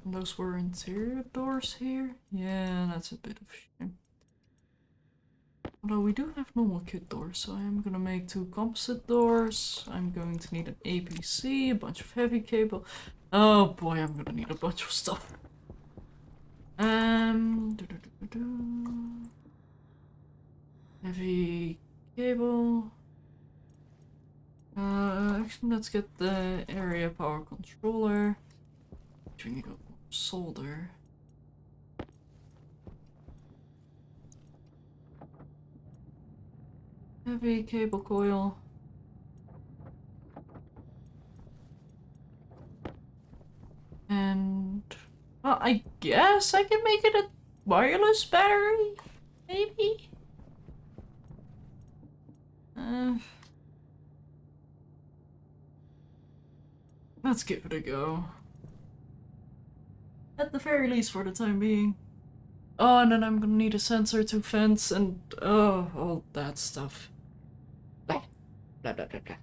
Speaker 2: And those were interior doors here? Yeah, that's a bit of a shame. Although we do have normal kit doors, so I'm gonna make 2 composite doors. I'm going to need an APC, a bunch of heavy cable. Oh boy, I'm gonna need a bunch of stuff. Heavy cable. Actually, let's get the area power controller. Which we need a solder. Heavy cable coil. And well, I guess I can make it a wireless battery, maybe? Let's give it a go. At the very least for the time being. Oh, and then I'm gonna need a sensor to fence and all that stuff. Blah, blah, blah, blah, blah.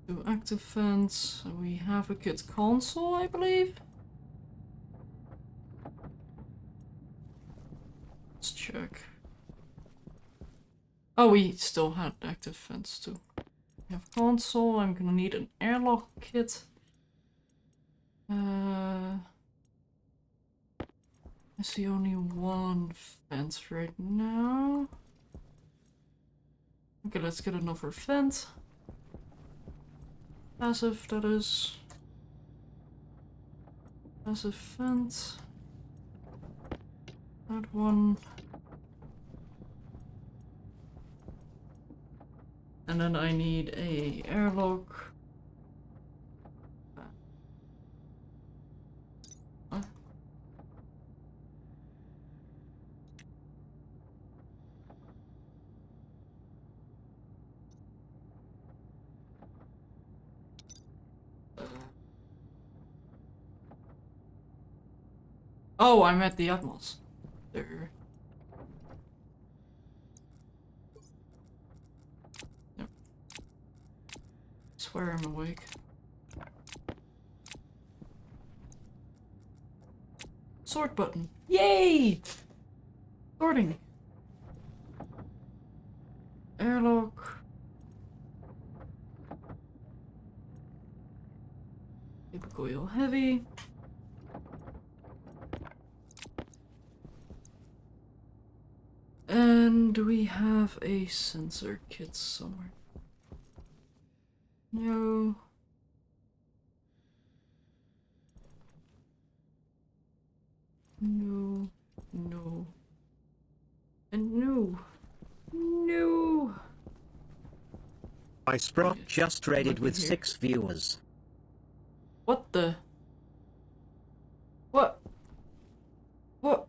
Speaker 2: Do active fence. We have a kit console, I believe. Let's check. Oh, we still had active fence too. We have console. I'm gonna need an airlock kit. I see only one fence right now. Okay, let's get another fence. Passive, that is. Passive fence. That one. And then I need a airlock. Oh, I'm at the Atmos. There. swear I'm awake. Sort button. Yay! Sorting. Airlock. Paper coil heavy. And do we have a sensor kit somewhere? No. No. No. And no. No.
Speaker 5: I Sprout just raided
Speaker 2: Might be
Speaker 5: with
Speaker 2: here.
Speaker 5: 6 viewers.
Speaker 2: What the? What? What?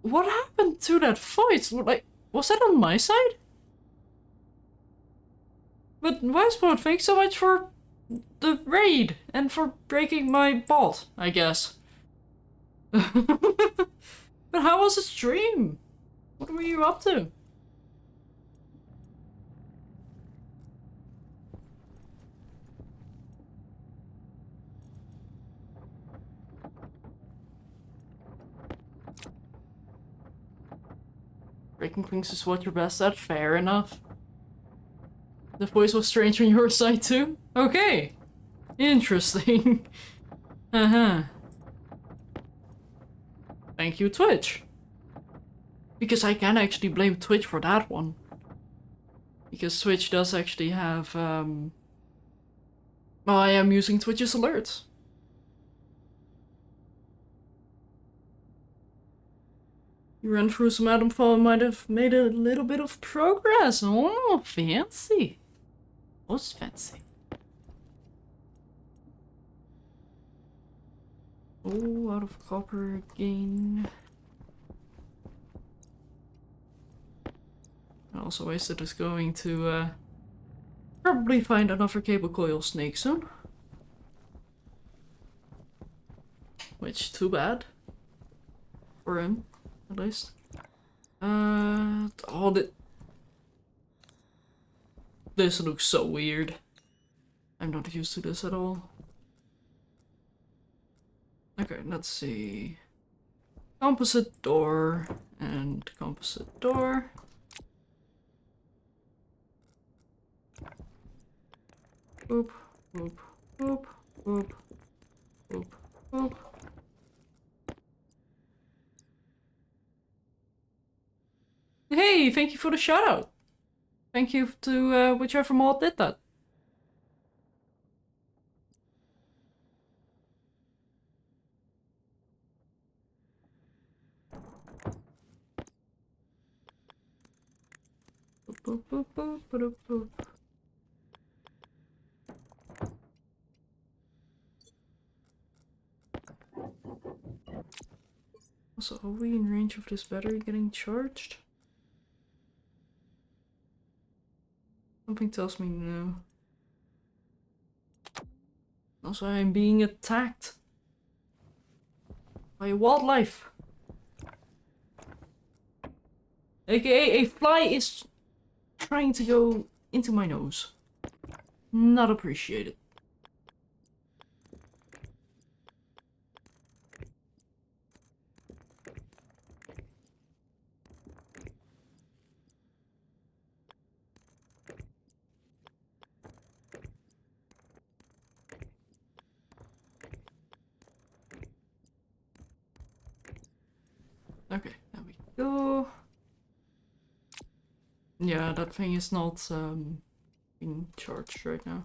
Speaker 2: What happened to that voice? Like, was that on my side? But Wisebot, thanks so much for the raid and for breaking my bot, I guess. But how was the stream? What were you up to? Breaking things is what you're best at, fair enough. The voice was strange on your side too? Okay. Interesting. Uh-huh. Thank you, Twitch. Because I can actually blame Twitch for that one. Because Twitch does actually have, well, I am using Twitch's alerts. You ran through some Atom Fall and might have made a little bit of progress. Oh, fancy. Most fancy. Oh, out of copper again. And also wasted is going to probably find another cable coil snake soon. Which, too bad. For him, at least. Oh, this looks so weird. I'm not used to this at all. Okay, let's see. Composite door and composite door. Boop, boop, boop, boop, boop, boop. Hey, thank you for the shout out. Thank you to whichever mod did that. Boop, boop, boop, boop, boop. Also, are we in range of this battery getting charged? Something tells me no. Also, I'm being attacked by a wildlife. AKA a fly is trying to go into my nose. Not appreciated. Okay, there we go. Yeah, that thing is not being charged right now.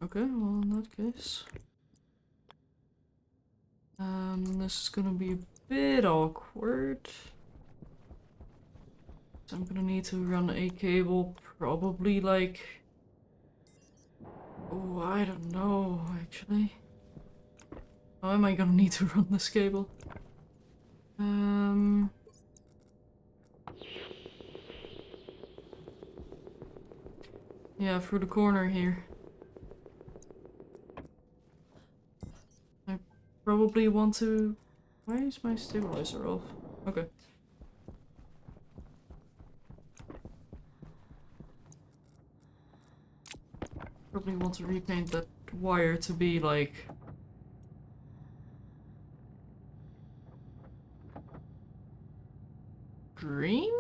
Speaker 2: Okay, well in that case. This is gonna be a bit awkward. So I'm gonna need to run a cable, probably like... Oh, I don't know, actually. How am I gonna need to run this cable? Yeah, through the corner here. I probably want to... Why is my stabilizer off? Okay. Probably want to repaint that wire to be like... green?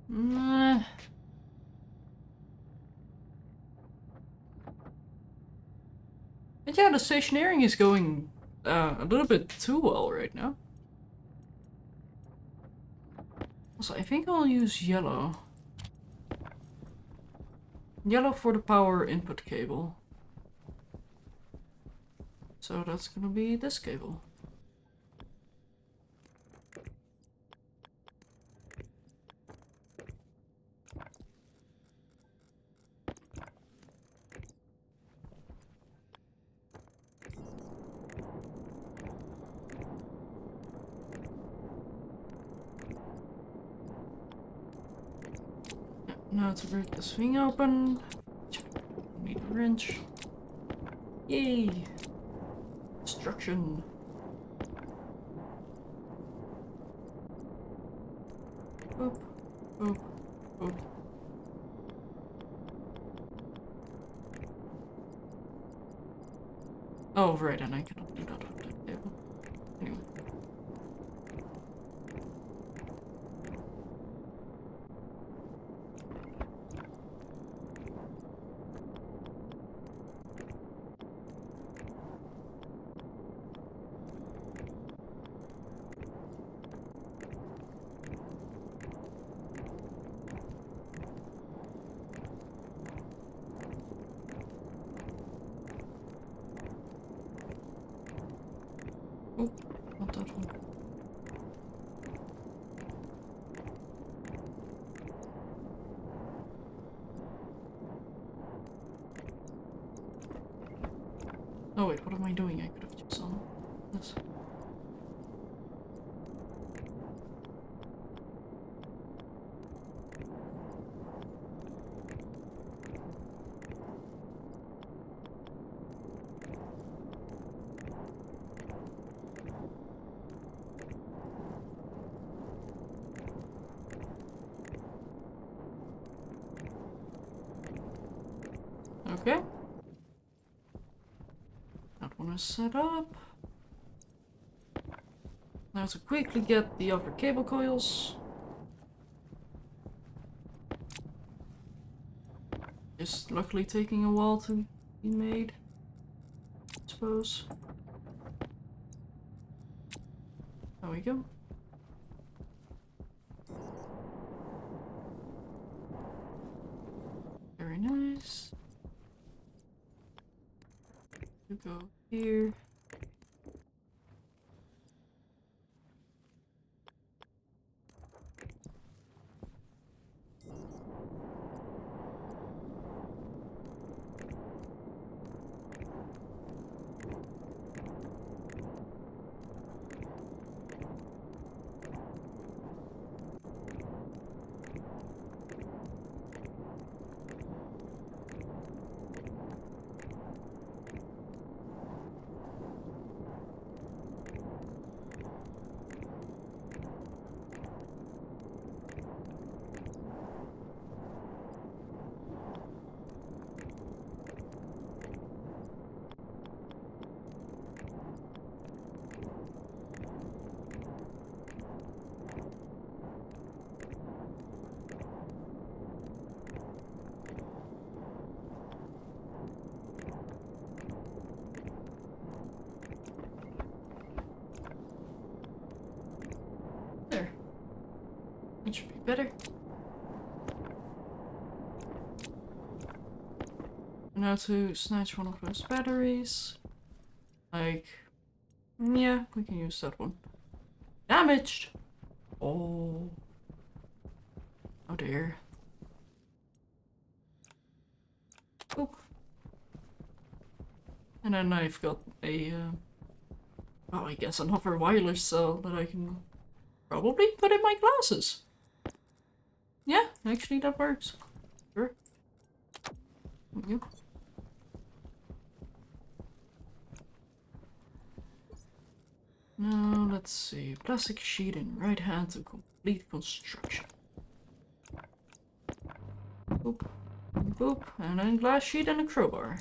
Speaker 2: Nah. But yeah, the stationeering is going a little bit too well right now. Also, I think I'll use yellow. Yellow for the power input cable. So that's gonna be this cable. Now to break this thing open. Need a wrench. Yay! Destruction. Boop, boop, boop. Oh, right, and I cannot do that on the table. Anyway. Oh, not that one. Oh wait, what am I doing? I could have just done this. Okay. That one is set up. Now to quickly get the other cable coils. Just luckily taking a while to be made, I suppose. There we go. Very nice. You go here. There. It should be better. Now to snatch one of those batteries. Like, yeah, we can use that one. Damaged! Oh. Oh dear. Oop. And then I've got a, well, I guess another wireless cell that I can probably put in my glasses. Yeah, actually that works. Sure. There we go. Now Let's see. Plastic sheet in right hand to complete construction. Boop. Boop. And then glass sheet and a crowbar.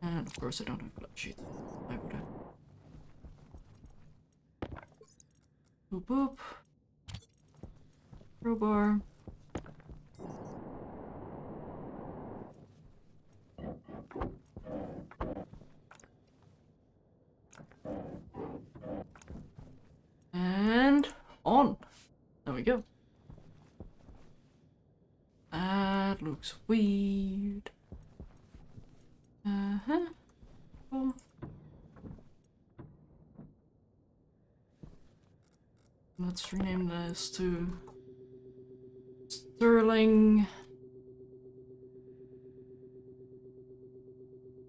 Speaker 2: And of course I don't have glass sheet. I would have. Boop boop. Crowbar. And on. There we go. That looks weird. Uh-huh. Cool. Let's rename this to Stirling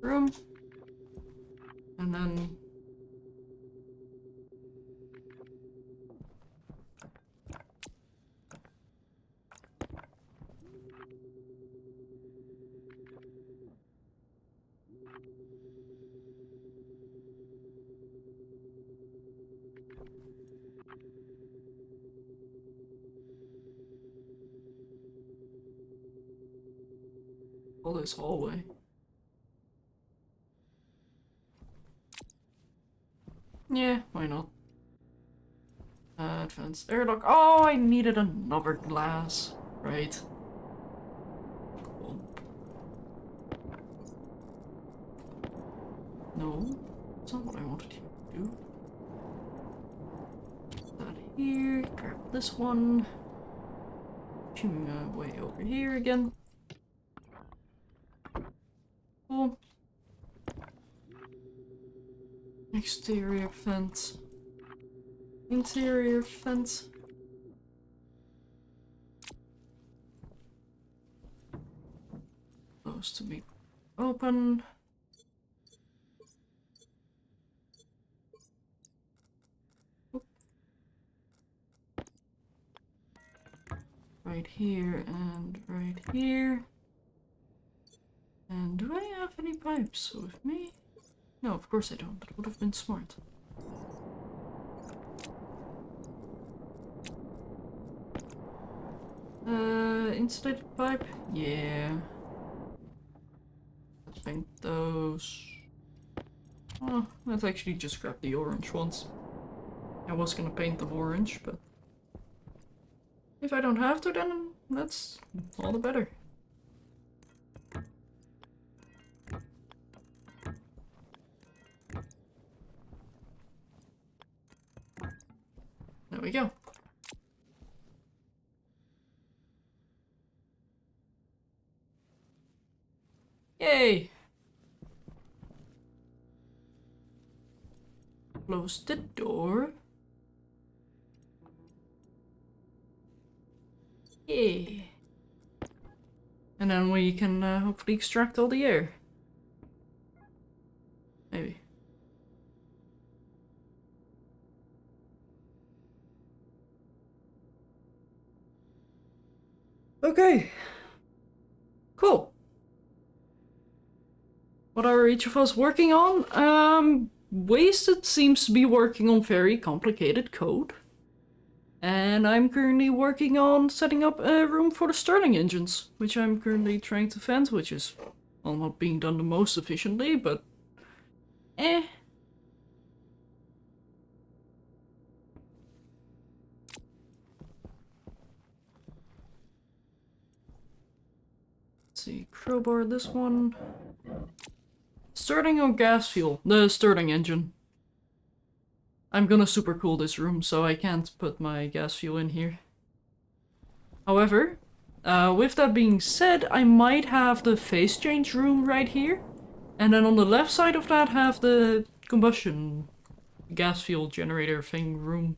Speaker 2: room. And then all this hallway. Yeah, why not? Advanced airlock. Oh, I needed another glass. Right. Cool. No, that's not what I wanted you to do. Put that here. Grab this one. Shimmy my way over here again. Cool. Exterior fence. Interior fence. Those to be open. Oop. Right here and right here. And do I have any pipes with me? No, of course I don't. That would have been smart. Insulated pipe? Yeah. Let's paint those. Oh, let's actually just grab the orange ones. I was gonna paint them orange, but if I don't have to, then that's all the better. There we go. Yay! Close the door. Yay! And then we can hopefully extract all the air. Maybe. Okay. Cool. What are each of us working on? Wasted seems to be working on very complicated code. And I'm currently working on setting up a room for the Stirling engines, which I'm currently trying to vent, which is, well, not being done the most efficiently, but eh. Let's see, crowbar this one. Stirling or gas fuel? The Stirling engine. I'm gonna super cool this room, so I can't put my gas fuel in here. However, with that being said, I might have the phase change room right here. And then on the left side of that have the combustion gas fuel generator thing room.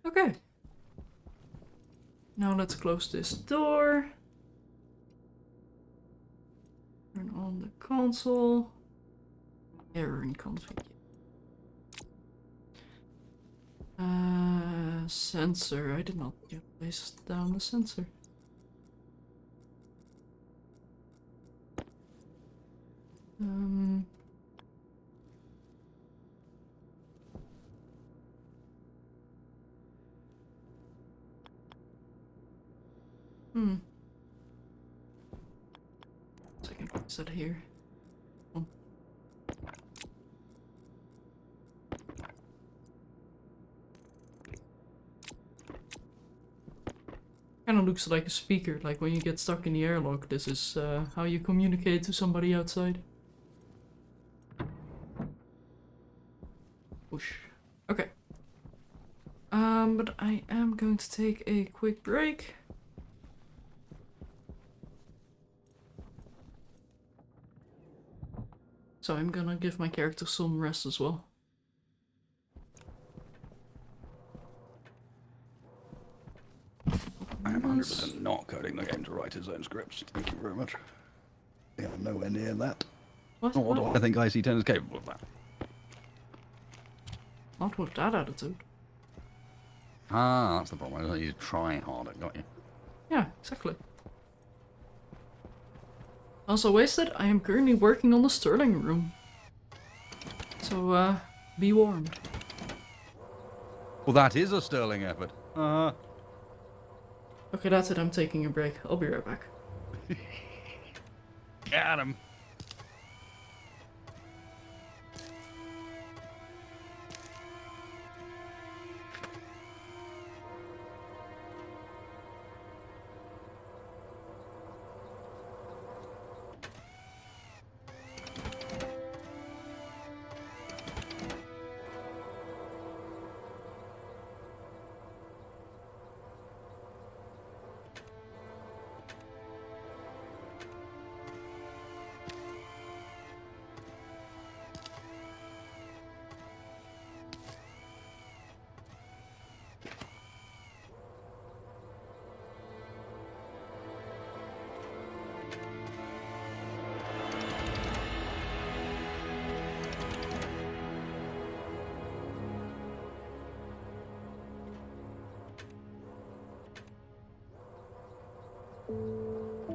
Speaker 2: Okay. Now let's close this door. Turn on the console. Error in config. Sensor. I did not place down the sensor. Um. Hmm. Second, is that here? Oh. Kind of looks like a speaker, like when you get stuck in the airlock. This is how you communicate to somebody outside. Whoosh. Okay. But I am going to take a quick break. So I'm gonna give my character some rest as well.
Speaker 1: I am 100% not coding the game to write his own scripts. Thank you very much. Yeah, I'm nowhere near that.
Speaker 2: What?
Speaker 1: Nor do
Speaker 2: What?
Speaker 1: I think IC10 is capable of that.
Speaker 2: Not with that attitude.
Speaker 1: Ah, that's the problem. I don't need to try harder, got you?
Speaker 2: Yeah, exactly. Also wasted, I am currently working on the Stirling room. So, be warned.
Speaker 1: Well, that is a sterling effort.
Speaker 2: Okay, that's it, I'm taking a break. I'll be right back.
Speaker 1: Got him.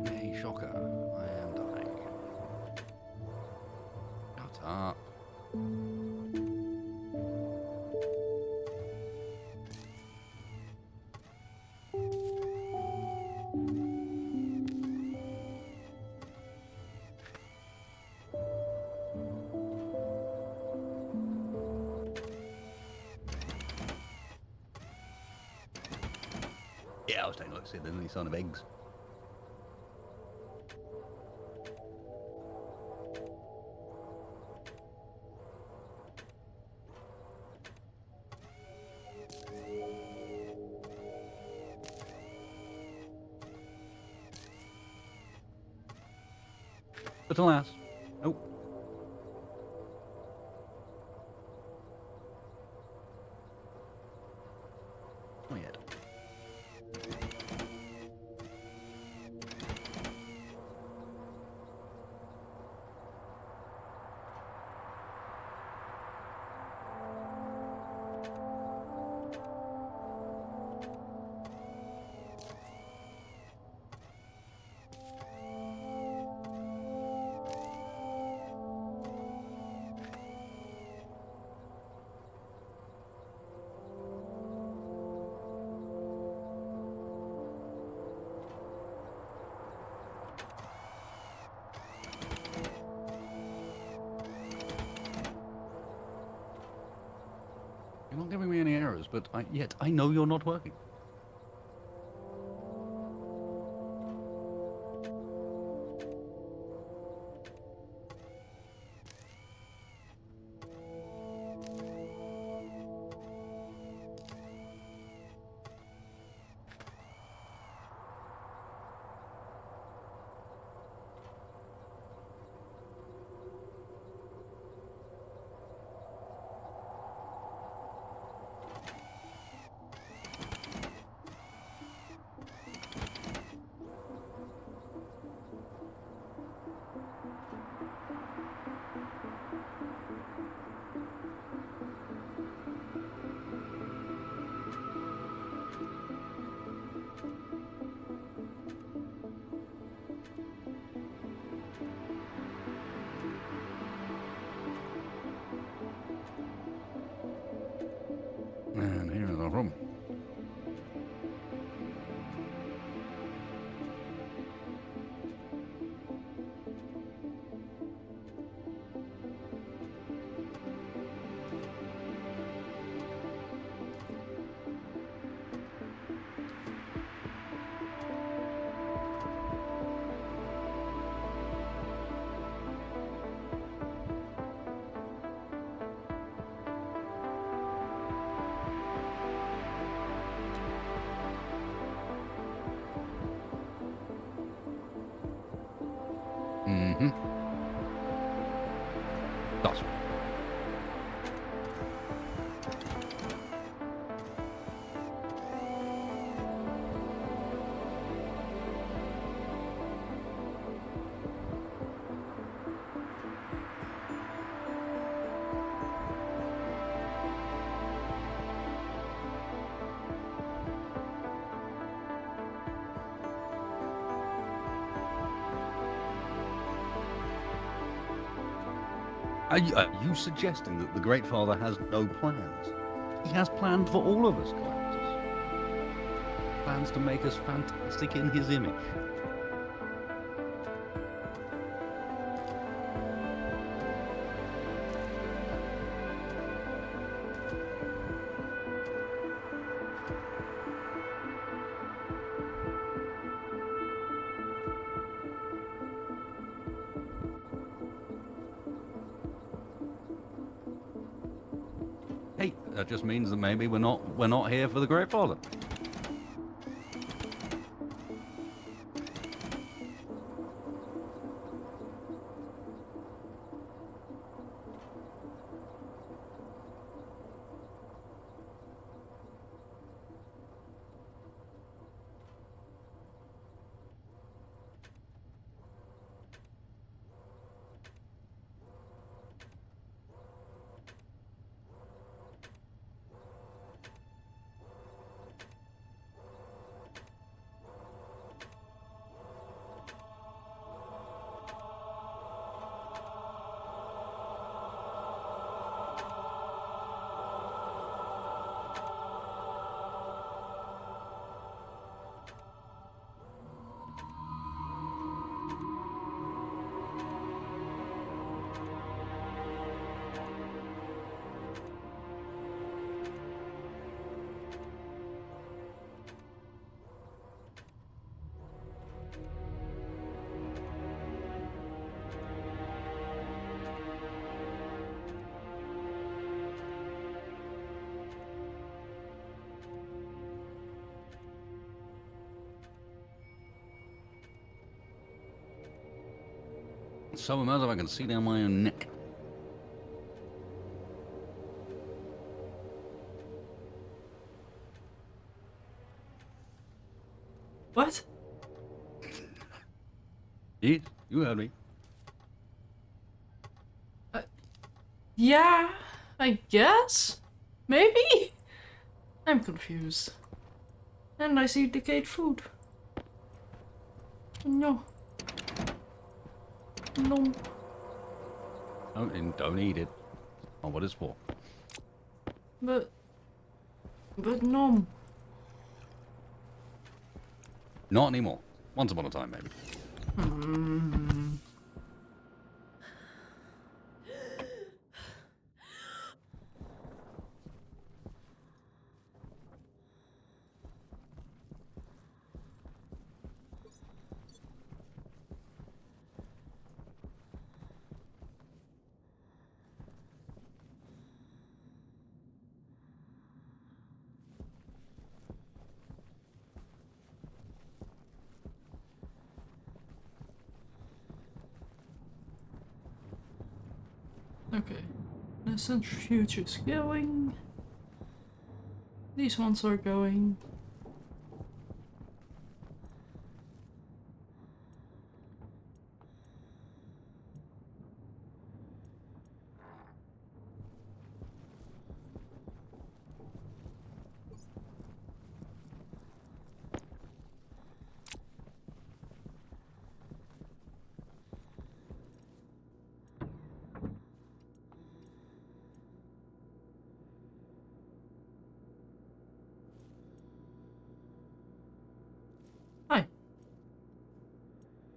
Speaker 1: Hey, shocker. I am dying. Shut up. Yeah, I was taking a look to see if there's any sign of eggs. But alas, nope. Not yet. You're not giving me any errors, but yet I know you're not working. And here's our room. Mm-hmm. That's right. Are you suggesting that the Great Father has no plans? He has planned for all of us, Cleantus. Plans to make us fantastic in his image. Hey, that just means that maybe we're not here for the Great Father. So imagine if I can see down my own neck.
Speaker 2: What?
Speaker 1: Yes, you heard me.
Speaker 2: Yeah, I guess? Maybe? I'm confused. And I see decayed food. No. No.
Speaker 1: Don't eat it. Not what it's for.
Speaker 2: But no.
Speaker 1: Not anymore. Once upon a time, maybe.
Speaker 2: Okay. The centrifuge is going. These ones are going.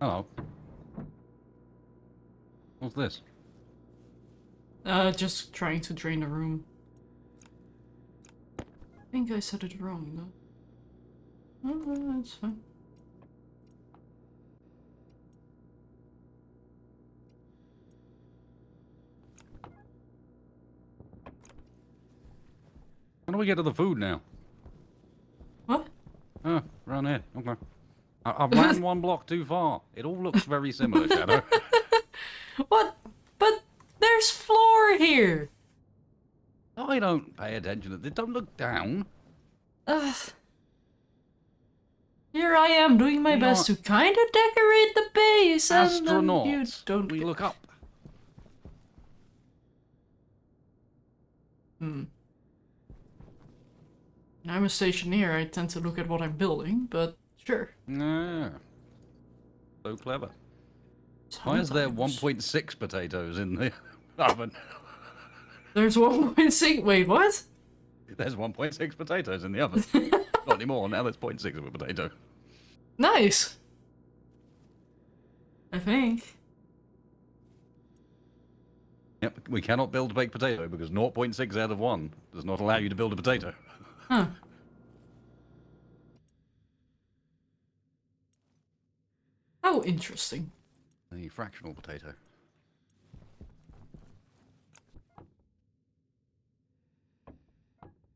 Speaker 1: Hello. What's this?
Speaker 2: Just trying to drain the room. I think I said it wrong, though. Oh, that's fine.
Speaker 1: How do we get to the food now?
Speaker 2: What?
Speaker 1: Oh, around here. Okay. I've ran one block too far. It all looks very similar, Shadow.
Speaker 2: What? But there's floor here!
Speaker 1: I don't pay attention. Don't look down.
Speaker 2: Ugh. Here I am doing my
Speaker 1: We
Speaker 2: best
Speaker 1: are
Speaker 2: to kind of decorate the base, and then you
Speaker 1: Astronauts.
Speaker 2: don't
Speaker 1: We
Speaker 2: get...
Speaker 1: look up.
Speaker 2: Hmm. I'm a stationeer, I tend to look at what I'm building, but sure.
Speaker 1: Yeah. So clever. Why is there
Speaker 2: Sometimes.
Speaker 1: 1.6 potatoes in the oven?
Speaker 2: There's 1.6. Wait, what?
Speaker 1: There's 1.6 potatoes in the oven. Not anymore. Now there's 0.6 of a potato.
Speaker 2: Nice! I think.
Speaker 1: Yep, we cannot build a baked potato because 0.6 out of 1 does not allow you to build a potato.
Speaker 2: Huh. How interesting.
Speaker 1: A fractional potato.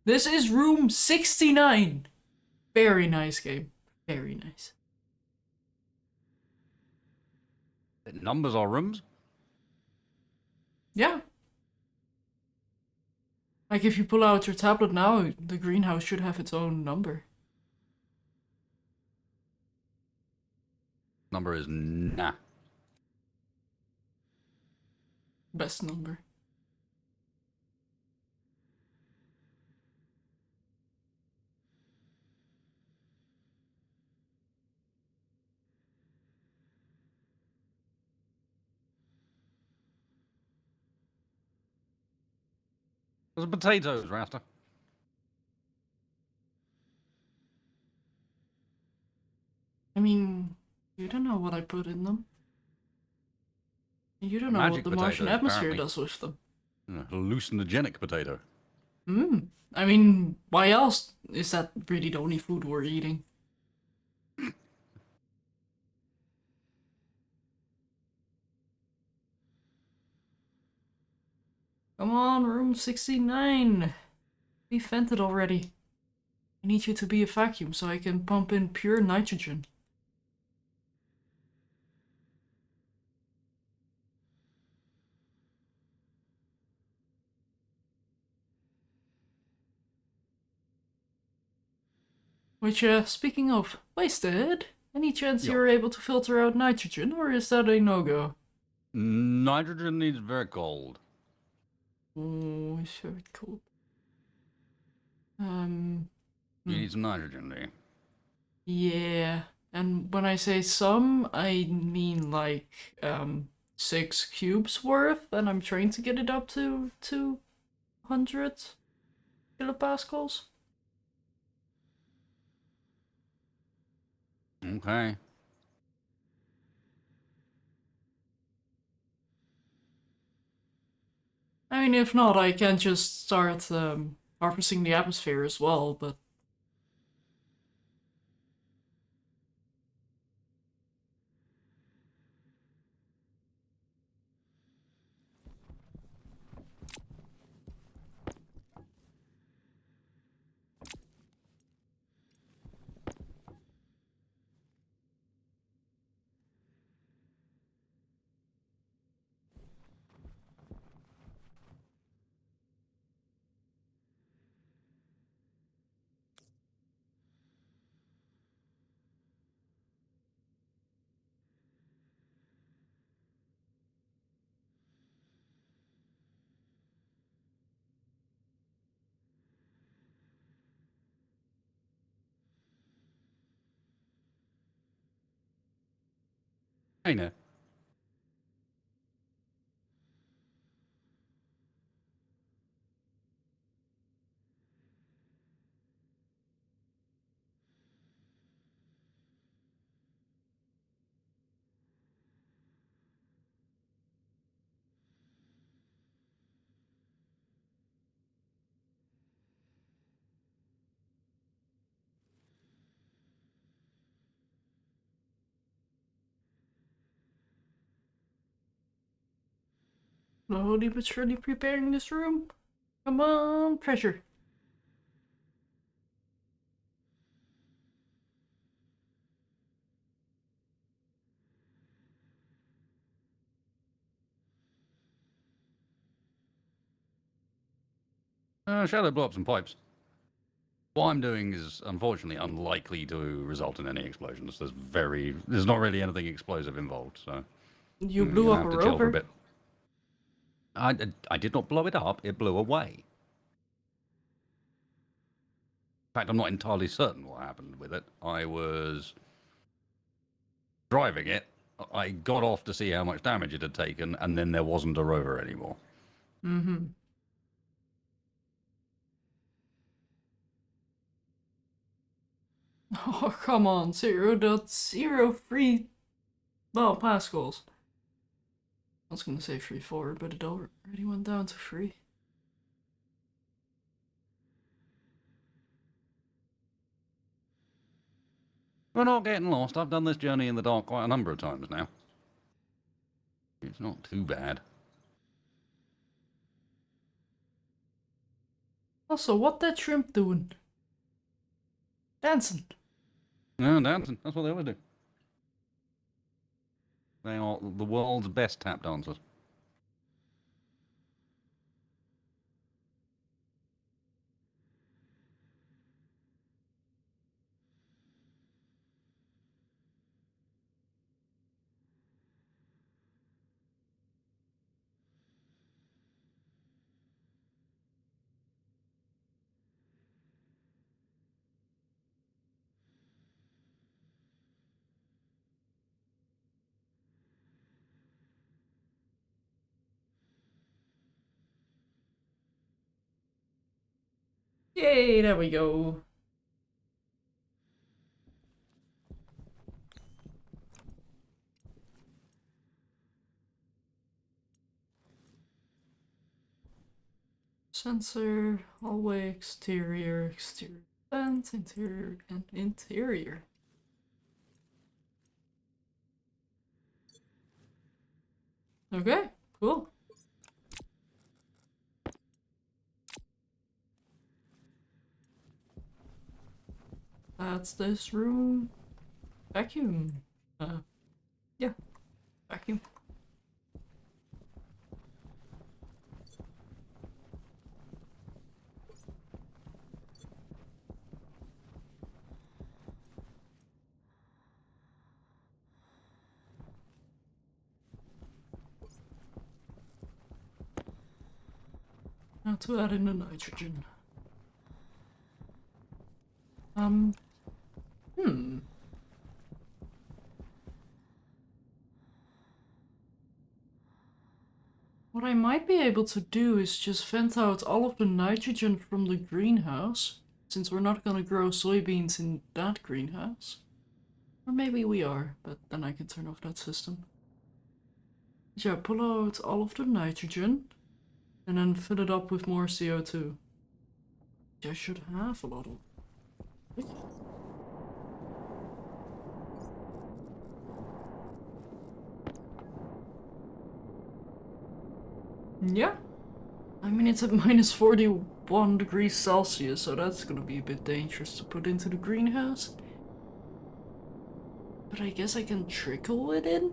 Speaker 2: This is room 69. Very nice game. Very nice.
Speaker 1: It numbers our rooms.
Speaker 2: Yeah. Like if you pull out your tablet now, the greenhouse should have its own number.
Speaker 1: Number is nah.
Speaker 2: Best number.
Speaker 1: There's potatoes, Rasta.
Speaker 2: I mean, you don't know what I put in them. You don't
Speaker 1: A
Speaker 2: know what
Speaker 1: magic
Speaker 2: the Martian
Speaker 1: potato,
Speaker 2: atmosphere
Speaker 1: apparently.
Speaker 2: does with them.
Speaker 1: A hallucinogenic potato.
Speaker 2: I mean, why else is that really the only food we're eating? Come on, room 69. We vented already. I need you to be a vacuum so I can pump in pure nitrogen. Which, speaking of wasted, any chance
Speaker 1: Yeah.
Speaker 2: you're able to filter out nitrogen, or is that a no-go?
Speaker 1: Nitrogen needs very cold.
Speaker 2: Oh, it's very cool.
Speaker 1: You need some nitrogen, do you?
Speaker 2: Yeah. And when I say some, I mean like, 6 cubes worth, and I'm trying to get it up to 200 kilopascals.
Speaker 1: Okay.
Speaker 2: I mean, if not, I can just start harvesting the atmosphere as well, but...
Speaker 1: Hey, no.
Speaker 2: Slowly but surely preparing this room. Come on, pressure.
Speaker 1: Shadow blow up some pipes. What I'm doing is unfortunately unlikely to result in any explosions. There's not really anything explosive involved, so
Speaker 2: You
Speaker 1: you're
Speaker 2: blew
Speaker 1: gonna
Speaker 2: up a
Speaker 1: have to chill for a
Speaker 2: rover.
Speaker 1: bit. I did not blow it up. It blew away. In fact, I'm not entirely certain what happened with it. I was driving it. I got off to see how much damage it had taken, and then there wasn't a rover anymore.
Speaker 2: Mm-hmm. Oh, come on. 0.03 pascals. I was gonna say 3.4, but it already went down to 3.
Speaker 1: We're not getting lost. I've done this journey in the dark quite a number of times now. It's not too bad.
Speaker 2: Also, what that shrimp doing? Dancing.
Speaker 1: No, dancing. That's what they always do. They are the world's best tap dancers.
Speaker 2: Yay, there we go. Sensor, hallway, exterior, vent, interior, and interior. Okay, cool. That's this room. Vacuum. Yeah, vacuum. Now to add in the nitrogen. What I might be able to do is just vent out all of the nitrogen from the greenhouse, since we're not gonna grow soybeans in that greenhouse. Or maybe we are, but then I can turn off that system. Yeah, pull out all of the nitrogen, and then fill it up with more CO2. I should have a lot of. Yeah. I mean, it's at minus 41 degrees Celsius, so that's gonna be a bit dangerous to put into the greenhouse. But I guess I can trickle it in?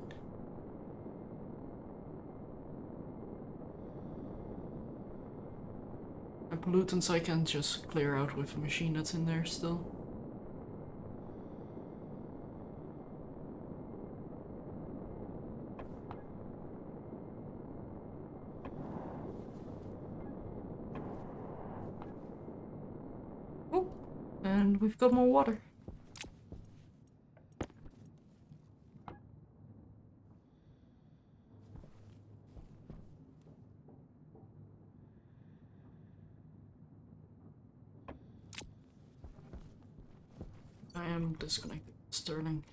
Speaker 2: And pollutants I can just clear out with a machine that's in there still. Oh, and we've got more water. I am disconnected. Stirling.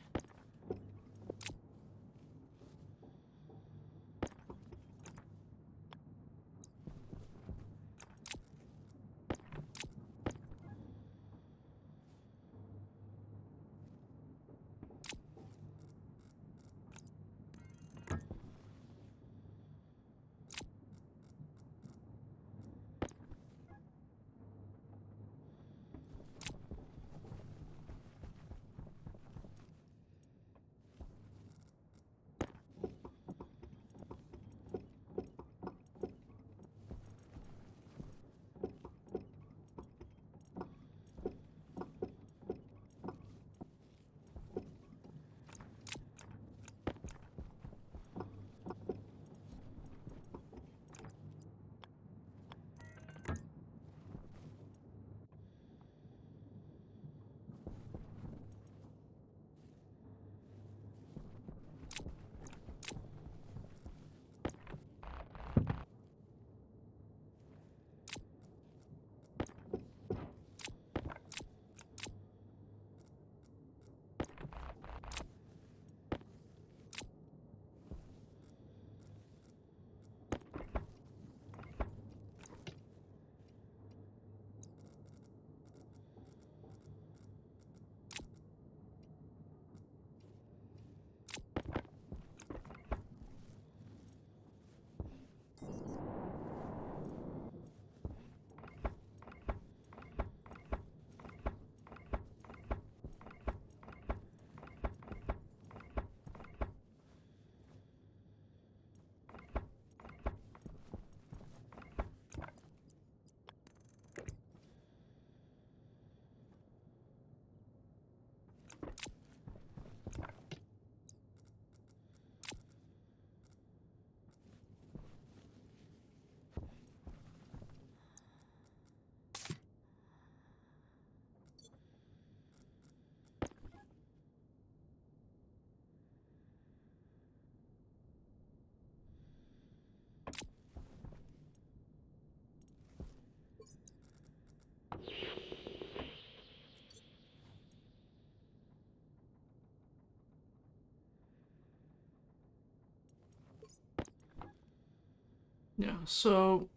Speaker 2: Yeah, so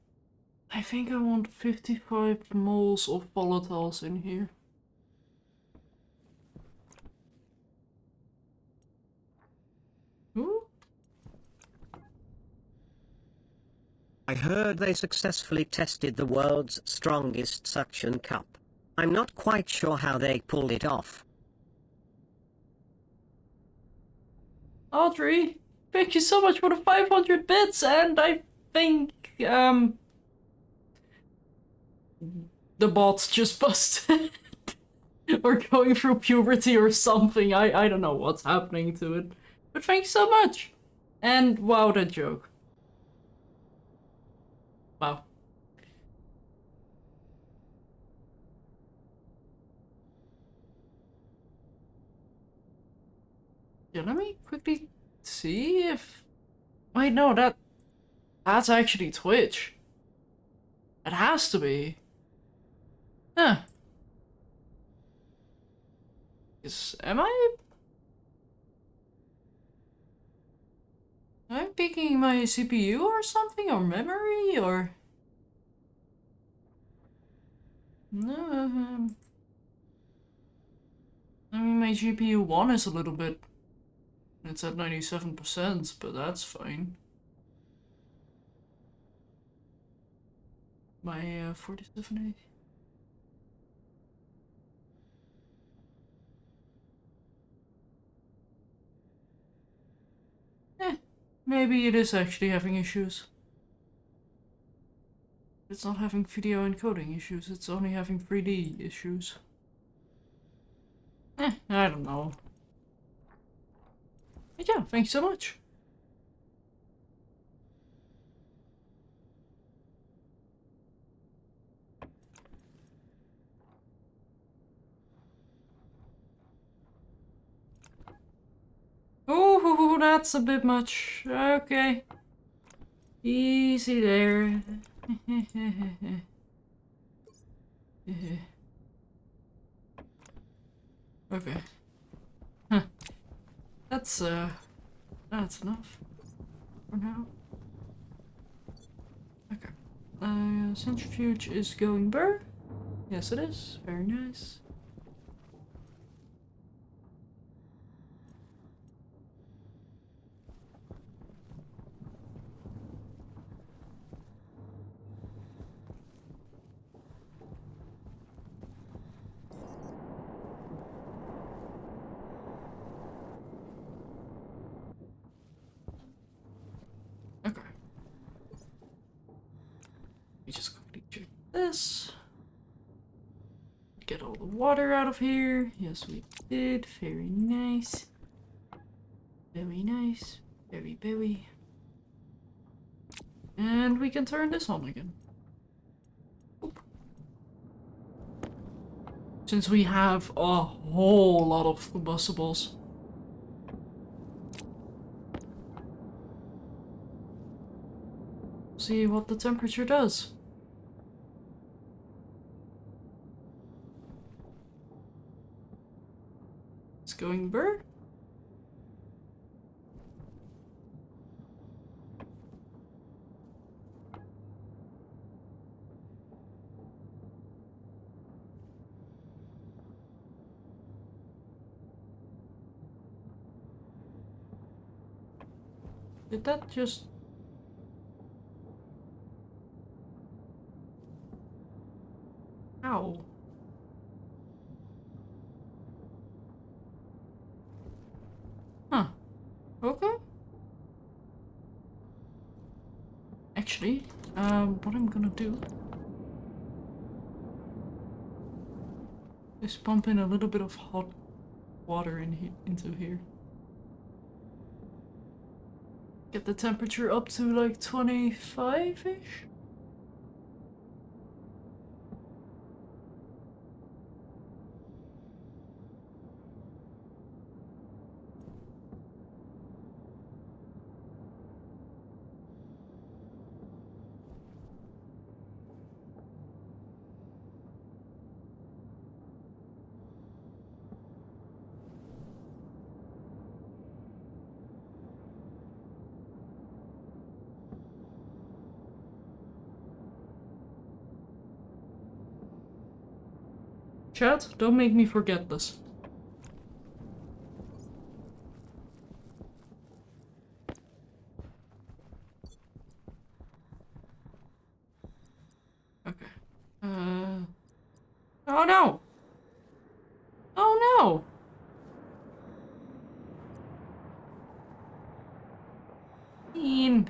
Speaker 2: I think I want 55 moles of volatiles in here. Ooh.
Speaker 5: I heard they successfully tested the world's strongest suction cup. I'm not quite sure how they pulled it off.
Speaker 2: Audrey, thank you so much for the 500 bits, and I think, the bot's just busted. Or going through puberty or something. I don't know what's happening to it. But thanks so much! And wow, that joke. Wow. Yeah, let me quickly see if... Wait, no, that's actually Twitch. It has to be. Huh. Am I picking my CPU or something? Or memory? Or... No, I mean, my GPU 1 is a little bit... It's at 97%, but that's fine. My 4780. Maybe it is actually having issues. It's not having video encoding issues, it's only having 3D issues. I don't know. But yeah, thanks so much. Ooh, that's a bit much. Okay. Easy there. Okay. Huh. That's enough for now. Okay. Centrifuge is going burr. Yes, it is. Very nice. Okay. Let me just quickly check this. Get all the water out of here. Yes, we did. Very nice. Very nice. Very, very. And we can turn this on again. Oop. Since we have a whole lot of combustibles. See what the temperature does. It's going burr. Did that just... Ow. Huh. Okay. Actually, what I'm gonna do is pump in a little bit of hot water into here. Get the temperature up to like 25-ish? Chat, don't make me forget this. Okay. Oh no! Oh no! Mean.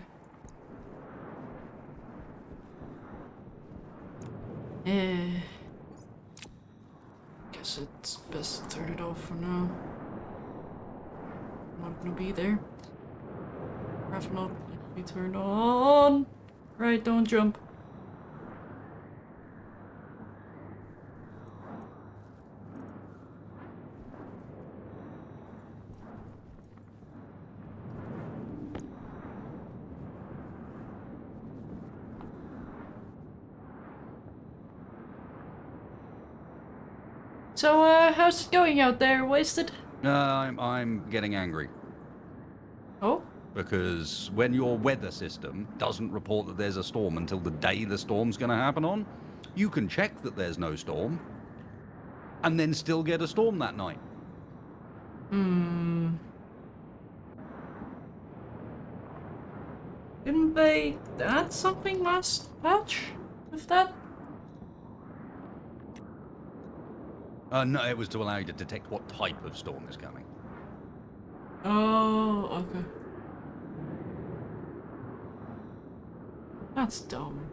Speaker 2: Guess it's best to turn it off for now. I'm not gonna be there. Perhaps not be turned on. Right, don't jump. So, how's it going out there, Wasted?
Speaker 1: I'm getting angry.
Speaker 2: Oh?
Speaker 1: Because when your weather system doesn't report that there's a storm until the day the storm's going to happen on, you can check that there's no storm and then still get a storm that night.
Speaker 2: Didn't they add something last patch with that?
Speaker 1: No, it was to allow you to detect what type of storm is coming.
Speaker 2: Oh, okay. That's dumb.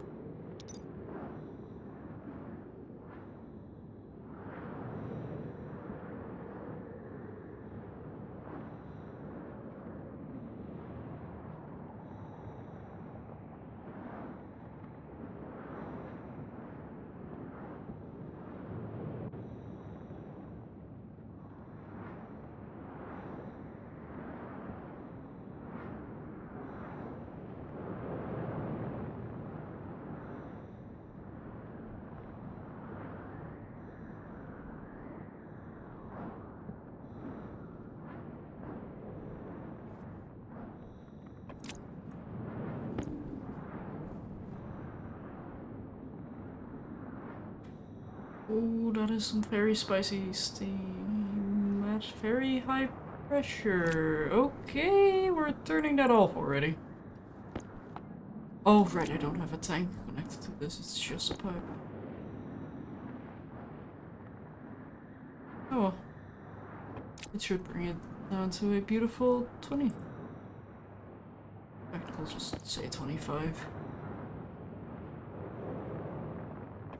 Speaker 2: Oh, that is some very spicy steam at very high pressure. Okay, we're turning that off already. Oh, right, I don't have a tank connected to this, it's just a pipe. Oh well. It should bring it down to a beautiful 20. In fact, I'll just say 25.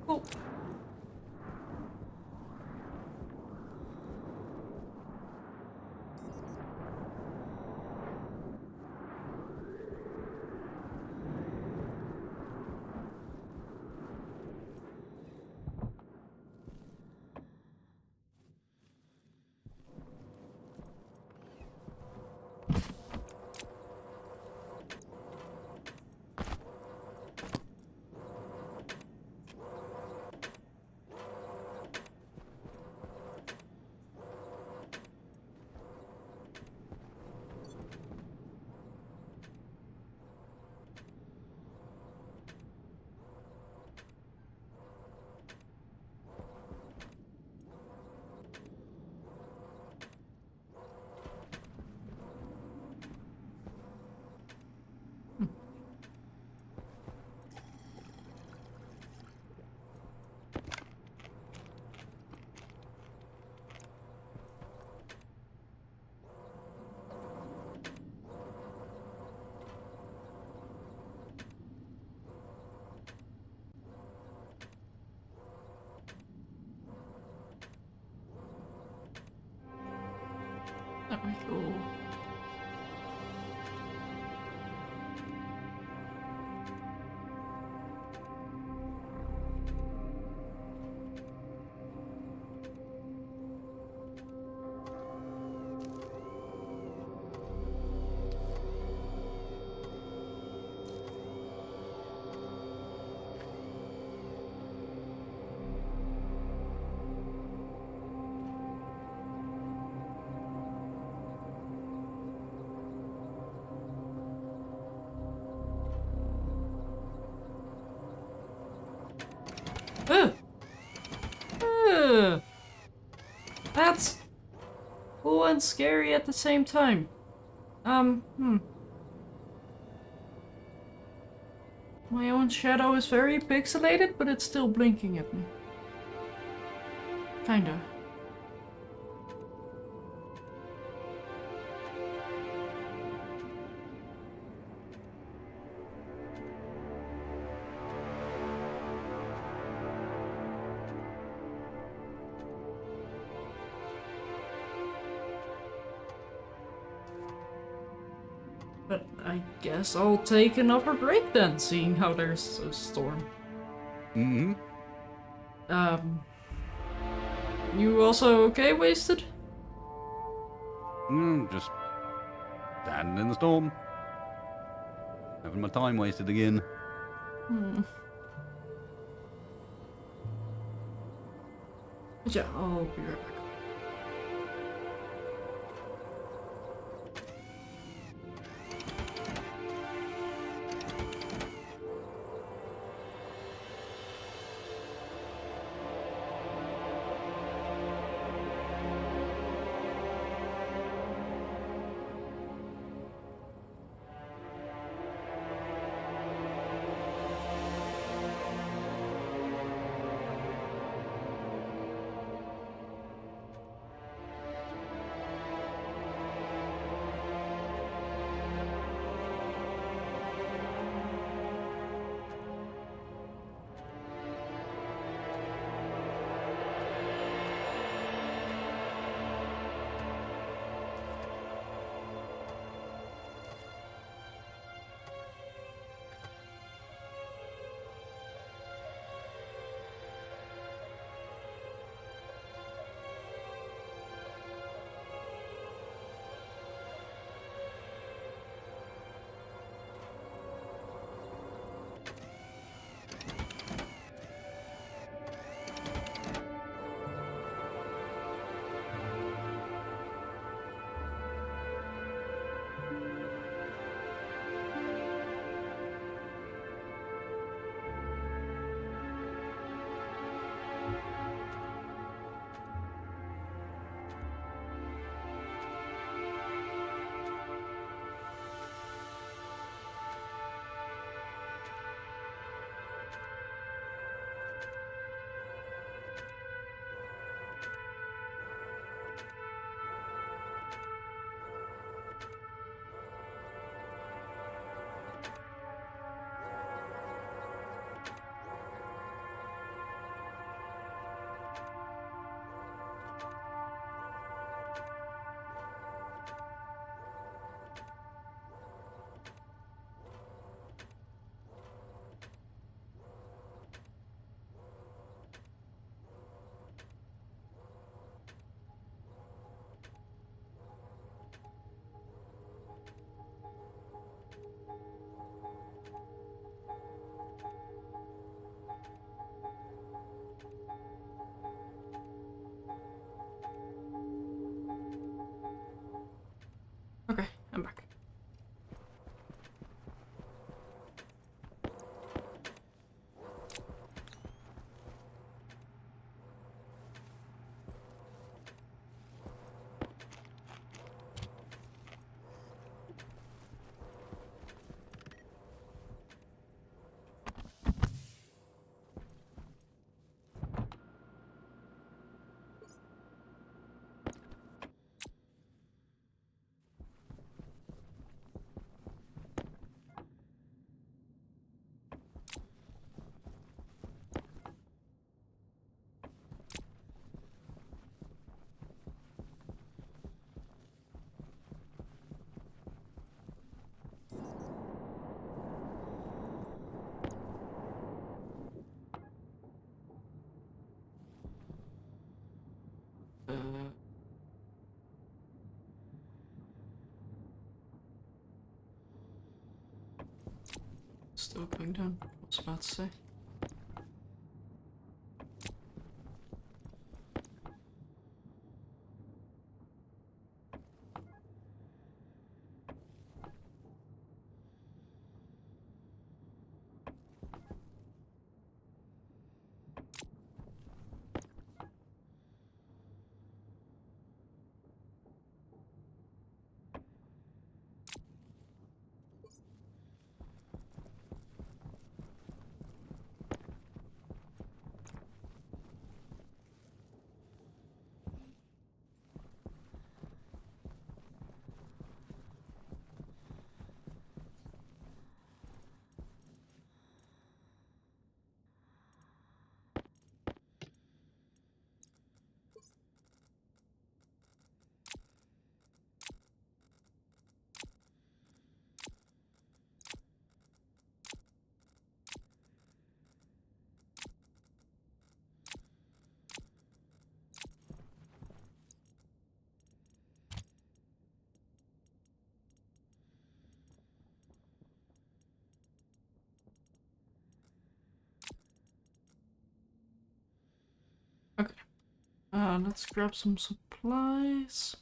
Speaker 2: Cool. There we go. Ugh. Ugh. and scary at the same time. My own shadow is very pixelated, but it's still blinking at me. Kinda. But I guess I'll take another break then, seeing how there's a storm.
Speaker 1: Mm-hmm.
Speaker 2: You also okay, Wasted?
Speaker 1: Just standing in the storm. Having my time wasted again.
Speaker 2: But yeah, I'll be right back. Okay, I'm back. Still going down. What's about to say? let's grab some supplies.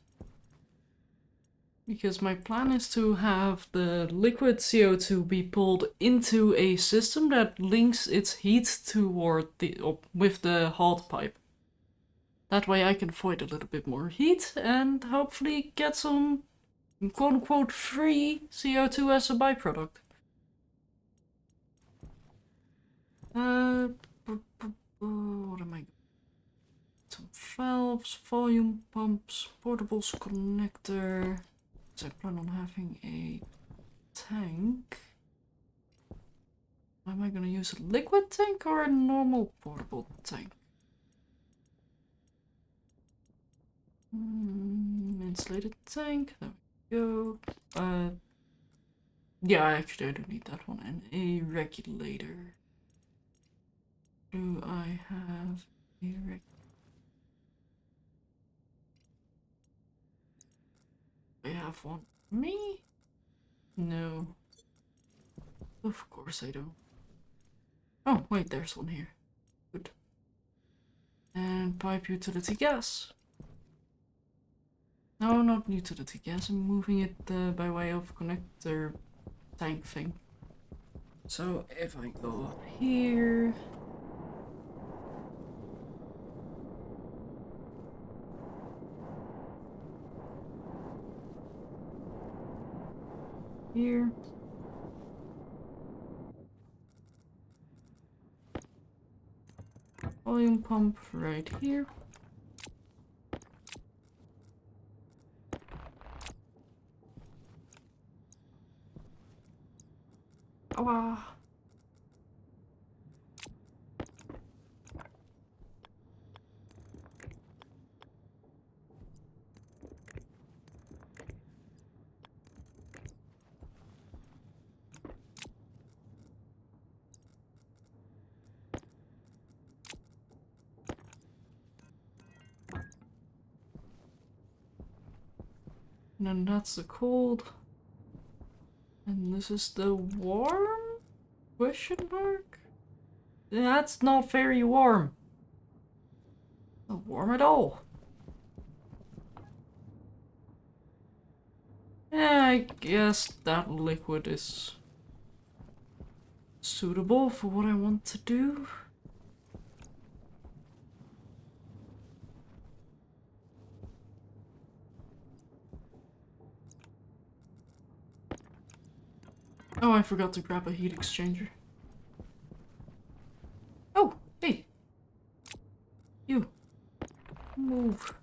Speaker 2: Because my plan is to have the liquid CO2 be pulled into a system that links its heat toward with the hot pipe. That way I can avoid a little bit more heat and hopefully get some quote-unquote free CO2 as a byproduct. What am I? Some valves, volume pumps, portables connector. So I plan on having a tank. Am I gonna use a liquid tank or a normal portable tank? Insulated tank, there we go. Yeah, actually I do need that one. And a regulator. Do I have a regulator? I have one. Me? No. Of course I don't. Oh, wait, there's one here. Good. And pipe utility gas. No, not utility gas. I'm moving it by way of connector tank thing. So if I go up here... Here. Volume pump right here. Ah. And then that's the cold. And this is the warm? Question mark? That's not very warm. Not warm at all. Yeah, I guess that liquid is suitable for what I want to do. Oh, I forgot to grab a heat exchanger. Oh, hey! You. Move.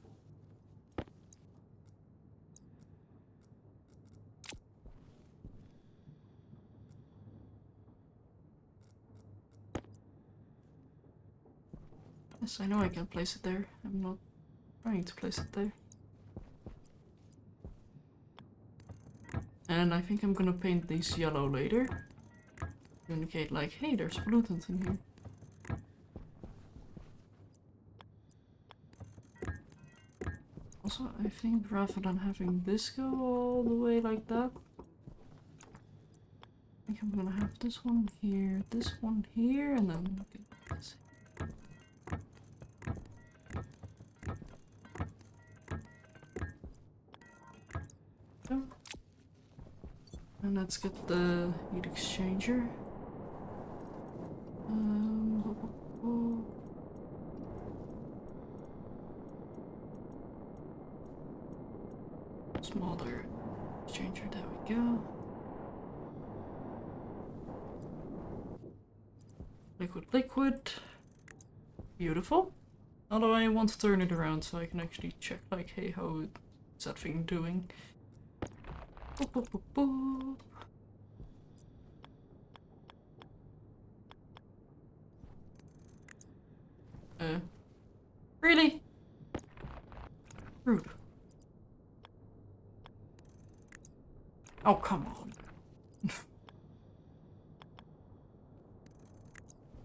Speaker 2: Yes, I know I can place it there. I'm not trying to place it there. And I think I'm gonna paint these yellow later. To indicate like, hey, there's pollutants in here. Also, I think rather than having this go all the way like that, I think I'm gonna have this one here, and then get this. Go. And let's get the heat exchanger. Smaller exchanger, there we go. Liquid. Beautiful. Although I want to turn it around so I can actually check, like, hey, how is that thing doing? Boop, boop, boop, boop. Really? Rude. Oh, come on.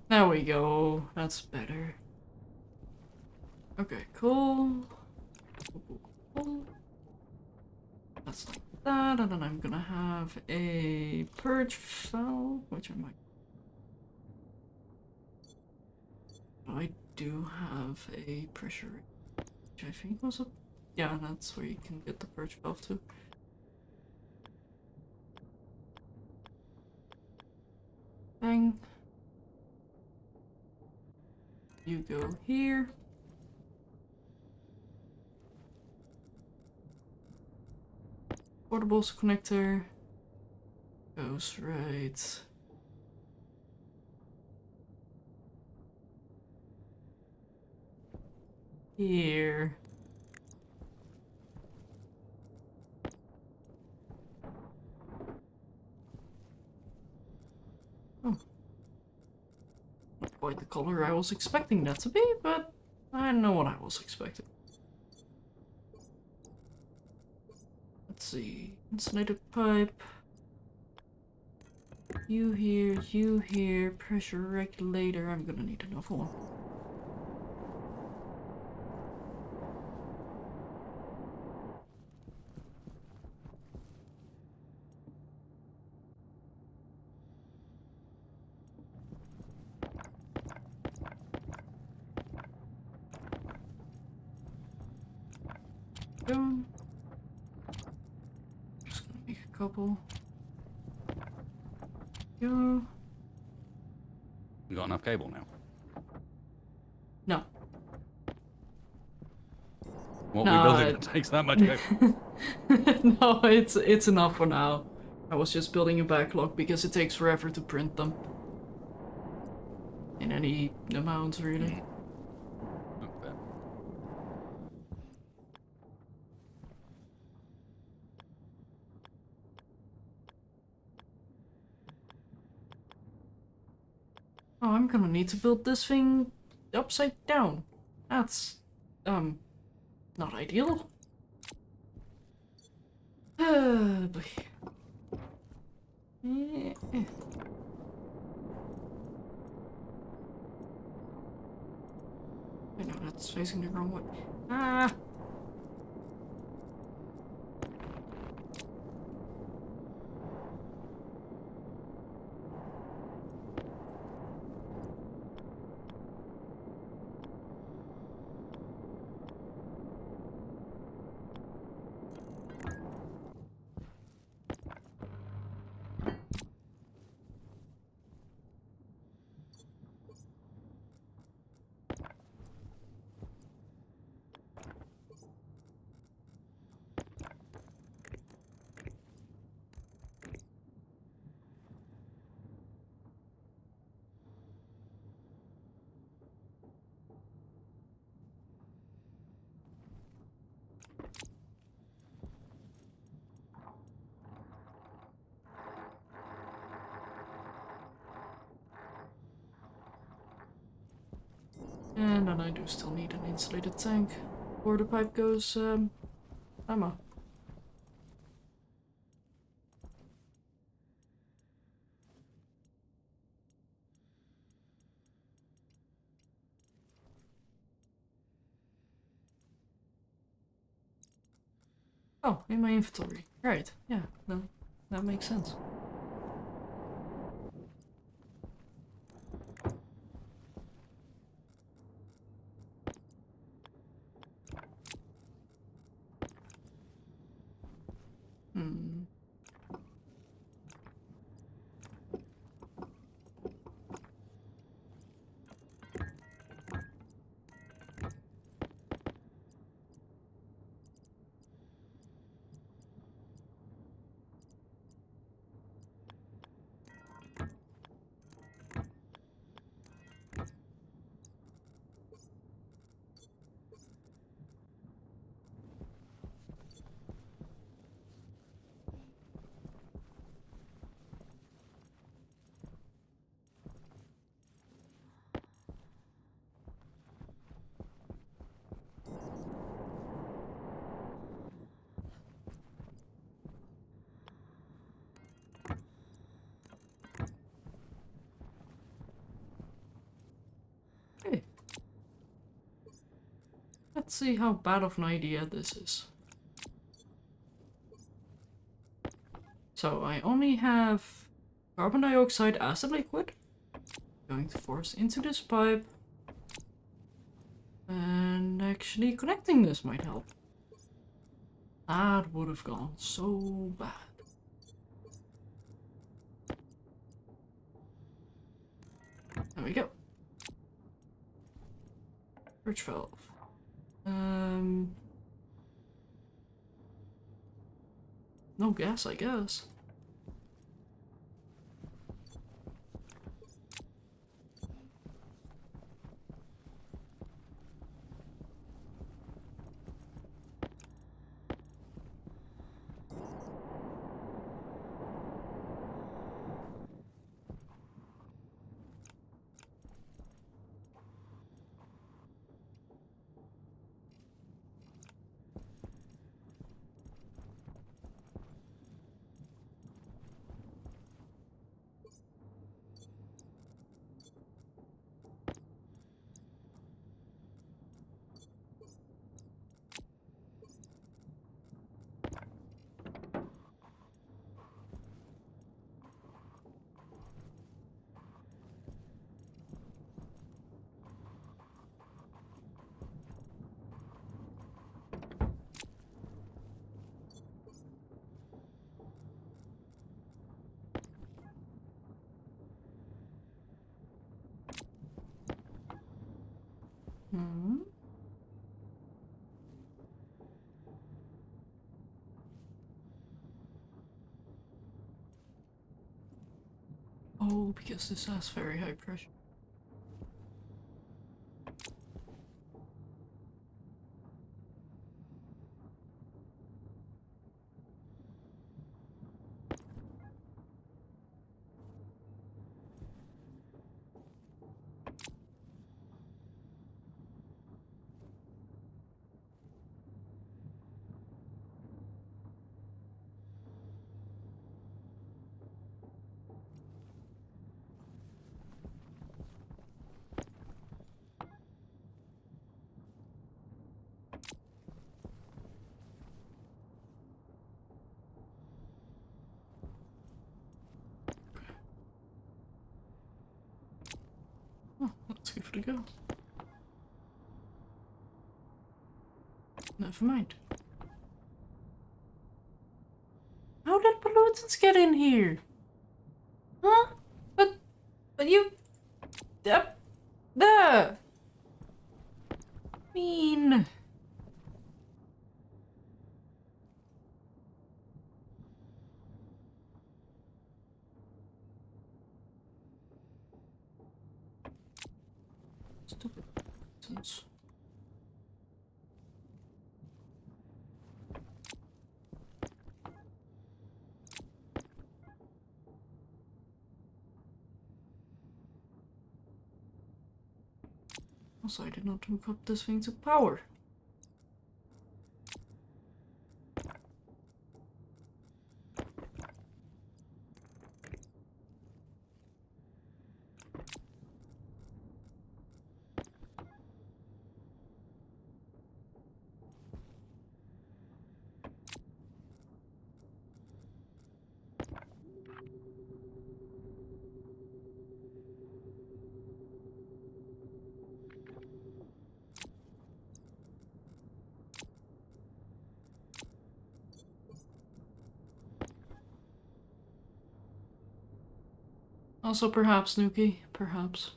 Speaker 2: There we go. That's better. Okay, cool. Cool. That's like that, and then I'm gonna have a purge valve, which I might... I do have a pressure which I think was a... Yeah, that's where you can get the purge valve too. Bang. You go here. Portables connector goes right here. Oh. Not quite the color I was expecting that to be, but I know what I was expecting. Let's see. Insulated pipe. You here, pressure regulator. I'm gonna need another one. Go. Just gonna make a couple. Go.
Speaker 1: You got enough cable now?
Speaker 2: No.
Speaker 1: What
Speaker 2: No,
Speaker 1: we building that takes that much cable?
Speaker 2: No, it's enough for now. I was just building a backlog because it takes forever to print them. In any amounts, really.
Speaker 1: Okay.
Speaker 2: Oh, I'm gonna need to build this thing upside down. That's, not ideal. Boy. I know that's facing the wrong way. Ah! And then I do still need an insulated tank. Where the pipe goes, ammo. Oh, in my inventory. Right, yeah, no, that makes sense. Hmm. Okay. Let's see how bad of an idea this is. So I only have carbon dioxide as a liquid. Going to force into this pipe. And actually connecting this might help. That would have gone so bad. There we go. Birch valve. No gas, I guess. Hmm. Oh, because this has very high pressure. Oh, let's give it a go. Never mind. How did pollutants get in here? Huh? But you... Yep. Duh! Mean. Stupid pollutants. Also, I did not hook up this thing to power. Also, perhaps, Nuki. Perhaps.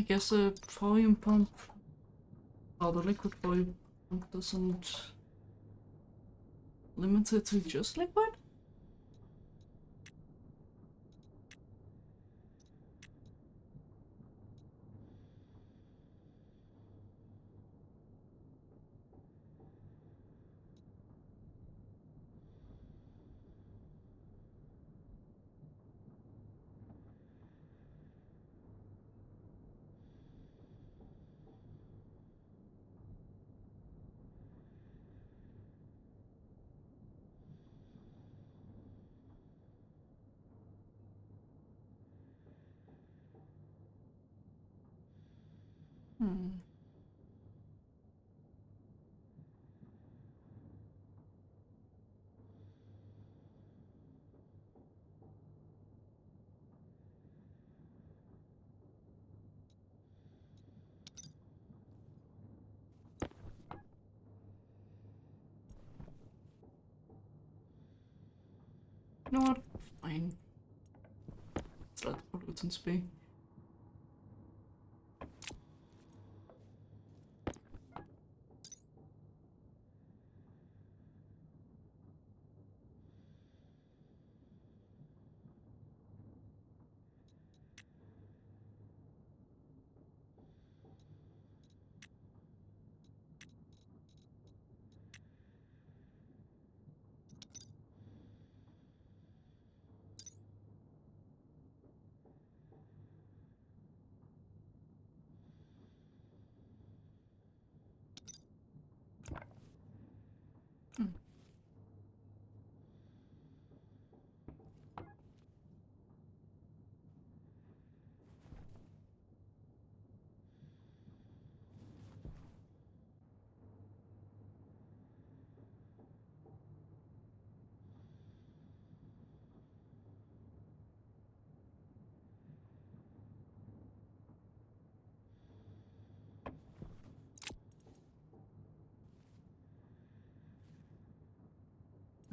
Speaker 2: I guess a volume pump, well, the liquid volume pump doesn't limit it to just liquid? Hmm. You know what? Fine. Let's let the pollutants be.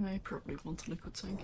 Speaker 2: I probably want a liquid tank.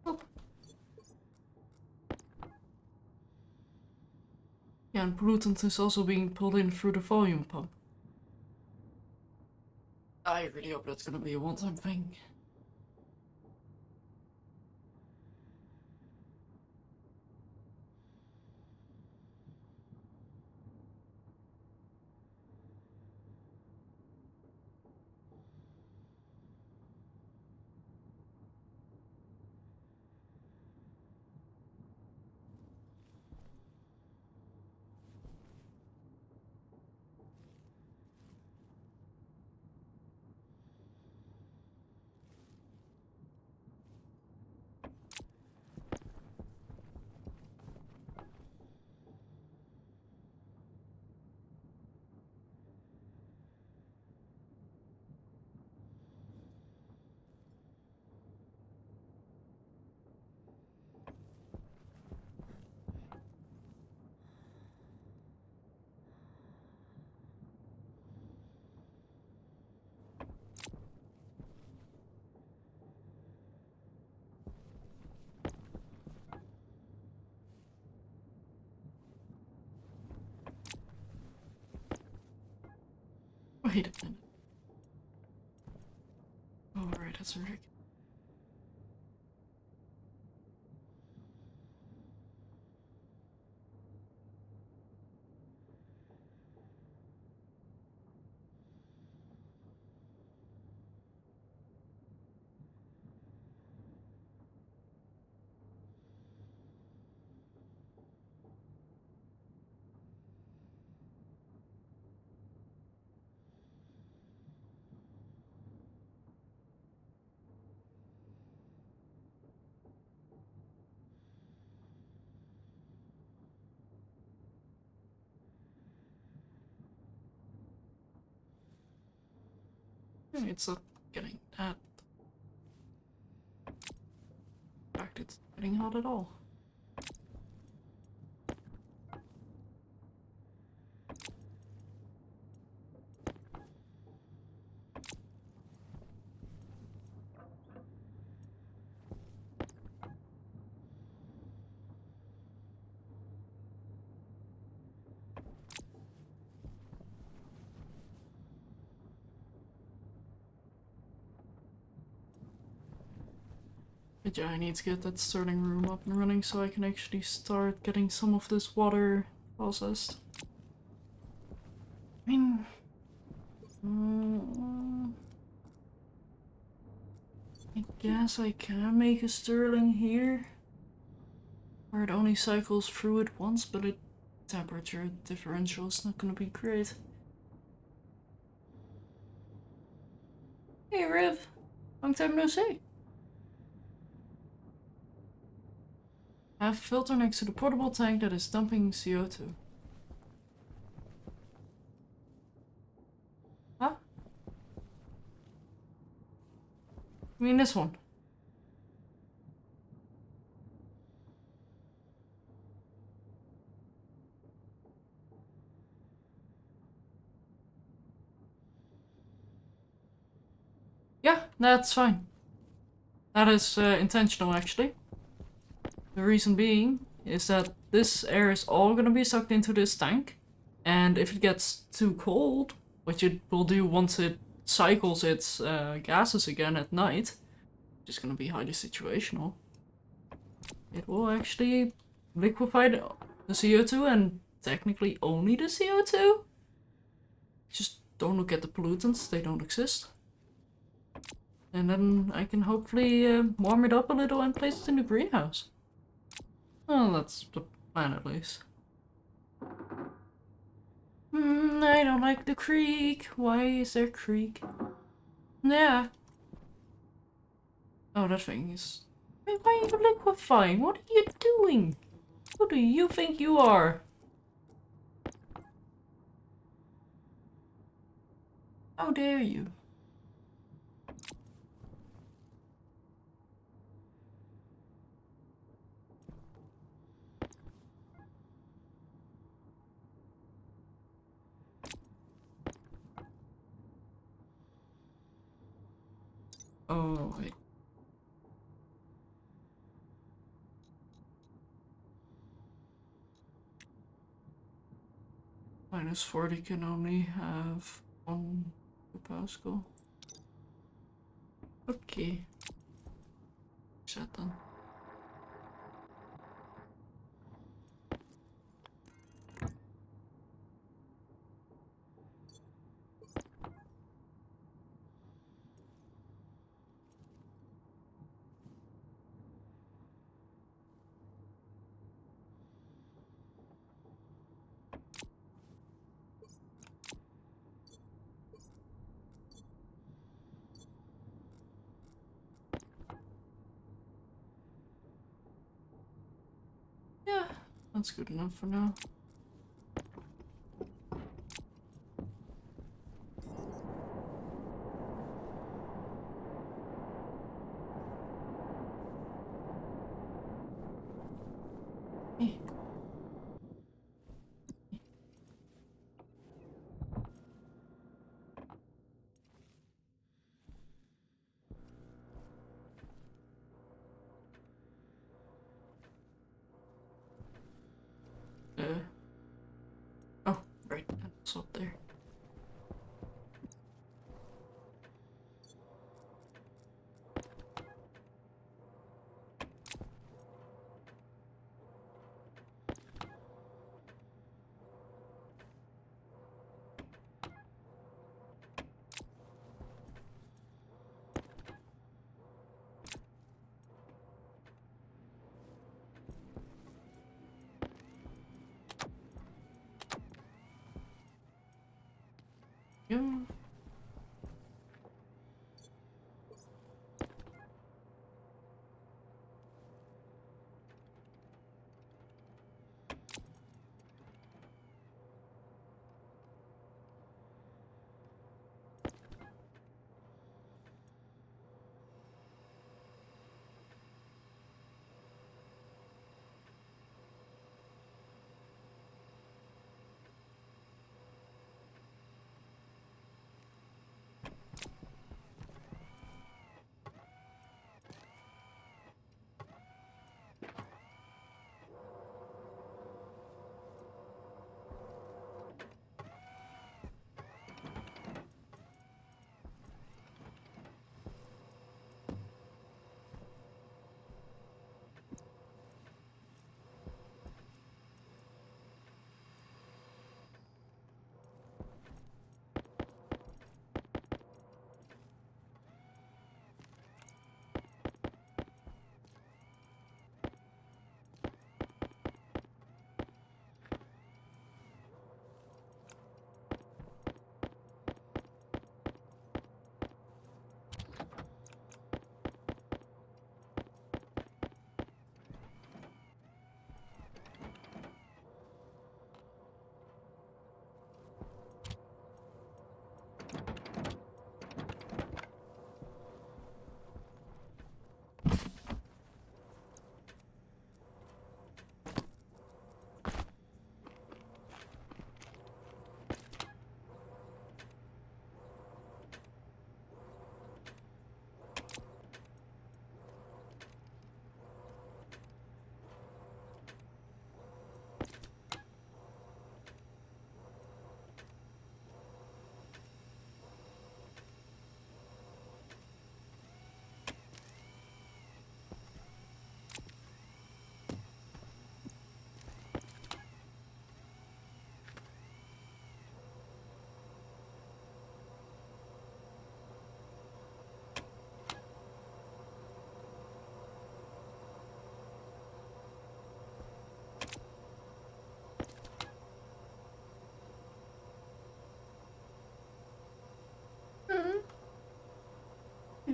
Speaker 2: Oh. Yeah, and pollutant is also being pulled in through the volume pump. I really hope that's gonna be a one-time thing. Wait a minute. Oh, right, that's ridiculous. It's not getting that. In fact, it's not getting hot at all. But yeah, I need to get that Stirling room up and running so I can actually start getting some of this water processed. I mean... I guess I can make a Stirling here. Where it only cycles through it once, but the temperature differential is not gonna be great. Hey Riv! Long time no see! I have a filter next to the portable tank that is dumping CO2. Huh? I mean this one. Yeah, that's fine. That is intentional actually. The reason being is that this air is all gonna be sucked into this tank, and if it gets too cold, which it will do once it cycles its gases again at night, which is gonna be highly situational, it will actually liquefy the CO2 and technically only the CO2. Just don't look at the pollutants, they don't exist. And then I can hopefully warm it up a little and place it in the greenhouse. Well, that's the plan at least. I don't like the creek. Why is there creek? Yeah. Oh, that thing is... Wait, why are you liquefying? What are you doing? Who do you think you are? How dare you? Oh, wait. Minus 40 can only have 1 Pascal. Okay. Set then. Yeah, that's good enough for now. Eh. Oh, right, that's up there.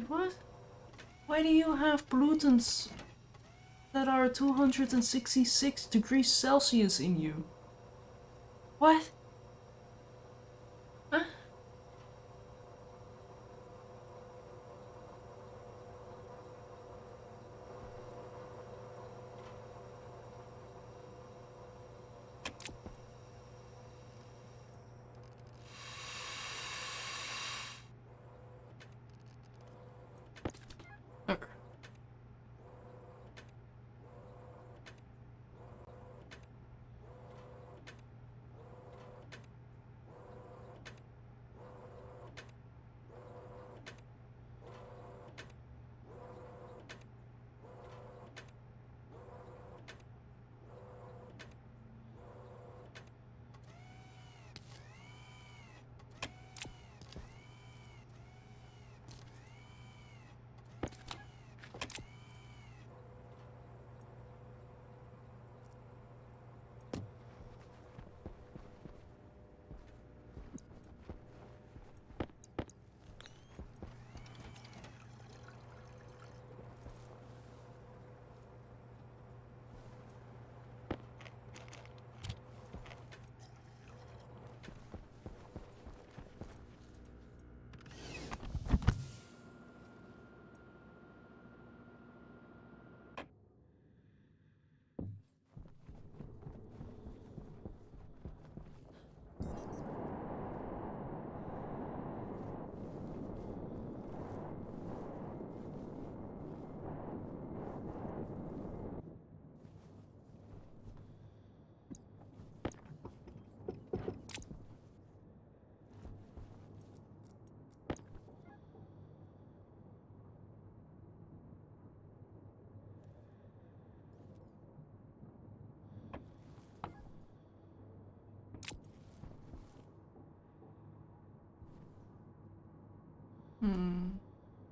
Speaker 2: Wait, what? Why do you have pollutants that are 266 degrees Celsius in you? What? Huh? Okay.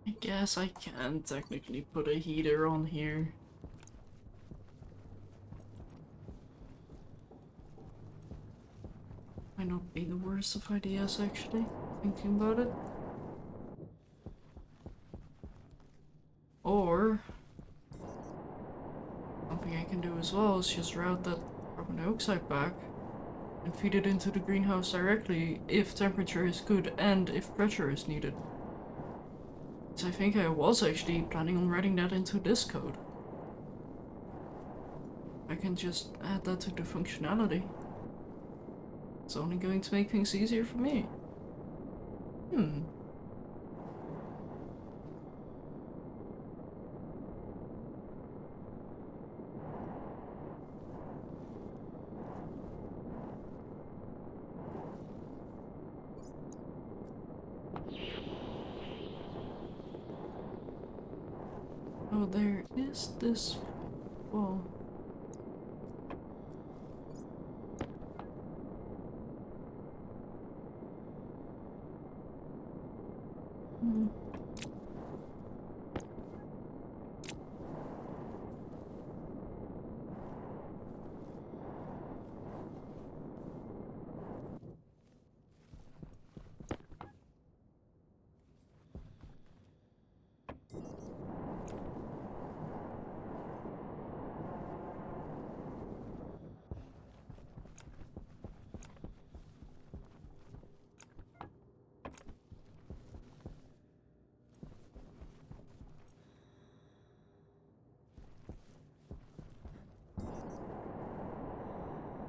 Speaker 2: I guess I can technically put a heater on here. Might not be the worst of ideas, actually, thinking about it. Or something I can do as well is just route that carbon dioxide back and feed it into the greenhouse directly if temperature is good and if pressure is needed. So I think I was actually planning on writing that into this code. I can just add that to the functionality. It's only going to make things easier for me. Oh, there is this wall.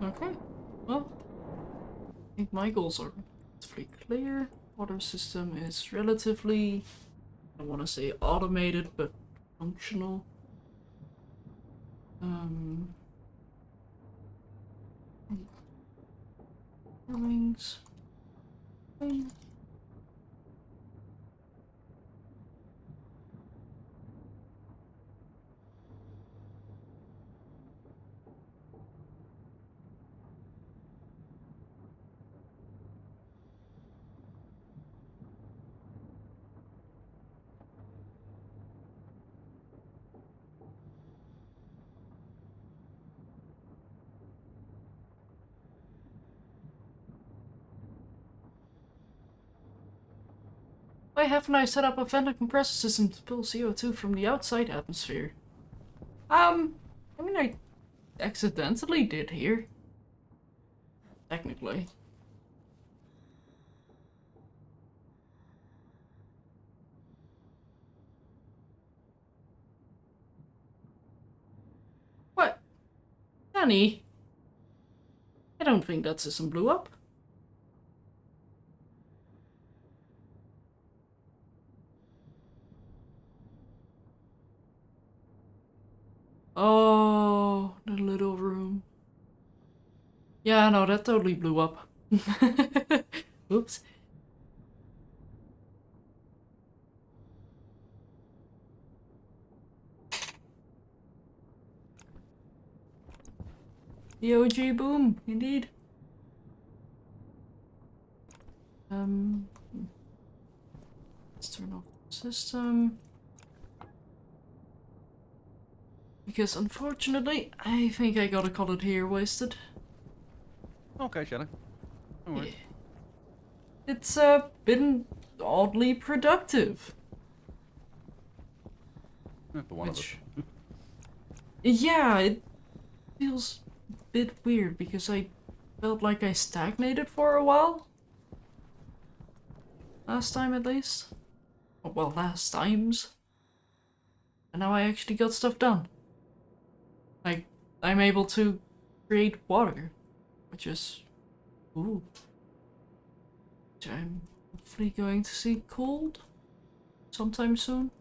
Speaker 2: Okay, well, I think my goals are relatively clear. Water system is relatively, I don't want to say automated, but functional. Wings. Why haven't I set up a vent and compressor system to pull CO2 from the outside atmosphere? I mean, I accidentally did here. Technically. What? Danny? I don't think that system blew up. Oh, the little room. Yeah, no, that totally blew up. Oops. The OG boom, indeed. Let's turn off the system. Because unfortunately, I think I gotta call it here, wasted.
Speaker 1: Okay, Shadow. No worries.
Speaker 2: It's been oddly productive.
Speaker 1: Yeah, for one of us.
Speaker 2: Which, yeah, it feels a bit weird because I felt like I stagnated for a while. Last time at least. Oh, well, last times. And now I actually got stuff done. Like, I'm able to create water, which is... ooh. Which I'm hopefully going to see cooled sometime soon.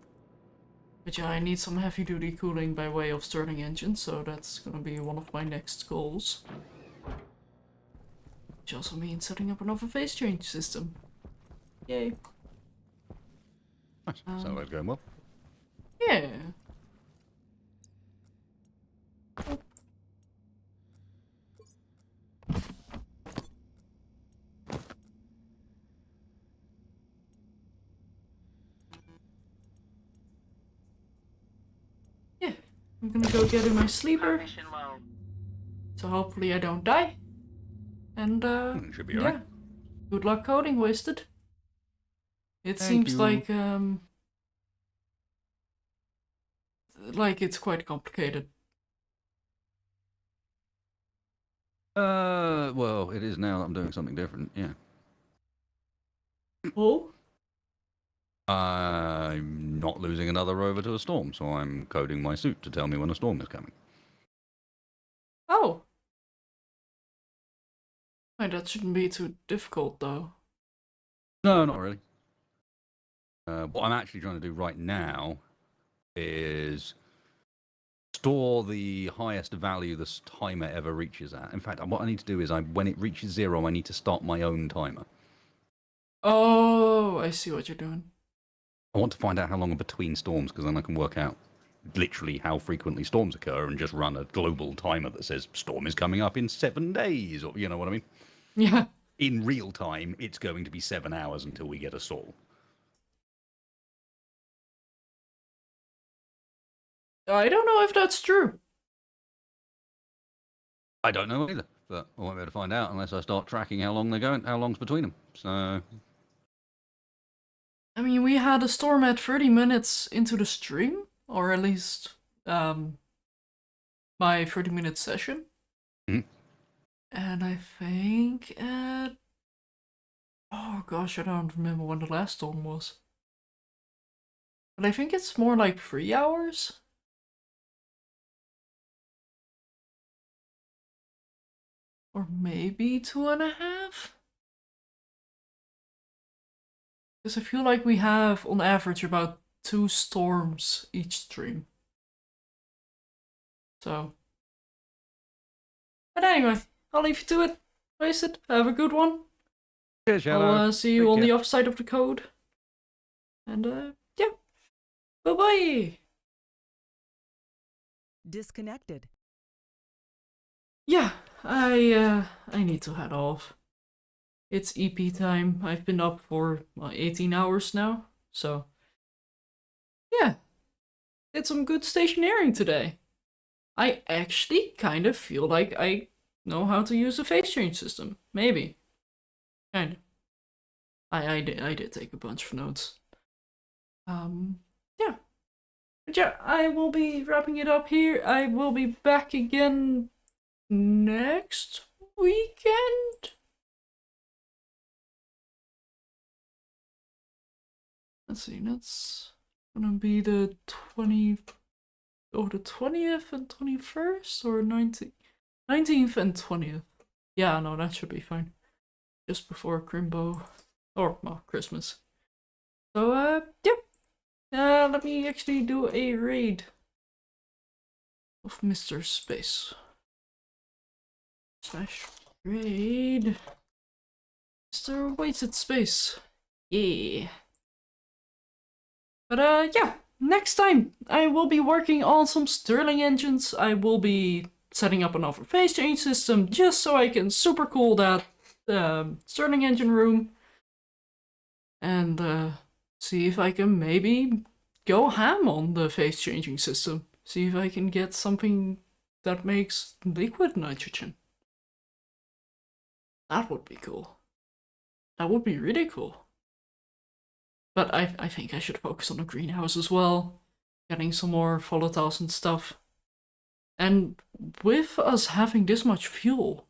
Speaker 2: But yeah, I need some heavy duty cooling by way of Stirling engine, so that's gonna be one of my next goals. Which also means setting up another phase change system. Yay.
Speaker 1: Nice. Sounds like it's going well.
Speaker 2: Yeah. Yeah, I'm gonna go get in my sleeper,
Speaker 3: Mission low.
Speaker 2: so hopefully I don't die. And
Speaker 1: Should be
Speaker 2: yeah,
Speaker 1: alright.
Speaker 2: good luck coding, Wasted. It
Speaker 1: Thank
Speaker 2: seems
Speaker 1: you.
Speaker 2: like it's quite complicated.
Speaker 1: Well, it is now that I'm doing something different, yeah.
Speaker 2: Oh?
Speaker 1: I'm not losing another rover to a storm, so I'm coding my suit to tell me when a storm is coming.
Speaker 2: Oh. Wait, that shouldn't be too difficult though.
Speaker 1: No, not really. What I'm actually trying to do right now is store the highest value this timer ever reaches at. In fact, what I need to do is when it reaches 0, I need to start my own timer.
Speaker 2: Oh, I see what you're doing.
Speaker 1: I want to find out how long between storms, because then I can work out literally how frequently storms occur and just run a global timer that says storm is coming up in 7 days, or you know what I mean?
Speaker 2: Yeah.
Speaker 1: In real time, it's going to be 7 hours until we get a sol.
Speaker 2: I don't know if that's true.
Speaker 1: I don't know either, but I won't be able to find out unless I start tracking how long they're going, how long's between them. So,
Speaker 2: I mean, we had a storm at 30 minutes into the stream, or at least my 30-minute session.
Speaker 1: Mhm.
Speaker 2: And I think at... oh gosh, I don't remember when the last storm was. But I think it's more like 3 hours. Or maybe 2.5? Because I feel like we have, on average, about 2 storms each stream. So. But anyway, I'll leave you to it. Wasted. Have a good one.
Speaker 1: cheers,
Speaker 2: I'll see you
Speaker 1: Take
Speaker 2: on the
Speaker 1: care.
Speaker 2: other side of the code. And yeah. Bye-bye.
Speaker 6: Disconnected.
Speaker 2: Yeah, I need to head off. It's EP time. I've been up for 18 hours now, so yeah, did some good stationeering today. I actually kind of feel like I know how to use a phase change system. Maybe, kind of. I did take a bunch of notes. Yeah. But yeah, I will be wrapping it up here. I will be back again next weekend. Let's see, that's gonna be the 20th and 21st, or 19th and 20th. Yeah, no, that should be fine. Just before Crimbo, or well, Christmas. So yeah. Let me actually do a raid of Mr. Space. / raid Mr. Wasted Space. Yeah. But yeah, next time I will be working on some Stirling engines. I will be setting up another phase change system just so I can super cool that Stirling engine room. And see if I can maybe go ham on the phase changing system. See if I can get something that makes liquid nitrogen. That would be cool. That would be really cool. But I think I should focus on the greenhouse as well. Getting some more volatiles and stuff. And with us having this much fuel,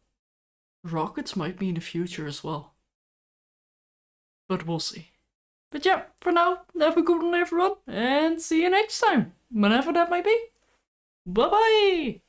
Speaker 2: rockets might be in the future as well. But we'll see. But yeah, for now, have a good one everyone, and see you next time, whenever that might be. Bye bye!